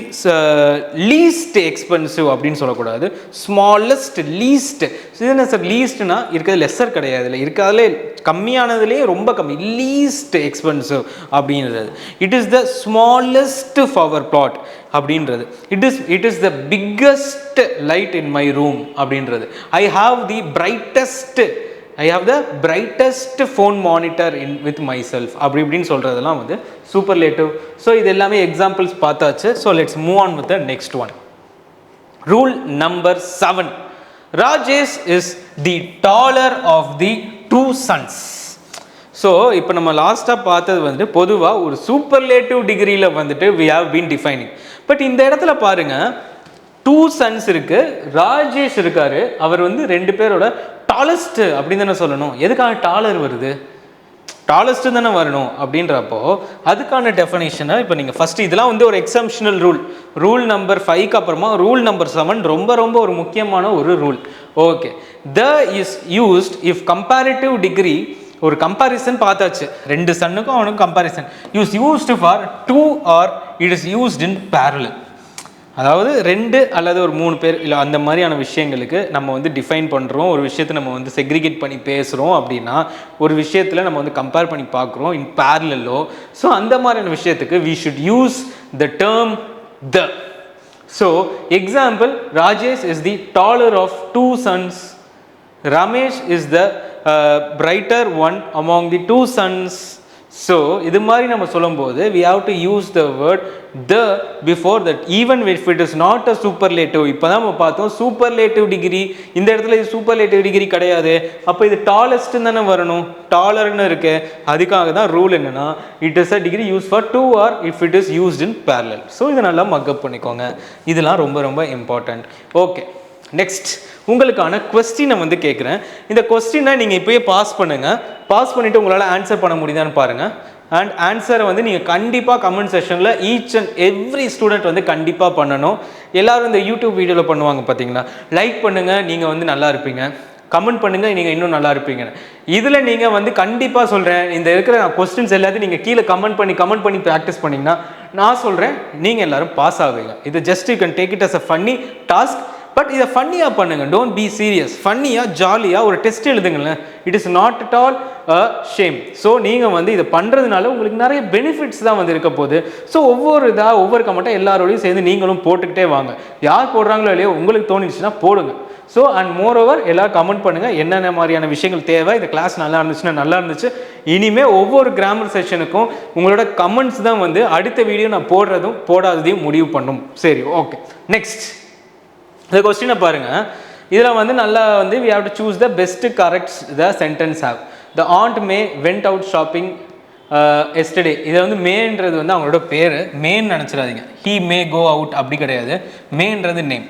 least expensive அப்படின்னு சொல்லக்கூடாது, smallest, least. இது என்ன sir லீஸ்ட்னா? இருக்கிறது lesser கிடையாது, இல்லை இருக்கிறதுலே கம்மியானதுலேயே ரொம்ப கம்மி, லீஸ்ட் எக்ஸ்பென்சிவ் அப்படின்றது. It is the smallest flower plot அப்படின்றது. It is the biggest light in my room அப்படின்றது. I have the brightest phone monitor with myself அப்படி இப்படின்னு சொல்கிறதெல்லாம் வந்து சூப்பர்லேட்டிவ். ஸோ இது எல்லாமே எக்ஸாம்பிள்ஸ் பார்த்தாச்சு. So let's move on with the next one. Rule number 7, Rajesh is the taller of the 2 sons. ஸோ இப்போ நம்ம லாஸ்ட்டாக பார்த்தது வந்து பொதுவாக ஒரு சூப்பர்லேட்டிவ் டிகிரியில் வந்துட்டு we have been defining. But இந்த இடத்துல பாருங்கள், 2 sons இருக்கு, ராஜேஷ் இருக்காரு. அவர் வந்து 2 பேரோட டாலஸ்ட் அப்படின்னு தானே சொல்லணும். எதுக்காக டாலர் வருது? டாலஸ்ட்டு தானே வரணும் அப்படின்றப்போ அதுக்கான டெஃபனேஷனை இப்போ நீங்கள் ஃபஸ்ட்டு இதெல்லாம் வந்து ஒரு எக்ஸம்ஷனல் ரூல் நம்பர் 5க்கு அப்புறமா ரூல் நம்பர் 7 ரொம்ப ரொம்ப ஒரு முக்கியமான ஒரு rule. Okay, the is used if comparative degree, ஒரு கம்பேரிசன் பார்த்தாச்சு, 2 சன்னுக்கும் அவனுக்கும் comparison used for 2 R it is used in parallel. அதாவது 2 அல்லது ஒரு 3 பேர் இல்லை அந்த மாதிரியான விஷயங்களுக்கு நம்ம வந்து டிஃபைன் பண்ணுறோம், ஒரு விஷயத்தை நம்ம வந்து செக்ரிகேட் பண்ணி பேசுகிறோம் அப்படின்னா, ஒரு விஷயத்தில் நம்ம வந்து கம்பேர் பண்ணி பார்க்குறோம் இன் பேரலலோ. ஸோ அந்த மாதிரியான விஷயத்துக்கு we should use the term the. So example, Rajesh is the taller of 2 sons, Ramesh is the brighter one among the 2 sons. So இது மாதிரி நம்ம சொல்லும்போது we have to use the word the before that, even if it is not a superlative. இப்போ தான் நம்ம பார்த்தோம் superlative degree, இந்த இடத்துல இது சூப்பர்லேட்டிவ் டிகிரி கிடையாது, அப்போ இது டாலஸ்ட் தானே வரணும், டாலர்னு இருக்கு. அதுக்காக தான் ரூல் என்னன்னா it is a degree use for 2 or if it is used in parallel. So இதை நல்லா மக்கப் பண்ணிக்கோங்க, இதெல்லாம் ரொம்ப ரொம்ப இம்பார்ட்டண்ட். ஓகே, நெக்ஸ்ட் உங்களுக்கான கொஸ்டினை வந்து கேட்குறேன். இந்த கொஸ்டினை நீங்கள் இப்போயே பாஸ் பண்ணுங்கள். பாஸ் பண்ணிவிட்டு உங்களால் ஆன்சர் பண்ண முடியுதான்னு பாருங்கள். அண்ட் ஆன்சரை வந்து நீங்கள் கண்டிப்பாக கமெண்ட் செக்ஷனில் ஈச் அண்ட் எவ்ரி ஸ்டூடெண்ட் வந்து கண்டிப்பாக பண்ணணும். எல்லோரும் இந்த யூடியூப் வீடியோவில் பண்ணுவாங்க பார்த்தீங்களா, லைக் பண்ணுங்கள் நீங்கள் வந்து நல்லா இருப்பீங்க, கமெண்ட் பண்ணுங்கள் நீங்கள் இன்னும் நல்லா இருப்பீங்க. இதில் நீங்கள் வந்து கண்டிப்பாக சொல்கிறேன், இந்த இருக்கிற கொஸ்டின்ஸ் எல்லாத்தையும் நீங்கள் கீழே கமெண்ட் பண்ணி ப்ராக்டிஸ் பண்ணிங்கன்னா நான் சொல்கிறேன் நீங்கள் எல்லோரும் பாஸ் ஆவீங்க. இது just you can take it as a funny task. But இதை ஃபன்னியாக பண்ணுங்கள், டோன்ட் பி சீரியஸ். ஃபன்னியாக ஜாலியாக ஒரு டெஸ்ட் எழுதுங்களேன், it is not at all a shame. So நீங்கள் வந்து இதை பண்ணுறதுனால உங்களுக்கு நிறைய பெனிஃபிட்ஸ் தான் வந்து இருக்க போகுது. ஸோ ஒவ்வொரு கமெண்ட்டாக எல்லாரோடையும் சேர்ந்து நீங்களும் போட்டுக்கிட்டே வாங்க. யார் போடுறாங்களோ இல்லையோ உங்களுக்கு தோணிச்சுன்னா போடுங்க. ஸோ அண்ட் மோர் ஓவர் எல்லோரும் கமெண்ட் பண்ணுங்கள் என்னென்ன மாதிரியான விஷயங்கள் தேவை, இந்த கிளாஸ் நல்லா இருந்துச்சுன்னா நல்லா இருந்துச்சு. இனிமேல் ஒவ்வொரு கிராமர் செஷனுக்கும் உங்களோட கமெண்ட்ஸ் தான் வந்து அடுத்த வீடியோ நான் போடுறதும் போடாததையும் முடிவு பண்ணும். சரி, ஓகே, நெக்ஸ்ட் இந்த கொஸ்டினை பாருங்கள். இதில் வந்து நல்லா வந்து we have to choose the best correct the sentence have. The aunt May went out shopping yesterday. இதை வந்து மேன்றது வந்து அவங்களோட பேர், மேன்னு நினச்சிடாதீங்க, he may go out அப்படி கிடையாது, மேன்றது name.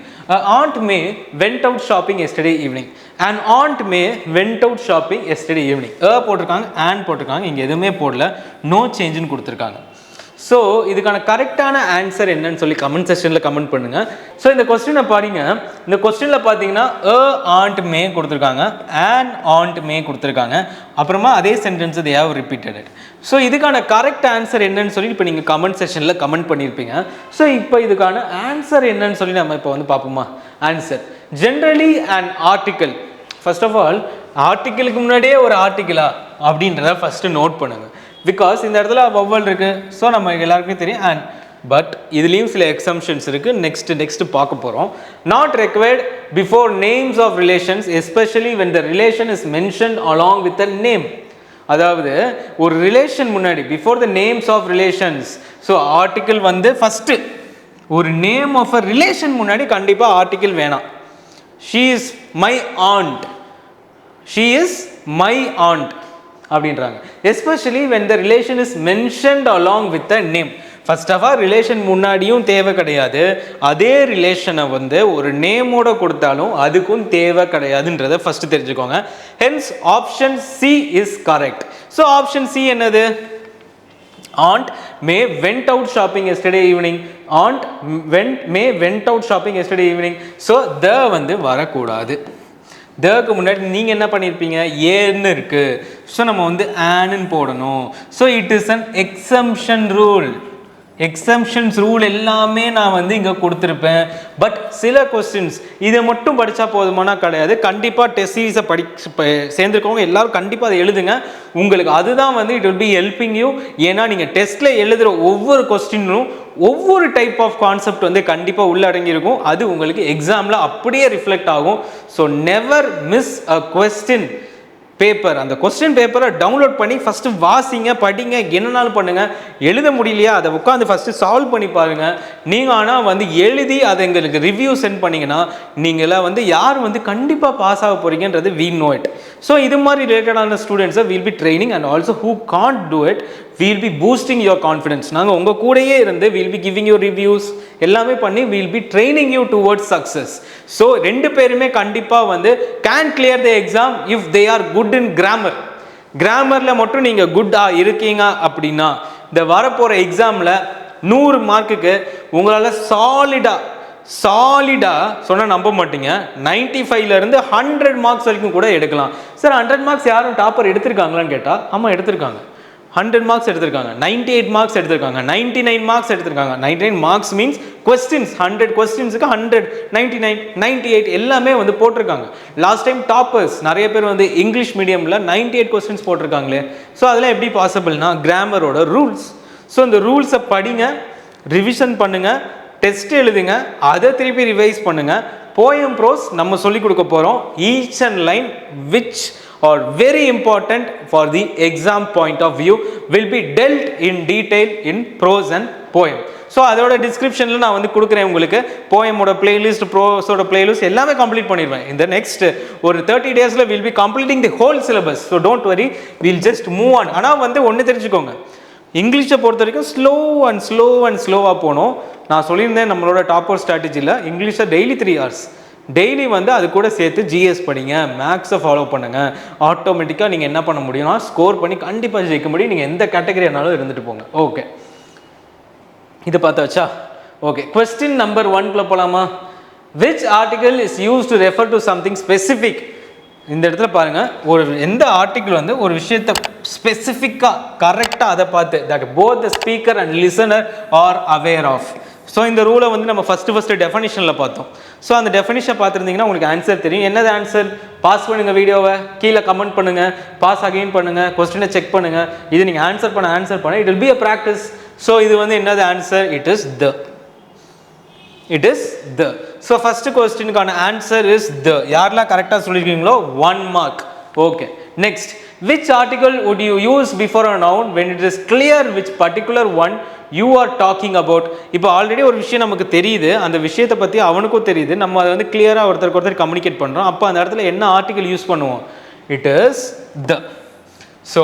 aunt May went out shopping yesterday evening. an aunt May went out shopping yesterday evening. போட்டிருக்காங்க, and போட்டிருக்காங்க, இங்கே எதுவுமே போடல, நோ சேஞ்சுன்னு கொடுத்துருக்காங்க. ஸோ இதுக்கான கரெக்டான ஆன்சர் என்னன்னு சொல்லி கமெண்ட் செக்ஷனில் கமெண்ட் பண்ணுங்கள். ஸோ இந்த கொஸ்டினை பாருங்க, இந்த கொஸ்டினில் பார்த்தீங்கன்னா aunt May கொடுத்துருக்காங்க, an aunt May கொடுத்துருக்காங்க, அப்புறமா அதே sentence they have repeated it. So இதுக்கான கரெக்ட் ஆன்சர் என்னன்னு சொல்லி இப்போ நீங்கள் கமெண்ட் செக்ஷனில் கமெண்ட் பண்ணியிருப்பீங்க. ஸோ இப்போ இதுக்கான ஆன்சர் என்னன்னு சொல்லி நம்ம இப்போ வந்து பார்ப்போமா. Answer generally an article. First of all ஆர்டிக்கிளுக்கு முன்னாடியே ஒரு ஆர்டிக்கிளா அப்படின்றத ஃபஸ்ட்டு நோட் பண்ணுங்கள். பிகாஸ் இந்த இடத்துல வவ்வல் இருக்குது, ஸோ நம்ம எல்லாருக்குமே தெரியும் அண்ட். பட் இதுலேயும் சில எக்ஸம்ஷன்ஸ் இருக்குது, நெக்ஸ்ட் பார்க்க போகிறோம். Not required before names of relations especially when the relation is mentioned along with a name. அதாவது ஒரு ரிலேஷன் முன்னாடி before the names of relations, so article வந்து ஃபஸ்ட்டு ஒரு நேம் ஆஃப் அ ரிலேஷன் முன்னாடி கண்டிப்பாக ஆர்டிக்கிள் வேணாம். She is my aunt, she is my aunt அப்படின்றாங்க. Especially when the relation is mentioned along with a name. First of all relation முன்னாடியும் தேவை கிடையாது, அதே ரிலேஷனை வந்து ஒரு நேமோட கொடுத்தாலும் அதுக்கும் தேவை கிடையாதுன்றதை ஃபர்ஸ்ட் தெரிஞ்சுக்கோங்க. Hence option C is correct. So option C என்னது, aunt May went out shopping yesterday evening. aunt May went out shopping yesterday evening. So the வந்து வரக்கூடாது. தக்கு முன்னாடி நீங்கள் என்ன பண்ணியிருப்பீங்க, ஏன்னு இருக்குது, ஸோ நம்ம வந்து ஆன்னு போடணும். So it is an exemption rule. Exemptions rule எல்லாமே நான் வந்து இங்கே கொடுத்துருப்பேன். பட் சில கொஸ்டின்ஸ் இதை மட்டும் படித்தா போதுமானா கிடையாது, கண்டிப்பாக டெஸ்ட் சீரீஸை சேர்ந்துருக்கவங்க எல்லாரும் கண்டிப்பாக அதை எழுதுங்க. உங்களுக்கு அதுதான் வந்து it will be helping you. ஏன்னா நீங்கள் டெஸ்ட்டில் எழுதுகிற ஒவ்வொரு கொஸ்டினும் ஒவ்வொரு டைப் ஆஃப் கான்செப்ட் வந்து கண்டிப்பாக உள்ளடங்கியிருக்கும், அது உங்களுக்கு எக்ஸாமில் அப்படியே ரிஃப்ளெக்ட் ஆகும். So never miss a question paper. அந்த கொஸ்டின் பேப்பரை டவுன்லோட் பண்ணி ஃபஸ்ட்டு வாசிங்க, படிங்க, என்னன்னாலும் பண்ணுங்கள். எழுத முடியலையா அதை உட்காந்து ஃபஸ்ட்டு சால்வ் பண்ணி பாருங்கள். நீங்கள் ஆனால் வந்து எழுதி அதை எங்களுக்கு ரிவ்யூ சென்ட் பண்ணிங்கன்னா நீங்களாம் வந்து யார் வந்து கண்டிப்பாக பாஸ் ஆக போகிறீங்கன்றது we know it. ஸோ இது மாதிரி ரிலேட்டடான ஸ்டூடெண்ட்ஸை will be training and also who can't do it will be boosting your confidence. நாங்கள் உங்கள் கூடயே இருந்து will be giving you reviews எல்லாமே பண்ணி will be training you towards success. So ரெண்டு பேருமே கண்டிப்பாக வந்து can clear the exam if they are good in grammar. கிராமரில் மட்டும் நீங்கள் குட்டாக இருக்கீங்க அப்படின்னா இந்த வரப்போகிற எக்ஸாமில் 100 மார்க்குக்கு உங்களால் சாலிடாக சொன்னால் நம்ப மாட்டீங்க 95லேருந்து 100 மார்க்ஸ் வரைக்கும் கூட எடுக்கலாம். சார் 100 மார்க்ஸ் யாரும் டாப்பர் எடுத்திருக்காங்களான்னு கேட்டால் ஆமாம் எடுத்திருக்காங்க. 100 மார்க்ஸ் எடுத்திருக்காங்க, 98 மார்க்ஸ் எடுத்திருக்காங்க, 99 மார்க்ஸ் எடுத்திருக்காங்க. 99 மார்க்ஸ் மீன்ஸ் கொஸ்டின்ஸ் 100 கொஸ்டின்ஸுக்கு 100, 99, 98 எல்லாமே வந்து போட்டிருக்காங்க. லாஸ்ட் டைம் டாப்பர்ஸ் நிறைய பேர் வந்து இங்கிலீஷ் மீடியமில் 98 கொஸ்டின்ஸ் போட்டிருக்காங்களே. ஸோ அதெல்லாம் எப்படி பாசிபிள்னா கிராமரோட ரூல்ஸ். ஸோ இந்த ரூல்ஸை படிங்க, ரிவிஷன் பண்ணுங்க, டெஸ்ட் எழுதுங்க, அதை திருப்பி ரிவைஸ் பண்ணுங்க. போயம் ப்ரோஸ் நம்ம சொல்லி கொடுக்க போகிறோம். Each and line which are very important for the exam point of view will be dealt in detail in prose and poem. So அதோட டிஸ்கிரிப்ஷனில் நான் வந்து கொடுக்குறேன் உங்களுக்கு. போயமோட பிளேலிஸ்ட், ப்ரோஸோட பிளேலிஸ்ட் எல்லாமே கம்ப்ளீட் பண்ணிடுவேன். இந்த நெக்ஸ்ட் ஒரு 30 டேஸில் will be completing the whole syllabus. So don't worry, will just move on. ஆனால் வந்து ஒன்று தெரிஞ்சுக்கோங்க, இங்கிலீஷை பொறுத்த வரைக்கும் ஸ்லோவாக போகணும். நான் சொல்லியிருந்தேன் நம்மளோட டாப்பர் ஸ்ட்ராட்டஜியில் இங்கிலீஷை டெய்லி 3 hours டெய்லி வந்து அது கூட சேர்த்து ஜிஎஸ் படிங்க, மேக்ஸை ஃபாலோ பண்ணுங்கள். ஆட்டோமேட்டிக்காக நீங்கள் என்ன பண்ண முடியும்னா ஸ்கோர் பண்ணி கண்டிப்பாக ஜெயிக்க முடியும். நீங்கள் எந்த கேட்டகரியானாலும் இருந்துட்டு போங்க. ஓகே, இது பார்த்தாச்சா? ஓகே, கொஸ்டின் நம்பர் 1 போகலாமா? Which article is use to refer to something specific. இந்த இடத்துல பாருங்கள், ஒரு எந்த ஆர்டிகிள் வந்து ஒரு விஷயத்தை ஸ்பெசிஃபிக்காக கரெக்டாக அதை பார்த்து that both the speaker and listener are aware of. So இந்த ரூலை வந்து நம்ம ஃபஸ்ட்டு டெஃபனிஷனில் பார்த்தோம். ஸோ அந்த டெஃபனிஷன் பார்த்துருந்தீங்கன்னா உங்களுக்கு ஆன்சர் தெரியும். என்னது ஆன்சர்? பாஸ் பண்ணுங்கள் வீடியோவை, கீழே கமெண்ட் பண்ணுங்கள், பாஸ் அகெயின் பண்ணுங்கள், கொஸ்டினை செக் பண்ணுங்கள். இது நீங்கள் ஆன்சர் பண்ண it will be a practice. So இது வந்து என்னது answer? It is the. So first கொஸ்டினுக்கான ஆன்சர் இஸ் த. யாரெல்லாம் கரெக்டாக சொல்லியிருக்கீங்களோ 1 mark. Okay, next, which article would you use before a noun when it is clear which particular one you are talking about? இப்போ already ஒரு விஷயம் நமக்கு தெரியுது, அந்த விஷயத்தை பற்றி அவனுக்கும் தெரியுது, நம்ம அதை வந்து கிளியராக ஒருத்தர் கம்யூனிகேட் பண்ணுறோம். அப்போ அந்த இடத்துல என்ன ஆர்டிகல் யூஸ் பண்ணுவோம்? It is the. So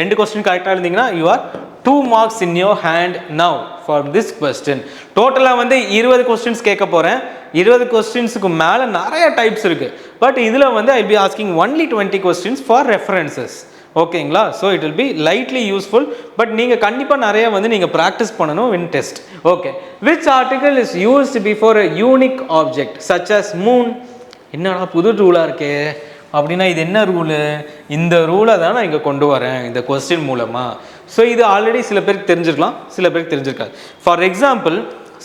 2 question கரெக்டாக இருந்தீங்கன்னா you are 2 marks in your hand now for this question. டோட்டலாக வந்து 20 கொஸ்டின்ஸ் கேட்க போகிறேன். 20 கொஸ்டின்ஸுக்கு மேலே நிறைய டைப்ஸ் இருக்குது. பட் இதில் வந்து I be asking only 20 questions for references. ஓகேங்களா? So it will be lightly useful. But நீங்கள் கண்டிப்பாக நிறைய வந்து நீங்கள் ப்ராக்டிஸ் பண்ணணும் in test. Okay, which article is used before a unique object such as moon? என்னடா புது ரூலாக இருக்கே அப்படின்னா இது என்ன ரூலு? இந்த ரூலை தான் நான் இங்கே கொண்டு வரேன் இந்த கொஸ்டின் மூலமாக. ஸோ இது ஆல்ரெடி சில பேருக்கு தெரிஞ்சிருக்கலாம், சில பேருக்கு தெரிஞ்சிருக்காது. For example,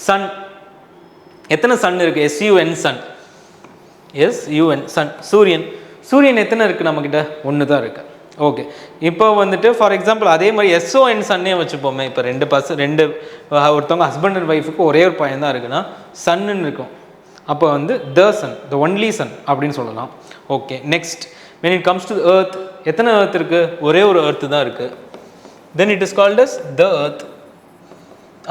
sun. எத்தனை சன் இருக்குது? SUN sun. SUN சன், சூரியன் எத்தனை இருக்குது நம்மக்கிட்ட? 1 தான் இருக்குது. ஓகே, இப்போ வந்துட்டு ஃபார் எக்ஸாம்பிள் அதே மாதிரி SON சன்னே வச்சுப்போமே. இப்போ 2 ஒருத்தவங்க ஹஸ்பண்ட் அண்ட் ஒய்ஃபுக்கு ஒரே ஒரு பையன் தான் இருக்குன்னா சன்னு இருக்கும். அப்போ வந்து த சன், த ஒன்லி சன் அப்படின்னு சொல்லலாம். Okay, next, when it comes to the earth, எத்தனை earth இருக்குது? ஒரே ஒரு earth தான் இருக்குது. then it is called as the earth.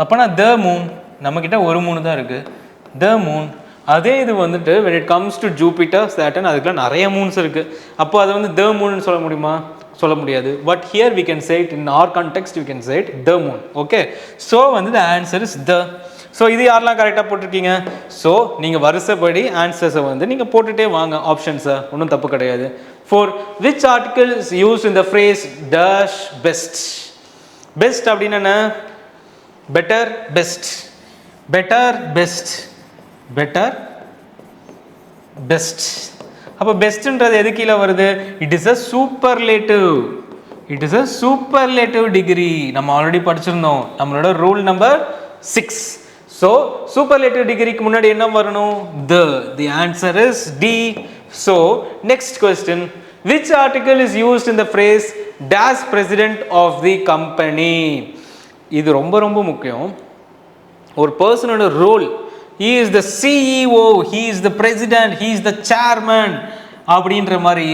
அப்போனா the moon, நம்மக்கிட்ட ஒரு மூணு தான் இருக்குது, the moon. அதே இது வந்துட்டு when it comes to Jupiter, Saturn, அதுக்குலாம் நிறைய மூன்ஸ் இருக்குது. அப்போ அதை வந்து the moon சொல்ல முடியுமா? சொல்ல முடியாது. But here we can say it in our context, we can say it the moon. Okay, so வந்து the answer is the. So இது யாரெல்லாம் கரெக்டாக போட்டிருக்கீங்க? ஸோ நீங்கள் வருஷப்படி ஆன்சர்ஸை வந்து நீங்கள் போட்டுகிட்டே வாங்க, ஆப்ஷன்ஸை, ஒன்றும் தப்பு கிடையாது. 4, which article is use in the phrase dash best? Best அப்படின்னு என்ன? Better, best, better, best, better, best. அப்போ பெஸ்ட்ன்றது எது கீழே வருது? It is a superlative. It is a superlative degree. நம்ம ஆல்ரெடி படிச்சிருந்தோம் நம்மளோட ரூல் நம்பர் 6. ஸோ சூப்பர்லேட்டிவ் டிகிரிக்கு முன்னாடி என்ன வரணும்? The answer is D. So next question, which article is used in the phrase dash president of the company? இது ரொம்ப ரொம்ப முக்கியம். ஒரு பர்சனோட role, he is the CEO, he is the president, he is the chairman அப்படின்ற மாதிரி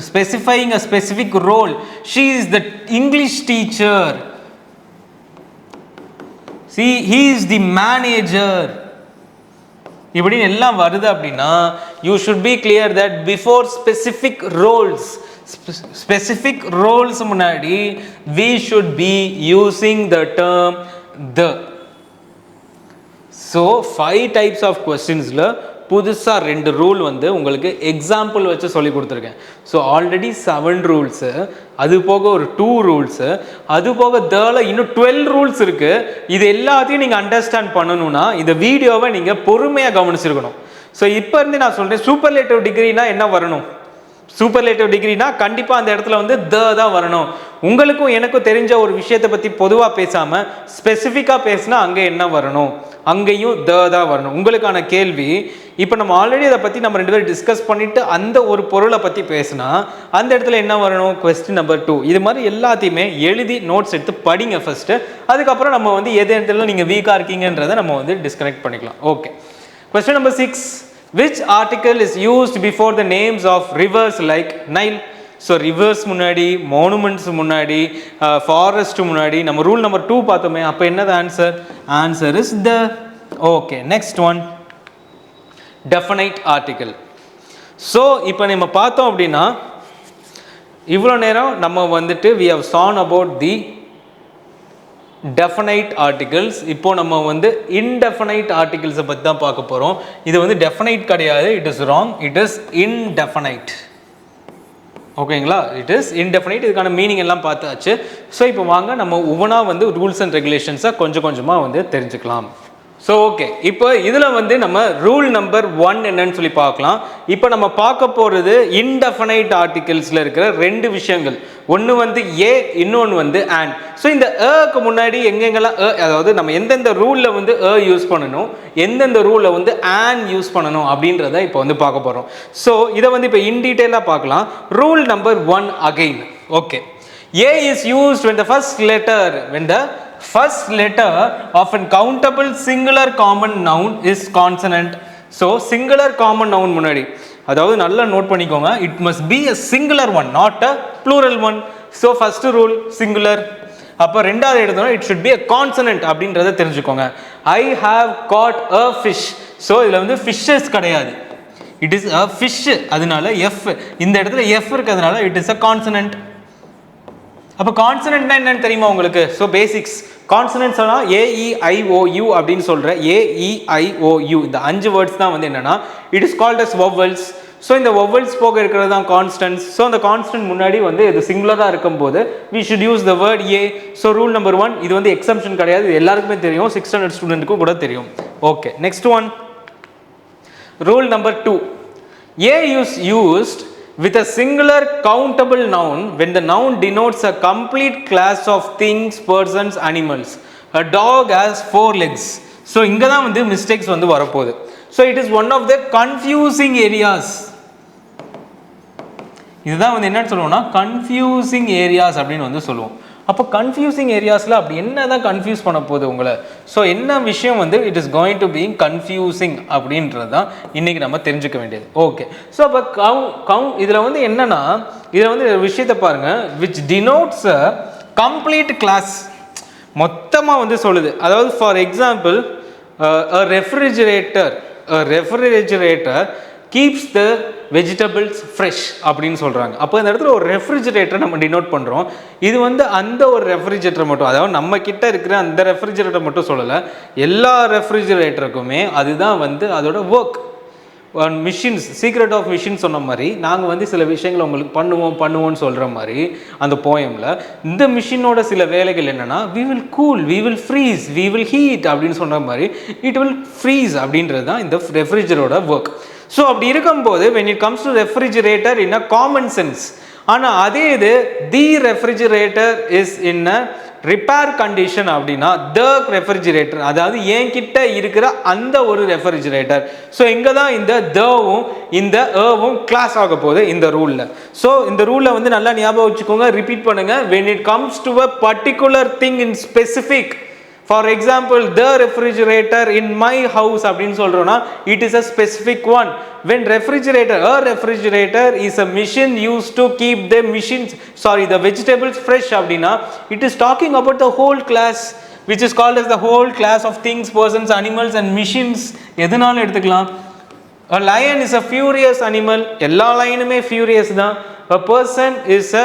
specifying a specific role. she is the English teacher, see he is the manager, இப்படின்னு எல்லாம் வருது அப்படின்னா you should be clear that before specific roles முன்னாடி we should be using the term the. So 5 types of questionsல புதுசாக 2 rule வந்து உங்களுக்கு example வச்சு சொல்லி கொடுத்துருக்கேன். ஸோ ஆல்ரெடி 7 ரூல்ஸு, அது போக ஒரு 2 ரூல்ஸு, அது போக இன்னும் 12 ரூல்ஸ் இருக்குது. இது எல்லாத்தையும் நீங்கள் அண்டர்ஸ்டாண்ட் பண்ணணும்னா இந்த வீடியோவை நீங்கள் பொறுமையாக கவனிச்சிருக்கணும். ஸோ இப்போ இருந்து நான் சொல்கிறேன், சூப்பர்லேட்டிவ் டிகிரினா என்ன வரணும்? சூப்பர்லேட்டிவ் டிகிரினா கண்டிப்பாக அந்த இடத்துல வந்து தான் வரணும். உங்களுக்கும் எனக்கும் தெரிஞ்ச ஒரு விஷயத்தை பற்றி பொதுவாக பேசாமல் ஸ்பெசிஃபிக்காக பேசினா அங்கே என்ன வரணும்? அங்கேயும் தான் வரணும். உங்களுக்கான கேள்வி, இப்போ நம்ம ஆல்ரெடி அதை பற்றி நம்ம 2 பேரும் டிஸ்கஸ் பண்ணிவிட்டு அந்த ஒரு பொருளை பற்றி பேசினா அந்த இடத்துல என்ன வரணும்? Question number 2. இது மாதிரி எல்லாத்தையுமே எழுதி நோட்ஸ் எடுத்து படிங்க ஃபஸ்ட்டு. அதுக்கப்புறம் நம்ம வந்து எது இடத்துல நீங்கள் வீக்காக இருக்கீங்கன்றதை நம்ம வந்து டிஸ்கனெக்ட் பண்ணிக்கலாம். Okay, question number 6. Which article is used before the names of rivers like Nile? So rivers முன்னாடி, monuments முன்னாடி, forest முன்னாடி நம்ம ரூல் நம்பர் 2 பார்த்தோமே. அப்போ என்னது answer? Answer is the. Okay, next one, definite article. So இப்போ நம்ம பார்த்தோம் அப்படின்னா இவ்வளோ நேரம் நம்ம வந்துட்டு we have shown about the definite articles. இப்போ நம்ம வந்து இன்டெஃபனைட் ஆர்டிகல்ஸை பற்றி தான் பார்க்க போகிறோம். இது வந்து டெஃபனைட் கிடையாது, it is wrong, it is indefinite. ஓகேங்களா? It is indefinite. இதுக்கான மீனிங் எல்லாம் பார்த்தாச்சு. ஸோ இப்போ வாங்க நம்ம ஒவ்வொன்றா வந்து ரூல்ஸ் அண்ட் ரெகுலேஷன்ஸை கொஞ்சம் கொஞ்சமாக வந்து தெரிஞ்சுக்கலாம். ஸோ ஓகே, இப்போ இதில் வந்து நம்ம ரூல் நம்பர் 1 என்னன்னு சொல்லி பார்க்கலாம். இப்போ நம்ம பார்க்க போகிறது இன்டெஃபனைட் ஆர்டிகல்ஸில் இருக்கிற 2 விஷயங்கள். ஒன்று வந்து ஏ, இன்னொன்று வந்து ஆன். ஸோ இந்த க்கு முன்னாடி எங்கெங்கெல்லாம் அதாவது நம்ம எந்தெந்த ரூலில் வந்து யூஸ் பண்ணணும், எந்தெந்த ரூலில் வந்து ஆன் யூஸ் பண்ணணும் அப்படின்றத இப்போ வந்து பார்க்க போகிறோம். ஸோ இதை வந்து இப்போ இன் டீட்டெயிலாக பார்க்கலாம். Rule number 1 again. Okay, A is used when the first letter of a countable singular common noun is consonant. So singular common noun முன்னாடி, அதாவது நல்லா நோட் பண்ணிக்கோங்க, it must be a singular one, not a plural one. So first rule singular. அப்போ ரெண்டாவது எடுத்தோம்னா it should be a consonant அப்படின்றத தெரிஞ்சுக்கோங்க. I have caught a fish. So இதில் வந்து fishes கிடையாது, it is a fish. அதனால F, இந்த இடத்துல F இருக்கிறதுனால it is a consonant. அப்போ கான்சனன்ட்னா என்னன்னு தெரியுமா உங்களுக்கு? ஸோ பேசிக்ஸ், கான்சனன்ட் சொன்னால் AEIOU அப்படின்னு சொல்கிற AEIOU இந்த 5 வேர்ட்ஸ் தான் வந்து என்னன்னா it is called as vowels. So இந்த வொவல்ஸ் போக இருக்கிறது தான் கான்ஸ்டன்ட்ஸ். ஸோ அந்த கான்ஸ்டன்ட் முன்னாடி வந்து இது சிங்குலராக இருக்கும்போது we should use the word A. So rule number 1 இது வந்து எக்ஸம்ஷன் கிடையாது, இது எல்லாருக்குமே தெரியும், 600 ஸ்டூடெண்ட்டுக்கும் கூட தெரியும். Okay, next one, rule number 2. A is used with a singular countable noun when the noun denotes a complete class of things, persons, animals. A dog has 4 legs. So இங்க தான் வந்து மிஸ்டேக்ஸ் வந்து வரப்போகுது. So it is one of the confusing areas. இதுதான் வந்து என்னன்னு சொல்லுவோம்னா confusing areas அப்படின்னு வந்து சொல்லுவோம். அப்போ கன்ஃபியூசிங் ஏரியாஸில் அப்படி என்ன தான் கன்ஃபியூஸ் பண்ண போகுது உங்களை? ஸோ என்ன விஷயம் வந்து it is going to be confusing அப்படின்றது தான் இன்றைக்கி நம்ம தெரிஞ்சுக்க வேண்டியது. ஓகே, ஸோ அப்போ இதில் வந்து என்னென்னா, இதில் வந்து விஷயத்தை பாருங்கள், which denotes a complete class, மொத்தமாக வந்து சொல்லுது. அதாவது for example refrigerator keeps the vegetables fresh அப்படின்னு சொல்கிறாங்க. அப்போ இந்த இடத்துல ஒரு ரெஃப்ரிஜிரேட்டரை நம்ம டினோட் பண்ணுறோம். இது வந்து அந்த ஒரு ரெஃப்ரிஜிரேட்டர் மட்டும், அதாவது நம்ம கிட்ட இருக்கிற அந்த ரெஃப்ரிஜிரேட்டர் மட்டும் சொல்லலை, எல்லா ரெஃப்ரிஜிரேட்டருக்குமே அதுதான் வந்து அதோட work. Machines, secret of machine சொன்ன மாதிரி நாங்கள் வந்து சில விஷயங்களை உங்களுக்கு பண்ணுவோம்னு சொல்கிற மாதிரி அந்த போயமில் இந்த மிஷினோட சில வேலைகள் என்னென்னா we will cool, we will freeze, we will heat அப்படின்னு சொல்கிற மாதிரி it will freeze அப்படின்றது தான் இந்த ரெஃப்ரிஜரேட்டரோட ஒர்க். ஸோ அப்படி இருக்கும்போது when it comes to refrigerator in a common sense, ஆனால் அதே இது the refrigerator is in a repair condition அப்படின்னா த ரெஃப்ரிஜிரேட்டர், அதாவது என்கிட்ட இருக்கிற அந்த ஒரு ரெஃப்ரிஜிரேட்டர். ஸோ இங்கே தான் இந்த தவும் இந்த ஏவும் கிளாஸ் ஆக போகுது இந்த ரூலில். ஸோ இந்த ரூலில் வந்து நல்லா ஞாபகம் வச்சுக்கோங்க, ரிப்பீட் பண்ணுங்க. when it comes to a particular thing in specific, for example the refrigerator in my house அப்படின்னு சொல்றோம்னா it is a specific one. when a refrigerator is a machine used to keep the vegetables fresh அப்படின்னா it is talking about the whole class which is called as the whole class of things, persons, animals and machines. எதனால எடுத்துக்கலாம்? A lion is a furious animal. எல்லா லயனுமே furious தான். A person is a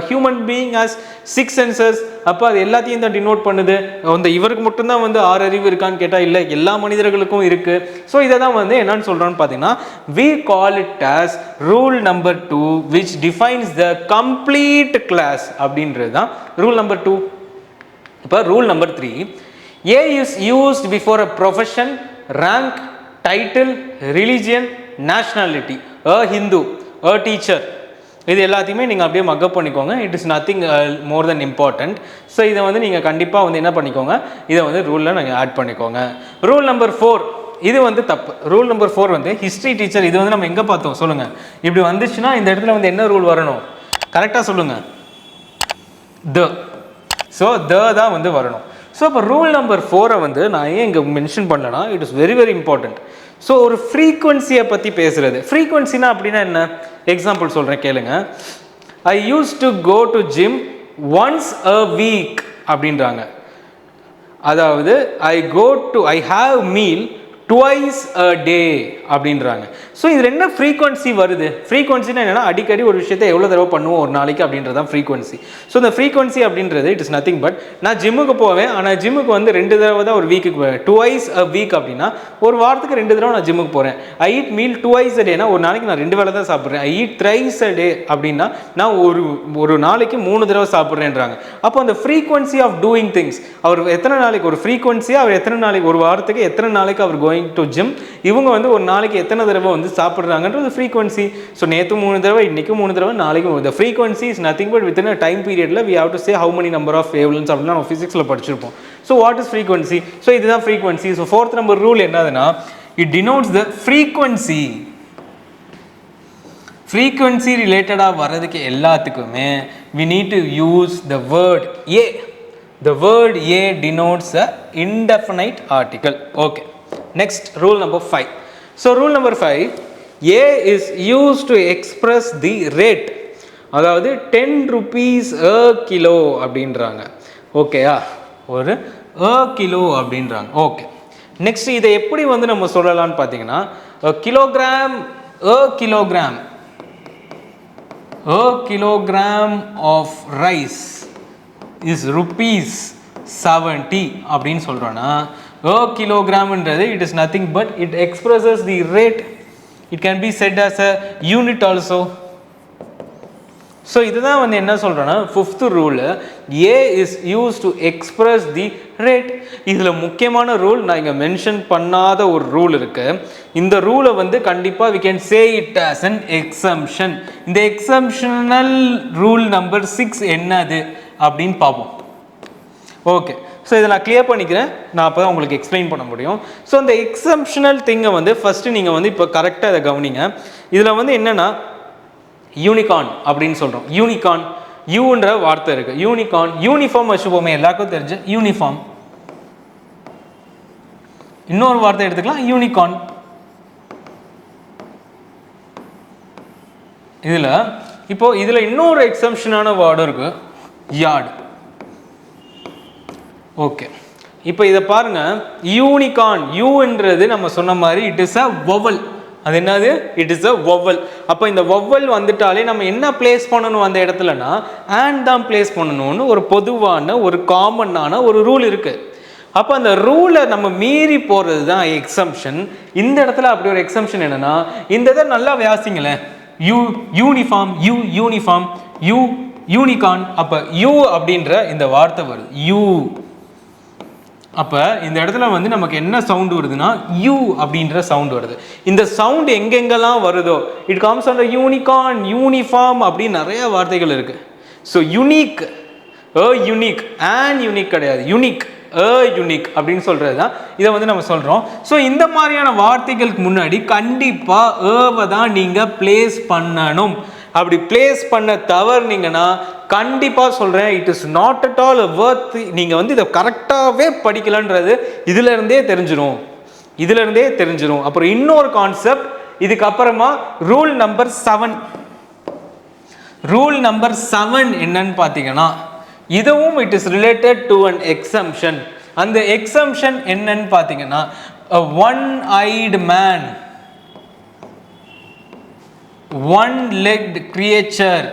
human being has 6 senses. அப்போ அது எல்லாத்தையும் தான் denote பண்ணுது. அந்த இவருக்கு மட்டும்தான் வந்து 6 அறிவு இருக்கான்னு கேட்டால் இல்லை, எல்லா மனிதர்களுக்கும் இருக்கு. ஸோ இதை தான் வந்து என்னன்னு சொல்கிறோன்னு பார்த்தீங்கன்னா we call it as rule number 2 which defines the complete class அப்படின்றது தான் rule number 2. இப்போ rule number 3, A is used before a profession, rank, title, religion, nationality. A Hindu, a teacher. இது எல்லாத்தையுமே நீங்கள் அப்படியே மக்கப் பண்ணிக்கோங்க. It is nothing more then important. So இதை வந்து நீங்கள் கண்டிப்பாக வந்து என்ன பண்ணிக்கோங்க, இதை வந்து ரூலில் நீங்கள் ஆட் பண்ணிக்கோங்க. ரூல் நம்பர் 4, இது வந்து தப்பு. ரூல் நம்பர் 4 வந்து ஹிஸ்ட்ரி டீச்சர். இது வந்து நம்ம எங்கே பார்த்தோம் சொல்லுங்கள். இப்படி வந்துச்சுன்னா இந்த இடத்துல வந்து என்ன ரூல் வரணும், கரெக்டாக சொல்லுங்கள். ஸோ தான் வந்து வரணும். ஸோ இப்போ ரூல் நம்பர் 4 வந்து நான் ஏன் இங்கே மென்ஷன் பண்ணலன்னா it is very very important. So ஒரு ஃப்ரீக்வன்சியை பற்றி பேசுகிறது. ஃப்ரீக்வன்சினா அப்படின்னா என்ன, எக்ஸாம்பிள் சொல்கிறேன் கேளுங்க. I use to go to gym once a week அப்படின்றாங்க. அதாவது I have meal twice a day அப்படின்றாங்க. ஸோ இதில் என்ன ஃப்ரீக்வன்சி வருது? ஃப்ரீக்வன்சினா என்னென்னா அடிக்கடி ஒரு விஷயத்தை எவ்வளோ தடவை பண்ணுவோம் ஒரு நாளைக்கு அப்படின்றது தான் ஃப்ரீக்வன்சி. ஸோ இந்த ஃப்ரீக்வன்சி அப்படின்றது இட் இஸ் நத்திங் பட் நான் ஜிம்முக்கு போவேன், ஆனால் ஜிம்முக்கு வந்து 2 தடவை தான் ஒரு வீக்குக்கு போவேன். டுவைஸ் அ வீக் அப்படின்னா ஒரு வாரத்துக்கு 2 தடவை நான் ஜிம்முக்கு போகிறேன். ஐ ஈட் மீல் டுவைஸ் அ டேனா ஒரு நாளைக்கு நான் 2 வேளை தான் சாப்பிட்றேன். ஐ ஈட் த்ரைஸ் அ டே அப்படின்னா நான் ஒரு நாளைக்கு 3 தடவை சாப்பிட்றேன்றாங்க. அப்போ அந்த ஃப்ரீக்வன்சி ஆஃப் டூயிங் திங்ஸ், அவர் எத்தனை நாளைக்கு ஒரு ஃப்ரீக்வன்சியாக அவர் எத்தனை நாளைக்கு ஒரு வாரத்துக்கு எத்தனை நாளைக்கு அவர் கோயிங் டு ஜிம், இவங்க வந்து ஒரு நாளைக்கு எத்தனை தடவை வந்து சாப்பிட்றாங்கன்றது ஃப்ரீக்வன்சி. ஸோ நேற்று 3 தடவை, இன்றைக்கு 3 தடவை, நாளைக்கு the frequency is nothing but within a time periodல we have to say how many number of wavelengths அப்படின்னா நம்ம ஃபிசிக்ஸில் படிச்சிருப்போம். So what is frequency? So இதுதான் frequency. So 4th number rule என்னதுன்னா it denotes the frequency. Frequency ரிலேட்டடாக வர்றதுக்கு எல்லாத்துக்குமே we need to use the word A. The word A denotes a indefinite article. Okay. Next, rule number 5. So rule number 5, A is used to express the rate. அதாவது 10 rupees a kilo அப்படின்றாங்க. ஓகேயா, ஒரு a kilo அப்படின்றாங்க. Okay, next இதை எப்படி வந்து நம்ம சொல்லலாம்னு பார்த்தீங்கன்னா a kilogram of rice is rupees 70 அப்படின்னு சொல்கிறோன்னா a kilogram என்றது it is nothing but it expresses the rate. It can be said as a unit also. So இதுதான் வந்து என்ன சொல்கிறேன்னா 5th rule, A is used to express the rate. இதில் முக்கியமான rule நான் இங்கே மென்ஷன் பண்ணாத ஒரு ரூல் இருக்குது. இந்த ரூலை வந்து கண்டிப்பாக we can say it as an exemption. இந்த எக்ஸம்ஷனல் ரூல் நம்பர் 6 என்னது அப்படின்னு பார்ப்போம். ஓகே, ஸோ இதை நான் கிளியர் பண்ணிக்கிறேன், நான் அப்போ தான் உங்களுக்கு எக்ஸ்பிளைன் பண்ண முடியும். ஸோ இந்த எக்ஸம்ஷனல் திங்கை வந்து ஃபஸ்ட்டு நீங்கள் வந்து இப்போ கரெக்டாக இதை கவனிங்க. இதில் வந்து என்னென்னா யூனிகார்ன் அப்படின்னு சொல்கிறோம். யூனிகார்ன், யூன்ற வார்த்தை இருக்குது. யூனிகார்ன், யூனிஃபார்ம் வச்சுப்போமே, எல்லாருக்கும் தெரிஞ்ச யூனிஃபார்ம். இன்னொரு வார்த்தை எடுத்துக்கலாம், யூனிகார்ன். இதில் இன்னொரு எக்ஸம்ஷனான வேர்டு இருக்குது, யார்டு. ஓகே, இப்போ இதை பாருங்க, யூனிகார்ன், யூன்றது நம்ம சொன்ன மாதிரி இட் இஸ் அ வொவல். அது என்னது? It is a vowel. அப்போ இந்த வொவல் வந்துட்டாலே நம்ம என்ன பிளேஸ் பண்ணணும் அந்த இடத்துலனா and தான் பிளேஸ் பண்ணணும்னு ஒரு பொதுவான ஒரு காமனான ஒரு ரூல் இருக்குது. அப்போ அந்த ரூலை நம்ம மீறி போகிறது தான் எக்ஸம்ஷன். இந்த இடத்துல அப்படி ஒரு எக்ஸம்ஷன் என்னன்னா, இந்த இதை நல்லா வியாசிங்களேன், யூனிஃபார்ம், யூனிஃபார்ம், யூனிகார்ன். அப்போ யூ அப்படின்ற இந்த வார்த்தை வருது, யூ. அப்போ இந்த இடத்துல வந்து நமக்கு என்ன சவுண்டு வருதுன்னா யூ அப்படின்ற சவுண்ட் வருது. இந்த சவுண்ட் எங்கெங்கெல்லாம் வருதோ it comes under unicorn, uniform அப்படின்னு நிறைய வார்த்தைகள் இருக்குது. So unique, unique and unique கிடையாது, யூனிக் யூனிக் அப்படின்னு சொல்கிறது தான் இதை வந்து நம்ம சொல்கிறோம். ஸோ இந்த மாதிரியான வார்த்தைகளுக்கு முன்னாடி கண்டிப்பாக ஏவை தான் நீங்கள் பிளேஸ் பண்ணணும். அப்படி பிளேஸ் பண்ண தவறுனீங்கன்னா கண்டிப்பாக சொல்கிறேன் it is not at all worth. நீங்கள் வந்து இதை கரெக்டாகவே படிக்கலன்றது இதிலிருந்தே தெரிஞ்சிடும். அப்புறம் இன்னொரு கான்செப்ட் இதுக்கப்புறமா ரூல் நம்பர் 7. ரூல் நம்பர் 7 என்னன்னு பார்த்தீங்கன்னா இதுவும் it is related to an exemption. அந்த எக்ஸம்ஷன் என்னன்னு பார்த்தீங்கன்னா a one-eyed man, one-legged creature.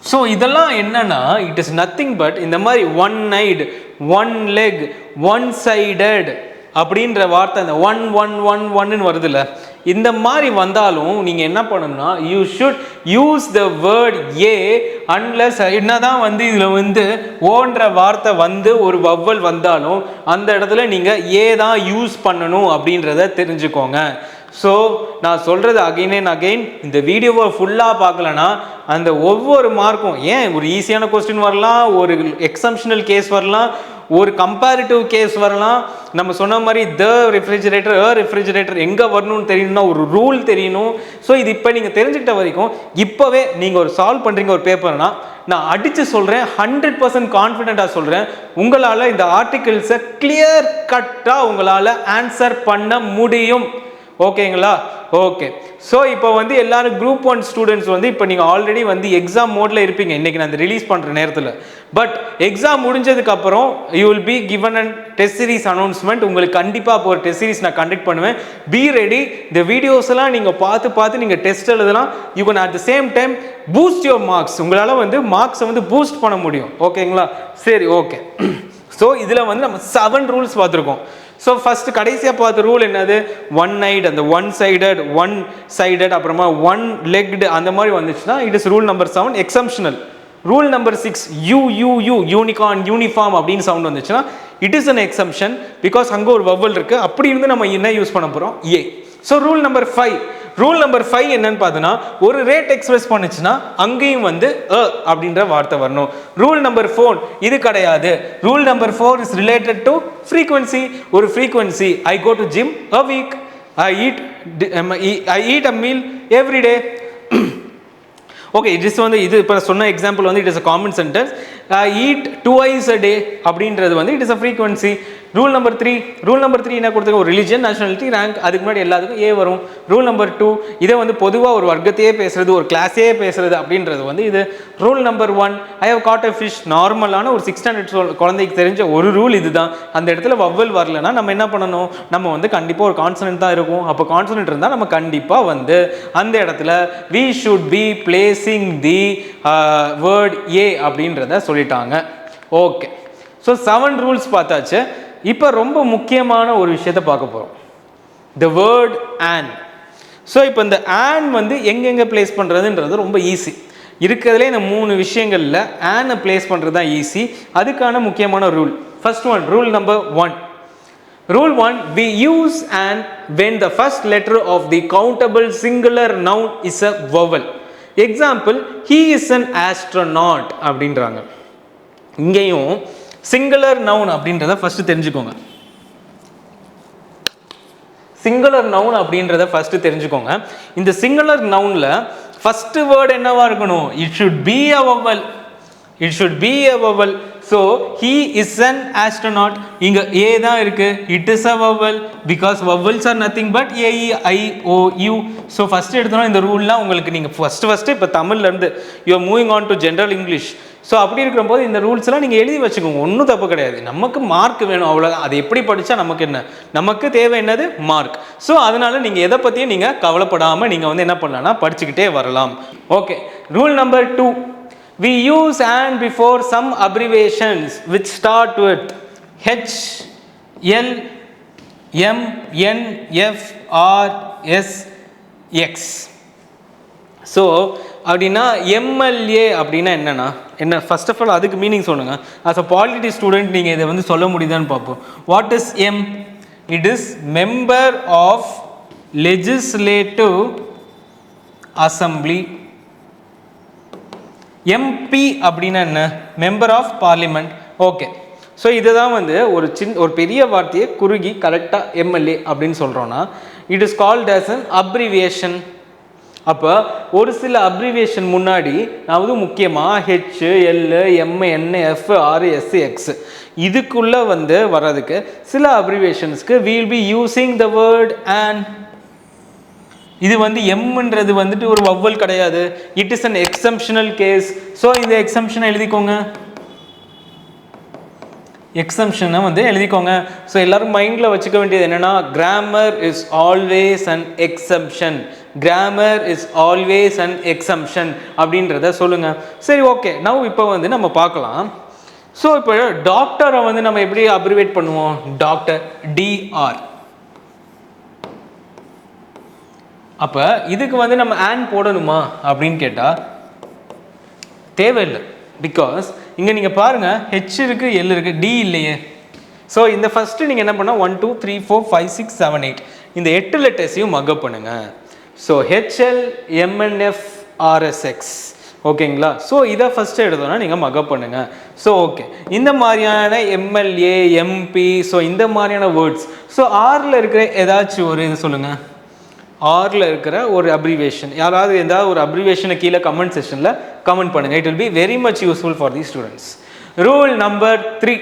So இதெல்லாம் என்னன்னா இட் இஸ் நத்திங் பட் இந்த மாதிரி one eyed, one leg, one sided அப்படின்ற வார்த்தை அந்த ஒன் ஒன் ஒன் ஒன்னு வருதுல்ல, இந்த மாதிரி வந்தாலும் நீங்கள் என்ன பண்ணணும்னா you should use the word A unless என்னதான் வந்து இதில் வந்து ஓன்ற வார்த்தை வந்து ஒரு வவ்வல் வந்தாலும் அந்த இடத்துல நீங்கள் ஏ தான் யூஸ் பண்ணணும் அப்படின்றத தெரிஞ்சுக்கோங்க. ஸோ நான் சொல்கிறது அகைன் அண்ட் அகைன், இந்த வீடியோவை ஃபுல்லாக பார்க்கலன்னா அந்த ஒவ்வொரு மார்க்கும் ஏன் ஒரு ஈஸியான கொஸ்டின் வரலாம், ஒரு எக்ஸம்ஷனல் கேஸ் வரலாம், ஒரு கம்பேரிட்டிவ் கேஸ் வரலாம். நம்ம சொன்ன மாதிரி த ரெஃப்ரிஜரேட்டர் ரெஃப்ரிஜரேட்டர் எங்கே வரணும்னு தெரியணும்னா ஒரு ரூல் தெரியணும். ஸோ இது இப்போ நீங்கள் தெரிஞ்சுக்கிட்ட வரைக்கும் இப்போவே நீங்கள் ஒரு சால்வ் பண்ணுறீங்க ஒரு பேப்பர்னா நான் அடித்து சொல்கிறேன், 100% கான்ஃபிடென்ட்டாக சொல்கிறேன், உங்களால் இந்த ஆர்டிகிள்ஸை கிளியர் கட்டாக உங்களால் ஆன்சர் பண்ண முடியும். ஓகேங்களா? ஓகே. ஸோ இப்போ வந்து எல்லாரும் குரூப் 1 ஸ்டூடெண்ட்ஸ் வந்து இப்போ நீங்கள் ஆல்ரெடி வந்து எக்ஸாம் மோடில் இருப்பீங்க இன்றைக்கி நான் ரிலீஸ் பண்ணுற நேரத்தில். பட் எக்ஸாம் முடிஞ்சதுக்கப்புறம் you will be given and test series announcement. உங்களுக்கு கண்டிப்பாக இப்போ ஒரு டெஸ்ட் சீரிஸ் நான் கண்டக்ட் பண்ணுவேன். Be ready. இந்த வீடியோஸ் எல்லாம் நீங்கள் பார்த்து நீங்கள் டெஸ்ட் எழுதலாம். You can at the same time boost your marks. உங்களால் வந்து மார்க்ஸை வந்து பூஸ்ட் பண்ண முடியும். ஓகேங்களா? சரி, ஓகே. ஸோ இதில் வந்து நம்ம 7 ரூல்ஸ் பார்த்துருக்கோம். ஸோ ஃபஸ்ட்டு கடைசியாக பார்த்த ரூல் என்னது? ஒன் ஐட், அந்த ஒன் சைடட், ஒன் சைடட், அப்புறமா ஒன் லெக்டு அந்த மாதிரி வந்துச்சுன்னா it is rule number 7 exceptional. Rule number 6 unicorn, uniform அப்படின்னு சவுண்ட் வந்துச்சுன்னா it is an exemption because அங்கே ஒரு வவ்வல் இருக்குது. அப்படி இருந்து நம்ம என்ன யூஸ் பண்ண போகிறோம்? ஏ. ஸோ ரூல் நம்பர் 5 என்னன்னு பார்த்தோன்னா ஒரு ரேட் எக்ஸ்பிரஸ் பண்ணுச்சுன்னா அங்கேயும் வந்து அப்படின்ற வார்த்தை வரணும். ரூல் நம்பர் 4 இது கிடையாது. Rule number 4 is related to frequency. ஒரு frequency, I go to gym a week, I eat a meal every day. Okay, it is வந்து இது இப்போ சொன்ன எக்ஸாம்பிள் வந்து it is a common sentence. Eat twice a day அப்படின்றது வந்து it is a frequency. Rule number 3 என்ன கொடுத்துருக்க? ஒரு ரிலிஜன், நேஷனாலிட்டி, ரேங்க், அதுக்கு முன்னாடி எல்லாத்துக்கும் ஏ வரும். ரூல் நம்பர் 2 இதை வந்து பொதுவாக ஒரு வர்க்கத்தையே பேசுறது, ஒரு கிளாஸே பேசுறது அப்படின்றது வந்து இது. Rule number 1 I have got a fish. நார்மலான ஒரு 6th ஸ்டாண்டர்ட் குழந்தைக்கு தெரிஞ்ச ஒரு ரூல் இதுதான். அந்த இடத்துல வவ்வல் வரலன்னா நம்ம என்ன பண்ணணும்? நம்ம வந்து கண்டிப்பாக ஒரு கான்சனன்ட் தான் இருக்கும். அப்போ கான்சனன்ட் இருந்தால் நம்ம கண்டிப்பாக வந்து அந்த இடத்துல we should be placing the word a அப்படின்றத சொல்லிட்டாங்க. ஓகே, ஸோ 7 ரூல்ஸ் பார்த்தாச்சு. இப்போ ரொம்ப முக்கியமான ஒரு விஷயத்தை பார்க்க போகிறோம், த வேர்ட் and. ஸோ இப்போ இந்த and வந்து எங்கெங்கே பிளேஸ் பண்ணுறதுன்றது ரொம்ப ஈஸி. இருக்கிறதுலே இந்த 3 விஷயங்களில் and பிளேஸ் பண்ணுறது தான் ஈஸி. அதுக்கான முக்கியமான rule first one, rule number 1. Rule 1, we use and when the first letter of the countable singular noun is a vowel. Example, he is an astronaut அப்படின்றாங்க. இங்கேயும் சிங்குலர் நவுன் அப்படின்றத first தெரிஞ்சுக்கோங்க. Singular noun அப்படின்றத first தெரிஞ்சுக்கோங்க. இந்த singular நவுன்ல first word என்னவா இருக்கணும்? It should B a vowel. It should be a vowel. So he is an astronaut. இங்க a தான் இருக்கு. It is a vowel because vowels are nothing but a e i o u. So first எடுத்தோம்னா இந்த ரூல்லாம் உங்களுக்கு நீங்க first இப்போ தமிழ்ல இருந்து you are moving on to general English. So அப்படி இருக்கிறபோது இந்த ரூல்ஸ் எல்லாம் நீங்கள் எழுதி வச்சுக்கோங்க, ஒன்றும் தப்பு கிடையாது. நமக்கு மார்க் வேணும், அவ்வளோதான். அது எப்படி படித்தா நமக்கு என்ன? நமக்கு தேவை என்னது? மார்க். ஸோ அதனால நீங்கள் எதை பற்றியும் நீங்கள் கவலைப்படாமல் நீங்கள் வந்து என்ன பண்ணலாம்னா படிச்சுக்கிட்டே வரலாம். Okay, rule number 2, we use and before some abbreviations which start with H, L, M, N, F, R, S, X. So அப்படின்னா எம்எல்ஏ அப்படின்னா என்னன்னா என்ன? ஃபர்ஸ்ட் ஆஃப் ஆல் அதுக்கு மீனிங் சொல்லுங்கள். ஆஸ் அ பாலிட்டி ஸ்டூடெண்ட் நீங்கள் இதை வந்து சொல்ல முடியுதான்னு பார்ப்போம். What is M? It is member of legislative assembly. MP அப்படின்னா என்ன? Member of parliament. Okay, so இதுதான் வந்து ஒரு பெரிய வார்த்தையை குறுகி கரெக்டாக எம்எல்ஏ அப்படின்னு சொல்கிறோன்னா it is called as an abbreviation. அப்போ ஒரு சில அப்ரிவியேஷன் முன்னாடி அதாவது முக்கியமாக ஹெச், எல், எம், என், எஃப், ஆர், எஸ், எக்ஸ் இதுக்குள்ளே வந்து வர்றதுக்கு சில அப்ரிவியேஷன்ஸ்க்கு we will be using the word and. இது வந்து எம்ன்றது வந்துட்டு ஒரு வவ்வல் கிடையாது. It is an exceptional case. So இந்த எக்ஸம்ஷனை எழுதிக்கோங்க. எக்ஸம்ஷனை வந்து எழுதிக்கோங்க. ஸோ எல்லாரும் மைண்டில் வச்சுக்க வேண்டியது என்னென்னா, grammar is always an exemption, grammar is always an exemption அப்படின்றத சொல்லுங்கள். சரி, ஓகே. நவ் இப்போ வந்து நம்ம பார்க்கலாம். ஸோ இப்போ டாக்டரை வந்து நம்ம எப்படி அப்ரிவேட் பண்ணுவோம்? Doctor, DR. அப்போ இதுக்கு வந்து நம்ம ஆன் போடணுமா அப்படின்னு கேட்டால் தேவையில்லை. பிகாஸ் இங்கே நீங்கள் பாருங்கள், ஹெச் இருக்குது, எல் இருக்குது, டி இல்லையே. ஸோ இந்த ஃபஸ்ட்டு நீங்கள் என்ன பண்ணால் 1 2 3 4 5 6 7 8 இந்த 8 லெட்டர்ஸையும் மக்கப் பண்ணுங்கள். So H L M N F R S X. ஓகேங்களா? ஸோ இதை ஃபஸ்ட்டு எடுத்தோன்னா நீங்கள் மக்கப் பண்ணுங்கள். ஸோ ஓகே, இந்த மாதிரியான எம்எல்ஏ, எம்பி, ஸோ இந்த மாதிரியான வேர்ட்ஸ். ஸோ ஆரில் இருக்கிற ஏதாச்சும் ஒரு இது சொல்லுங்கள். ஆரில் இருக்கிற ஒரு அப்ரிவேஷன், யாராவது ஏதாவது ஒரு அப்ரிவேஷனை கீழே கமெண்ட் செக்ஷனில் கமெண்ட் பண்ணுங்கள். It will be very much useful for the students. Rule number 3,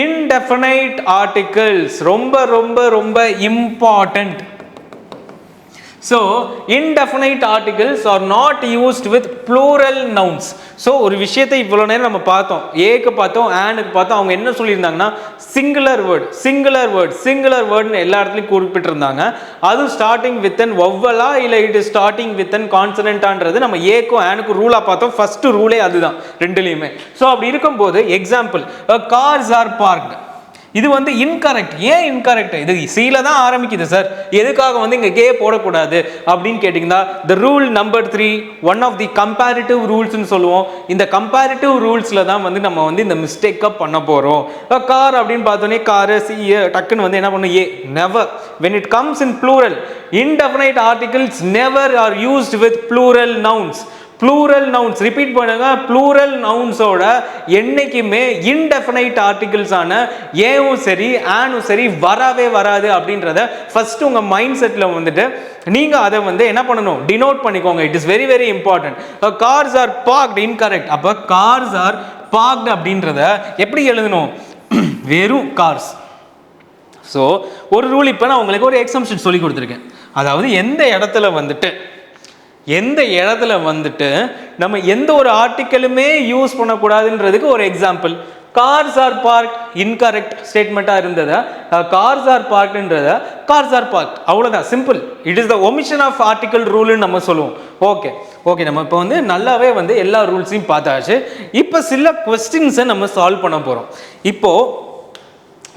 indefinite articles. ரொம்ப ரொம்ப ரொம்ப important. So, indefinite articles are not used with plural nouns. So, ஒரு விஷயத்தை இவ்வளோ நேரம் நம்ம பார்த்தோம், ஏக்கு பார்த்தோம், ஆனுக்கு பார்த்தோம். அவங்க என்ன சொல்லியிருந்தாங்கன்னா singular word, singular word, singular வேர்டுன்னு எல்லா இடத்துலையும் குறிப்பிட்டிருந்தாங்க. அது ஸ்டார்டிங் வித் அன் வவ்வலா இல்லை it is starting with an கான்சனன்டான்றது நம்ம ஏக்கும் ஆனுக்கும் ரூலாக பார்த்தோம். ஃபர்ஸ்ட் ரூலே அதுதான் ரெண்டுலேயுமே. ஸோ அப்படி இருக்கும்போது எக்ஸாம்பிள், கார்ஸ் ஆர் பார்க்டு, இது வந்து இன்கரெக்ட். ஏன் இன்கரெக்ட்? இது சீல தான் ஆரம்பிக்குது சார், எதுக்காக வந்து இங்கே கே போடக்கூடாது அப்படின்னு கேட்டிங்கன்னா, the rule number 3 one of the comparative ரூல்ஸ்ன்னு சொல்லுவோம். இந்த கம்பேரிட்டிவ் ரூல்ஸில் தான் வந்து நம்ம வந்து இந்த மிஸ்டேக்கை பண்ண போகிறோம். கார் அப்படின்னு பார்த்தோன்னே காரு, சி, டக்குன்னு வந்து என்ன பண்ணும்? A. Never. When it comes in plural, indefinite articles never are used with plural nouns. Plural nouns repeat பண்ணுங்க. ப்ளூரல் நவுன்ஸோட என்னைக்குமே இன்டெஃபினைட் ஆர்டிகல்ஸான ஏவும் சரி ஆனும் சரி வரவே வராது அப்படின்றத ஃபர்ஸ்ட் உங்க மைண்ட் செட்ல வந்துட்டு நீங்க அதை வந்து என்ன பண்ணணும்? டினோட் பண்ணிக்கோங்க. It is very very important. Cars are parked incorrect. அப்ப கார்ஸ் ஆர் பார்க்ட் அப்படின்றத எப்படி எழுதணும்? வெறும் கார்ஸ். ஸோ ஒரு ரூல் இப்போ நான் உங்களுக்கு ஒரு எக்ஸம்ஷன் சொல்லி கொடுத்துருக்கேன். அதாவது எந்த இடத்துல வந்துட்டு நம்ம எந்த ஒரு ஆர்டிக்கலுமே யூஸ் பண்ணக்கூடாதுன்றதுக்கு ஒரு example. Cars are parked incorrect ஸ்டேட்மெண்ட்டாக இருந்ததா, கார்ஸ் ஆர் பார்க்ட்ன்றத கார்ஸ் ஆர் பார்க்ட், அவ்வளோதான், simple. It is the omission of article ரூல்னு நம்ம சொல்லுவோம். ஓகே நம்ம இப்போ வந்து நல்லாவே வந்து எல்லா ரூல்ஸையும் பார்த்தாச்சு. இப்போ சில கொஸ்டின்ஸை நம்ம சால்வ் பண்ண போகிறோம். இப்போது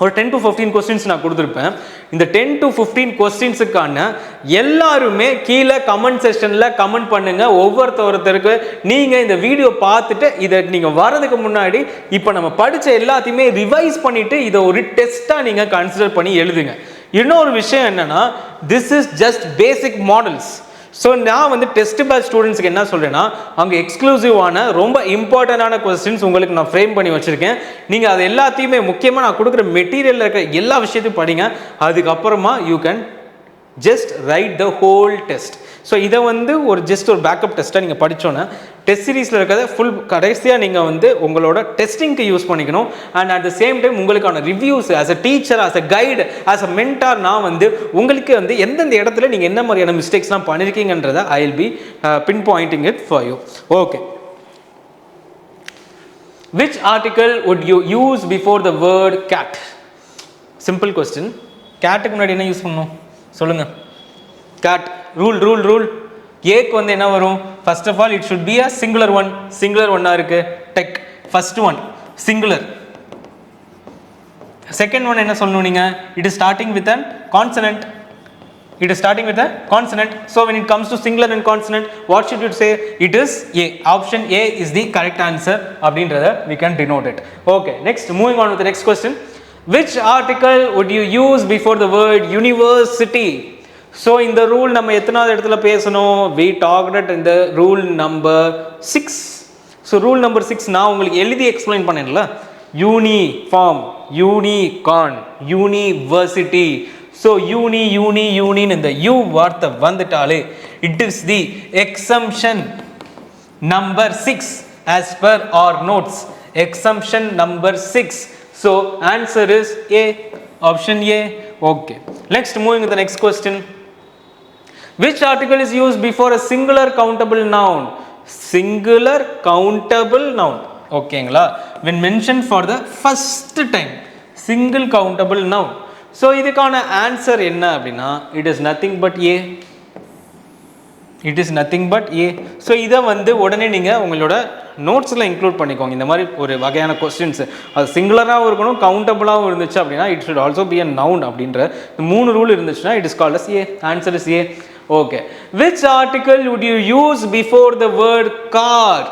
ஒரு 10 to 15 கொஸ்டின்ஸ் நான் கொடுத்துருப்பேன். இந்த 10 to 15 கொஸ்டின்ஸுக்கான எல்லாருமே கீழே கமெண்ட் செக்ஷனில் கமெண்ட் பண்ணுங்க. ஒவ்வொருத்தருக்கு நீங்கள் இந்த வீடியோ பார்த்துட்டு இதை நீங்கள் வரதுக்கு முன்னாடி இப்போ நம்ம படித்த எல்லாத்தையுமே ரிவைஸ் பண்ணிவிட்டு இதை ஒரு டெஸ்ட்டாக நீங்கள் கன்சிடர் பண்ணி எழுதுங்க. இன்னொரு விஷயம் என்னென்னா, this is just basic models. So நான் வந்து டெஸ்ட் பேட்ச் ஸ்டூடெண்ட்ஸ்க்கு என்ன சொல்கிறேன்னா, அங்கே எக்ஸ்க்ளூசிவான ரொம்ப இம்பார்ட்டண்டான கொஸ்டின்ஸ் உங்களுக்கு நான் ஃப்ரேம் பண்ணி வச்சுருக்கேன். நீங்கள் அது எல்லாத்தையுமே முக்கியமாக நான் கொடுக்குற மெட்டீரியலில் இருக்கிற எல்லா விஷயத்தையும் படிங்க. அதுக்கப்புறமா you can just right the whole test. So இதை வந்து ஒரு ஜஸ்ட் ஒரு பேக்கப் டெஸ்ட்டாக நீங்கள் படித்தோன்னே டெஸ்ட் சீரீஸில் இருக்கிறத ஃபுல் கடைசியாக நீங்கள் வந்து உங்களோட டெஸ்டிங்க்கு யூஸ் பண்ணிக்கணும். And at the same time உங்களுக்கான reviews as a teacher, as a guide, as a mentor நான் வந்து உங்களுக்கு வந்து எந்தெந்த இடத்துல நீங்கள் என்ன மாதிரியான மிஸ்டேக்ஸ்லாம் பண்ணியிருக்கீங்கன்றதை I will be pinpointing it for you. Okay, which article would you use before the word cat? Simple question. கேட்டுக்கு முன்னாடி என்ன யூஸ் பண்ணணும் சொல்லுங்க? கேட். ரூல் ஏக்கு வந்து என்ன வரும்? First of all it should be a singular one. Singular ஒன்னா இருக்கு. Take first one singular. Second one என்ன சொல்லணும் நீங்க? It is starting with an consonant. It is starting with a consonant. So when it comes to singular and consonant, what should you say? It is A. Option A is the correct answer. அப்படின்றத we can denote it. Okay, next, moving on with the next question. Which article would you use before the word university? So in the rule நம்ம எத்தனாவது இடத்துல பேசணும்? We talked it in the rule number 6. So rule number 6 நான் உங்களுக்கு எழுதி explain பண்ணேன்ல. Uniform, unicorn, university. So uni இந்த U வார்த்தை வந்துட்டாலே it is the exemption number 6 as per our notes. Exemption number 6. So answer is A. Option A. Okay. Next, moving to the next question. Which article is used before a singular countable noun? Singular countable noun. ஓகேங்களா? when mentioned for the first time, single countable noun. So இதுக்கான answer என்ன அப்படின்னா it is nothing but A. It is nothing but A. So இதை வந்து உடனே நீங்கள் உங்களோட நோட்ஸில் include பண்ணிக்கோங்க. இந்த மாதிரி ஒரு வகையான கொஸ்டின்ஸ் அது சிங்குலராகவும் இருக்கணும், கவுண்டபுளாகவும் இருந்துச்சு அப்படின்னா it should also be a noun அப்படின்ற 3 ரூல் இருந்துச்சுன்னா it is called as A. Answer is A. Okay. Which article would you use before the word car?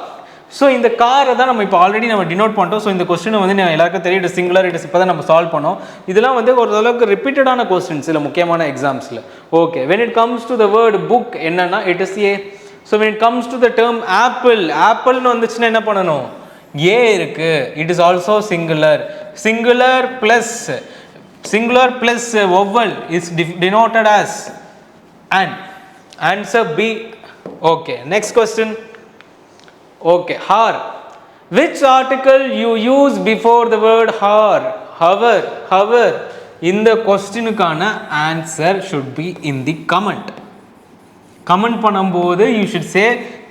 So இந்த காரை தான் நம்ம இப்போ ஆல்ரெடி நம்ம டினோட் பண்ணிட்டோம். ஸோ இந்த கொஸ்டினை வந்து எல்லாருக்கும் தெரியும், இட் சிங்குலர், இட் இப்போ தான் நம்ம சால்வ் பண்ணோம். இதெல்லாம் வந்து ஓரளவுக்கு ரிப்பீட்டடான கொஸ்டின்ஸ் இல்லை முக்கியமான எக்ஸாம்ஸில். Okay. when it comes to the word book என்னன்னா it is a. So when it comes to the term apple, ஆப்பிள்னு வந்துச்சுன்னா என்ன பண்ணணும்? ஏ இருக்கு. It is also singular. Singular plus vowel is denoted as an. Answer B. Okay. Next question. Okay, har. Which article you use before the word har? Hover. இந்த கொஸ்டினுக்கான answer should be in the comment. Comment பண்ணும்போது you should say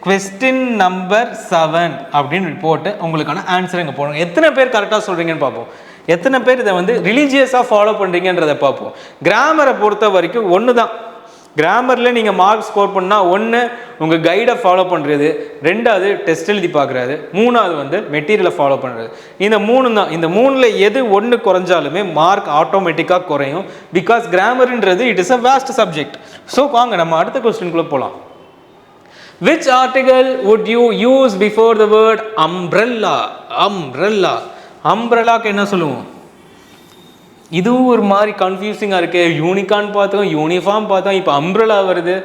question number 7 அப்படின்னு போட்டு உங்களுக்கான answer இங்கே போடணும். எத்தனை பேர் கரெக்டாக சொல்கிறீங்கன்னு பார்ப்போம். எத்தனை பேர் இதை வந்து ரிலீஜியஸாக ஃபாலோ பண்ணுறீங்கன்றதை பார்ப்போம். கிராமரை பொறுத்த வரைக்கும் ஒன்று தான். கிராமரில் நீங்கள் மார்க் ஸ்கோர் பண்ணால் 1 உங்கள் கைடை ஃபாலோ பண்ணுறது, 2வது டெஸ்ட் எழுதி பார்க்குறது, 3வது வந்து மெட்டீரியலை ஃபாலோ பண்ணுறது. இந்த 3 தான். இந்த 3ல் எது 1 குறைஞ்சாலுமே மார்க் ஆட்டோமேட்டிக்காக குறையும். பிகாஸ் கிராமர்ன்றது it is a vast subject. So வாங்க நம்ம அடுத்த கொஸ்டின்குள்ளே போகலாம். Which article would you use before the word umbrella? அம்ப்ரெல்லாக்கு என்ன சொல்லுவோம்? இதுவும் ஒரு மாதிரி கன்ஃபியூசிங்காக இருக்குது. யூனிகான் பார்த்தோம், யூனிஃபார்ம் பார்த்தோம், இப்போ அம்ப்ரெல்லா வருது.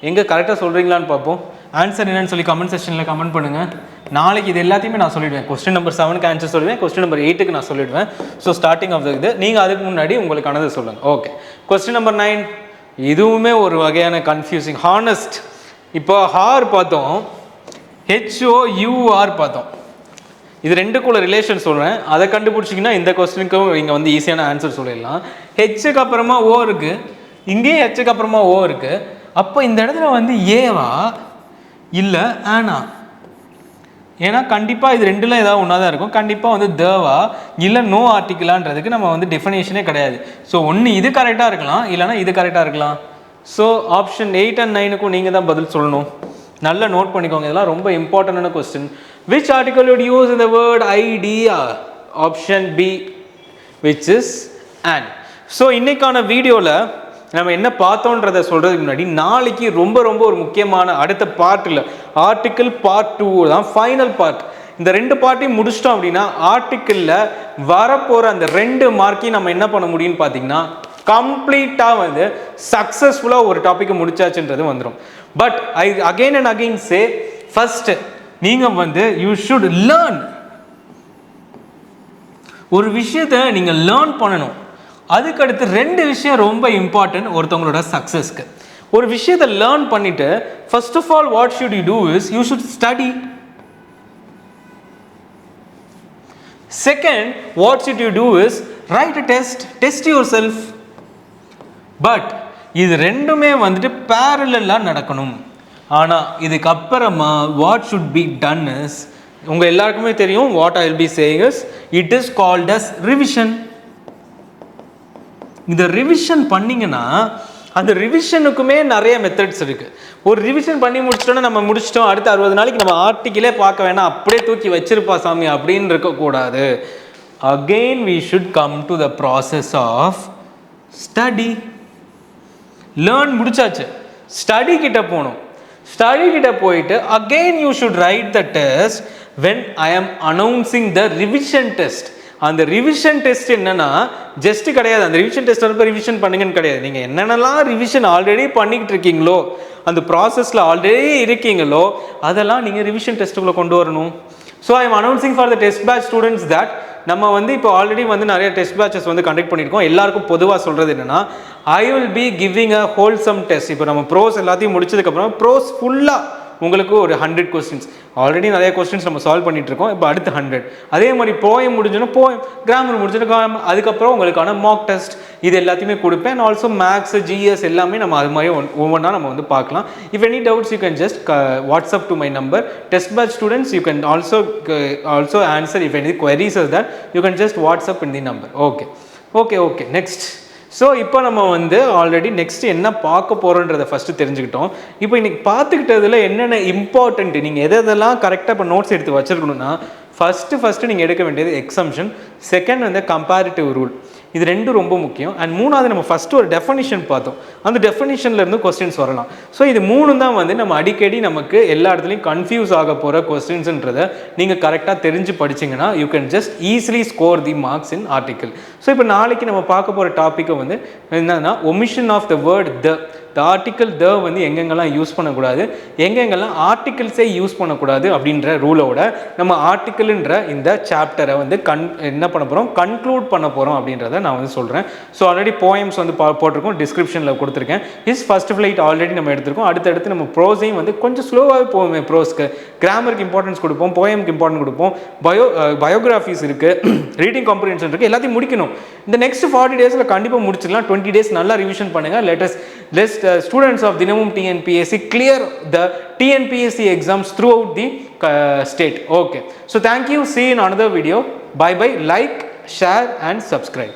எங்கே கரெக்டாக சொல்கிறீங்களான்னு பார்ப்போம். ஆன்சர் என்னன்னு சொல்லி கமெண்ட் செக்ஷனில் கமெண்ட் பண்ணுங்கள். நாளைக்கு இது எல்லாத்தையுமே நான் சொல்லிவிடுவேன். கொஸ்டின் நம்பர் 7க்கு ஆன்சர் சொல்லுவேன், கொஸ்டின் நம்பர் 8க்கு நான் சொல்லிவிடுவேன். ஸோ ஸ்டார்டிங் ஆஃப் இது நீங்கள் அதுக்கு முன்னாடி உங்களுக்கானது சொல்லுங்கள். ஓகே. Question number 9. இதுவுமே ஒரு வகையான கன்ஃபியூசிங். ஹானஸ்ட். இப்போ ஹார் பார்த்தோம், HOUR பார்த்தோம். இது ரெண்டுக்குள்ள ரிலேஷன் சொல்கிறேன், அதை கண்டுபிடிச்சிங்கன்னா இந்த கொஸ்டினுக்கும் இங்கே வந்து ஈஸியான ஆன்சர் சொல்லிடலாம். ஹெச்சுக்கு அப்புறமா ஓ இருக்குது, இங்கேயும் ஹெச்சுக்கு அப்புறமா ஓ இருக்குது. அப்போ இந்த இடத்துல வந்து ஏவா இல்லை ஆனா? ஏன்னா கண்டிப்பாக இது ரெண்டில் ஏதாவது ஒன்றா தான் இருக்கும். கண்டிப்பாக வந்து தேவா இல்லை நோ ஆர்டிக்கலான்றதுக்கு நம்ம வந்து டெஃபினேஷனே கிடையாது. ஸோ ஒன்று இது கரெக்டாக இருக்கலாம், இல்லைனா இது கரெக்டாக இருக்கலாம். ஸோ ஆப்ஷன் 8 and 9க்கும் நீங்கள் தான் பதில் சொல்லணும். நல்லா நோட் பண்ணிக்கோங்க, இதெல்லாம் ரொம்ப இம்பார்ட்டண்டான question. Which article would use in the word idea? Option B, which is an. So இன்னைக்கான வீடியோவில் நம்ம என்ன பார்த்தோன்றதை சொல்கிறதுக்கு முன்னாடி நாளைக்கு ரொம்ப ஒரு முக்கியமான அடுத்த பார்ட்டில் ஆர்டிக்கிள் பார்ட் 2 தான் ஃபைனல் பார்ட். இந்த 2 பார்ட்டையும் முடிச்சிட்டோம் அப்படின்னா ஆர்டிக்கிளில் வரப்போகிற அந்த 2 மார்க்கையும் நம்ம என்ன பண்ண முடியும்னு பார்த்தீங்கன்னா கம்ப்ளீட்டாக வந்து சக்ஸஸ்ஃபுல்லாக ஒரு டாப்பிக்கை முடிச்சாச்சுன்றது வந்துடும். But I again and again say, first நீங்கள் வந்து யூ ஷுட் லேர்ன். ஒரு விஷயத்தை நீங்கள் லேர்ன் பண்ணணும். அதுக்கடுத்து 2 விஷயம் ரொம்ப இம்பார்ட்டன்ட் ஒருத்தவங்களோட சக்ஸஸ்க்கு. ஒரு விஷயத்தை லேர்ன் பண்ணிட்டு first of all what should you do is you should study. Second, what should you do is write a test yourself. But இது ரெண்டுமே வந்துட்டு பேரலலாக நடக்கணும். ஆனால் இதுக்கப்புறமா what should be done is, உங்கள் எல்லாருக்குமே தெரியும் what I will be saying is it is called as revision. இந்த ரிவிஷன் பண்ணிங்கன்னா அந்த ரிவிஷனுக்குமே நிறைய மெத்தட்ஸ் இருக்குது. ஒரு ரிவிஷன் பண்ணி முடிச்சிட்டோன்னா நம்ம முடிச்சிட்டோம், அடுத்த 60 நாளைக்கு நம்ம ஆர்டிக்கிளே பார்க்க வேணாம், அப்படியே தூக்கி வச்சிருப்பா சாமி அப்படின்னு இருக்கக்கூடாது. Again we should come to the process of study. Learn முடிச்சாச்சு, ஸ்டடி கிட்ட போகணும். ஸ்டடி கிட்ட போயிட்டு again you should write the test when I am announcing the revision test. அந்த ரிவிஷன் டெஸ்ட் என்னன்னா ஜஸ்ட் கிடையாது, அந்த ரிவிஷன் டெஸ்ட் வந்து ரிவிஷன் பண்ணுங்கன்னு கிடையாது. நீங்கள் என்னென்னலாம் ரிவிஷன் ஆல்ரெடி பண்ணிக்கிட்டு இருக்கீங்களோ, அந்த ப்ராசஸில் ஆல்ரெடி இருக்கீங்களோ, அதெல்லாம் நீங்கள் ரிவிஷன் டெஸ்ட்டுக்குள்ளே கொண்டு வரணும். So I am announcing for the test batch students that நம்ம வந்து இப்போ ஆல்ரெடி வந்து நிறைய டெஸ்ட் பேட்சஸ் வந்து கண்டக்ட் பண்ணியிருக்கோம். எல்லாருக்கும் பொதுவாக சொல்கிறது என்னென்னா ஐ will be giving a wholesome test. இப்போ நம்ம ப்ரோஸ் எல்லாத்தையும் முடிச்சதுக்கப்புறம் ப்ரோஸ் ஃபுல்லாக உங்களுக்கு ஒரு 100 கொஸ்டின்ஸ். ஆல்ரெடி நிறைய கொஸ்டின்ஸ் நம்ம சால்வ் பண்ணிட்டு இருக்கோம். இப்போ அடுத்து 100. அதே மாதிரி போயம் முடிஞ்சோன்னா போயம், கிராமர் முடிஞ்சோன்னா அதுக்கப்புறம் உங்களுக்கான மாக் டெஸ்ட் இது எல்லாத்தையுமே கொடுப்பேன். அண்ட் ஆல்சோ மேக்ஸ், ஜிஎஸ் எல்லாமே நம்ம அது மாதிரி ஒவ்வொன்றா நம்ம வந்து பார்க்கலாம். If any doubts you can just WhatsApp to my number. Test batch students you can also answer if any queries is that you can just WhatsApp in the number. Okay, next. So இப்போ நம்ம வந்து already next என்ன பார்க்க போகிறோன்றதை first தெரிஞ்சுக்கிட்டோம். இப்போ இன்றைக்கி பார்த்துக்கிட்டதில் என்னென்ன important நீங்கள் எதெல்லாம் கரெக்டாக இப்போ நோட்ஸ் எடுத்து வச்சுருக்கணும்னா, ஃபஸ்ட்டு நீங்கள் எடுக்க வேண்டியது எக்ஸம்ஷன், செகண்ட் வந்து கம்பேரிட்டிவ் ரூல். இது ரெண்டும் ரொம்ப முக்கியம். அண்ட் மூணாவது நம்ம ஃபஸ்ட்டு ஒரு டெஃபனிஷன் பார்த்தோம். அந்த டெஃபனிஷன்லேருந்து கொஸ்டின்ஸ் வரலாம். ஸோ இது மூணு தான் வந்து நம்ம அடிக்கடி நமக்கு எல்லா இடத்துலையும் கன்ஃபியூஸ் ஆக போகிற கொஸ்டின்ஸுன்றதை நீங்கள் கரெக்டாக தெரிஞ்சு படிச்சிங்கன்னா you can just easily score the marks in article. So இப்போ நாளைக்கு நம்ம பார்க்க போகிற டாப்பிக்கை வந்து என்னன்னா omission of the word the article the வந்து எங்கெங்கெல்லாம் யூஸ் பண்ணக்கூடாது, எங்கெங்கெல்லாம் ஆர்டிகிள்ஸே யூஸ் பண்ணக்கூடாது அப்படின்ற ரூலோட நம்ம ஆர்டிக்கிள்ன்ற இந்த சாப்டரை வந்து என்ன பண்ண போகிறோம், கன்க்ளூட் பண்ண போகிறோம் அப்படின்றத நான் வந்து சொல்கிறேன். ஸோ ஆல்ரெடி போயம்ஸ் வந்து போட்டிருக்கோம், டிஸ்கிரிப்ஷனில் கொடுத்துருக்கேன். ஃபர்ஸ்ட் ஃப்ளைட் ஆல்ரெடி நம்ம எடுத்திருக்கோம். அடுத்தடுத்து நம்ம ப்ரோஸையும் வந்து கொஞ்சம் ஸ்லோவாகவே போவோமே. ப்ரோஸ்க்கு கிராமருக்கு இம்பார்ட்டன்ஸ் கொடுப்போம், போயமுக்கு இம்பார்ட்டன்ஸ் கொடுப்போம், பயோகிராஃபிஸ் இருக்குது, ரீடிங் காம்ப்ரிஹென்ஷன் இருக்குது, எல்லாத்தையும் முடிக்கணும். இந்த நெக்ஸ்ட் 40 டேஸில் கண்டிப்பாக முடிச்சிடலாம். 20 days நல்லா ரிவிஷன் பண்ணுங்கள். Let students of Dinamum TNPSC clear the TNPSC exams throughout the state. Okay. So thank you. See you in another video. Bye bye. Like, share and subscribe.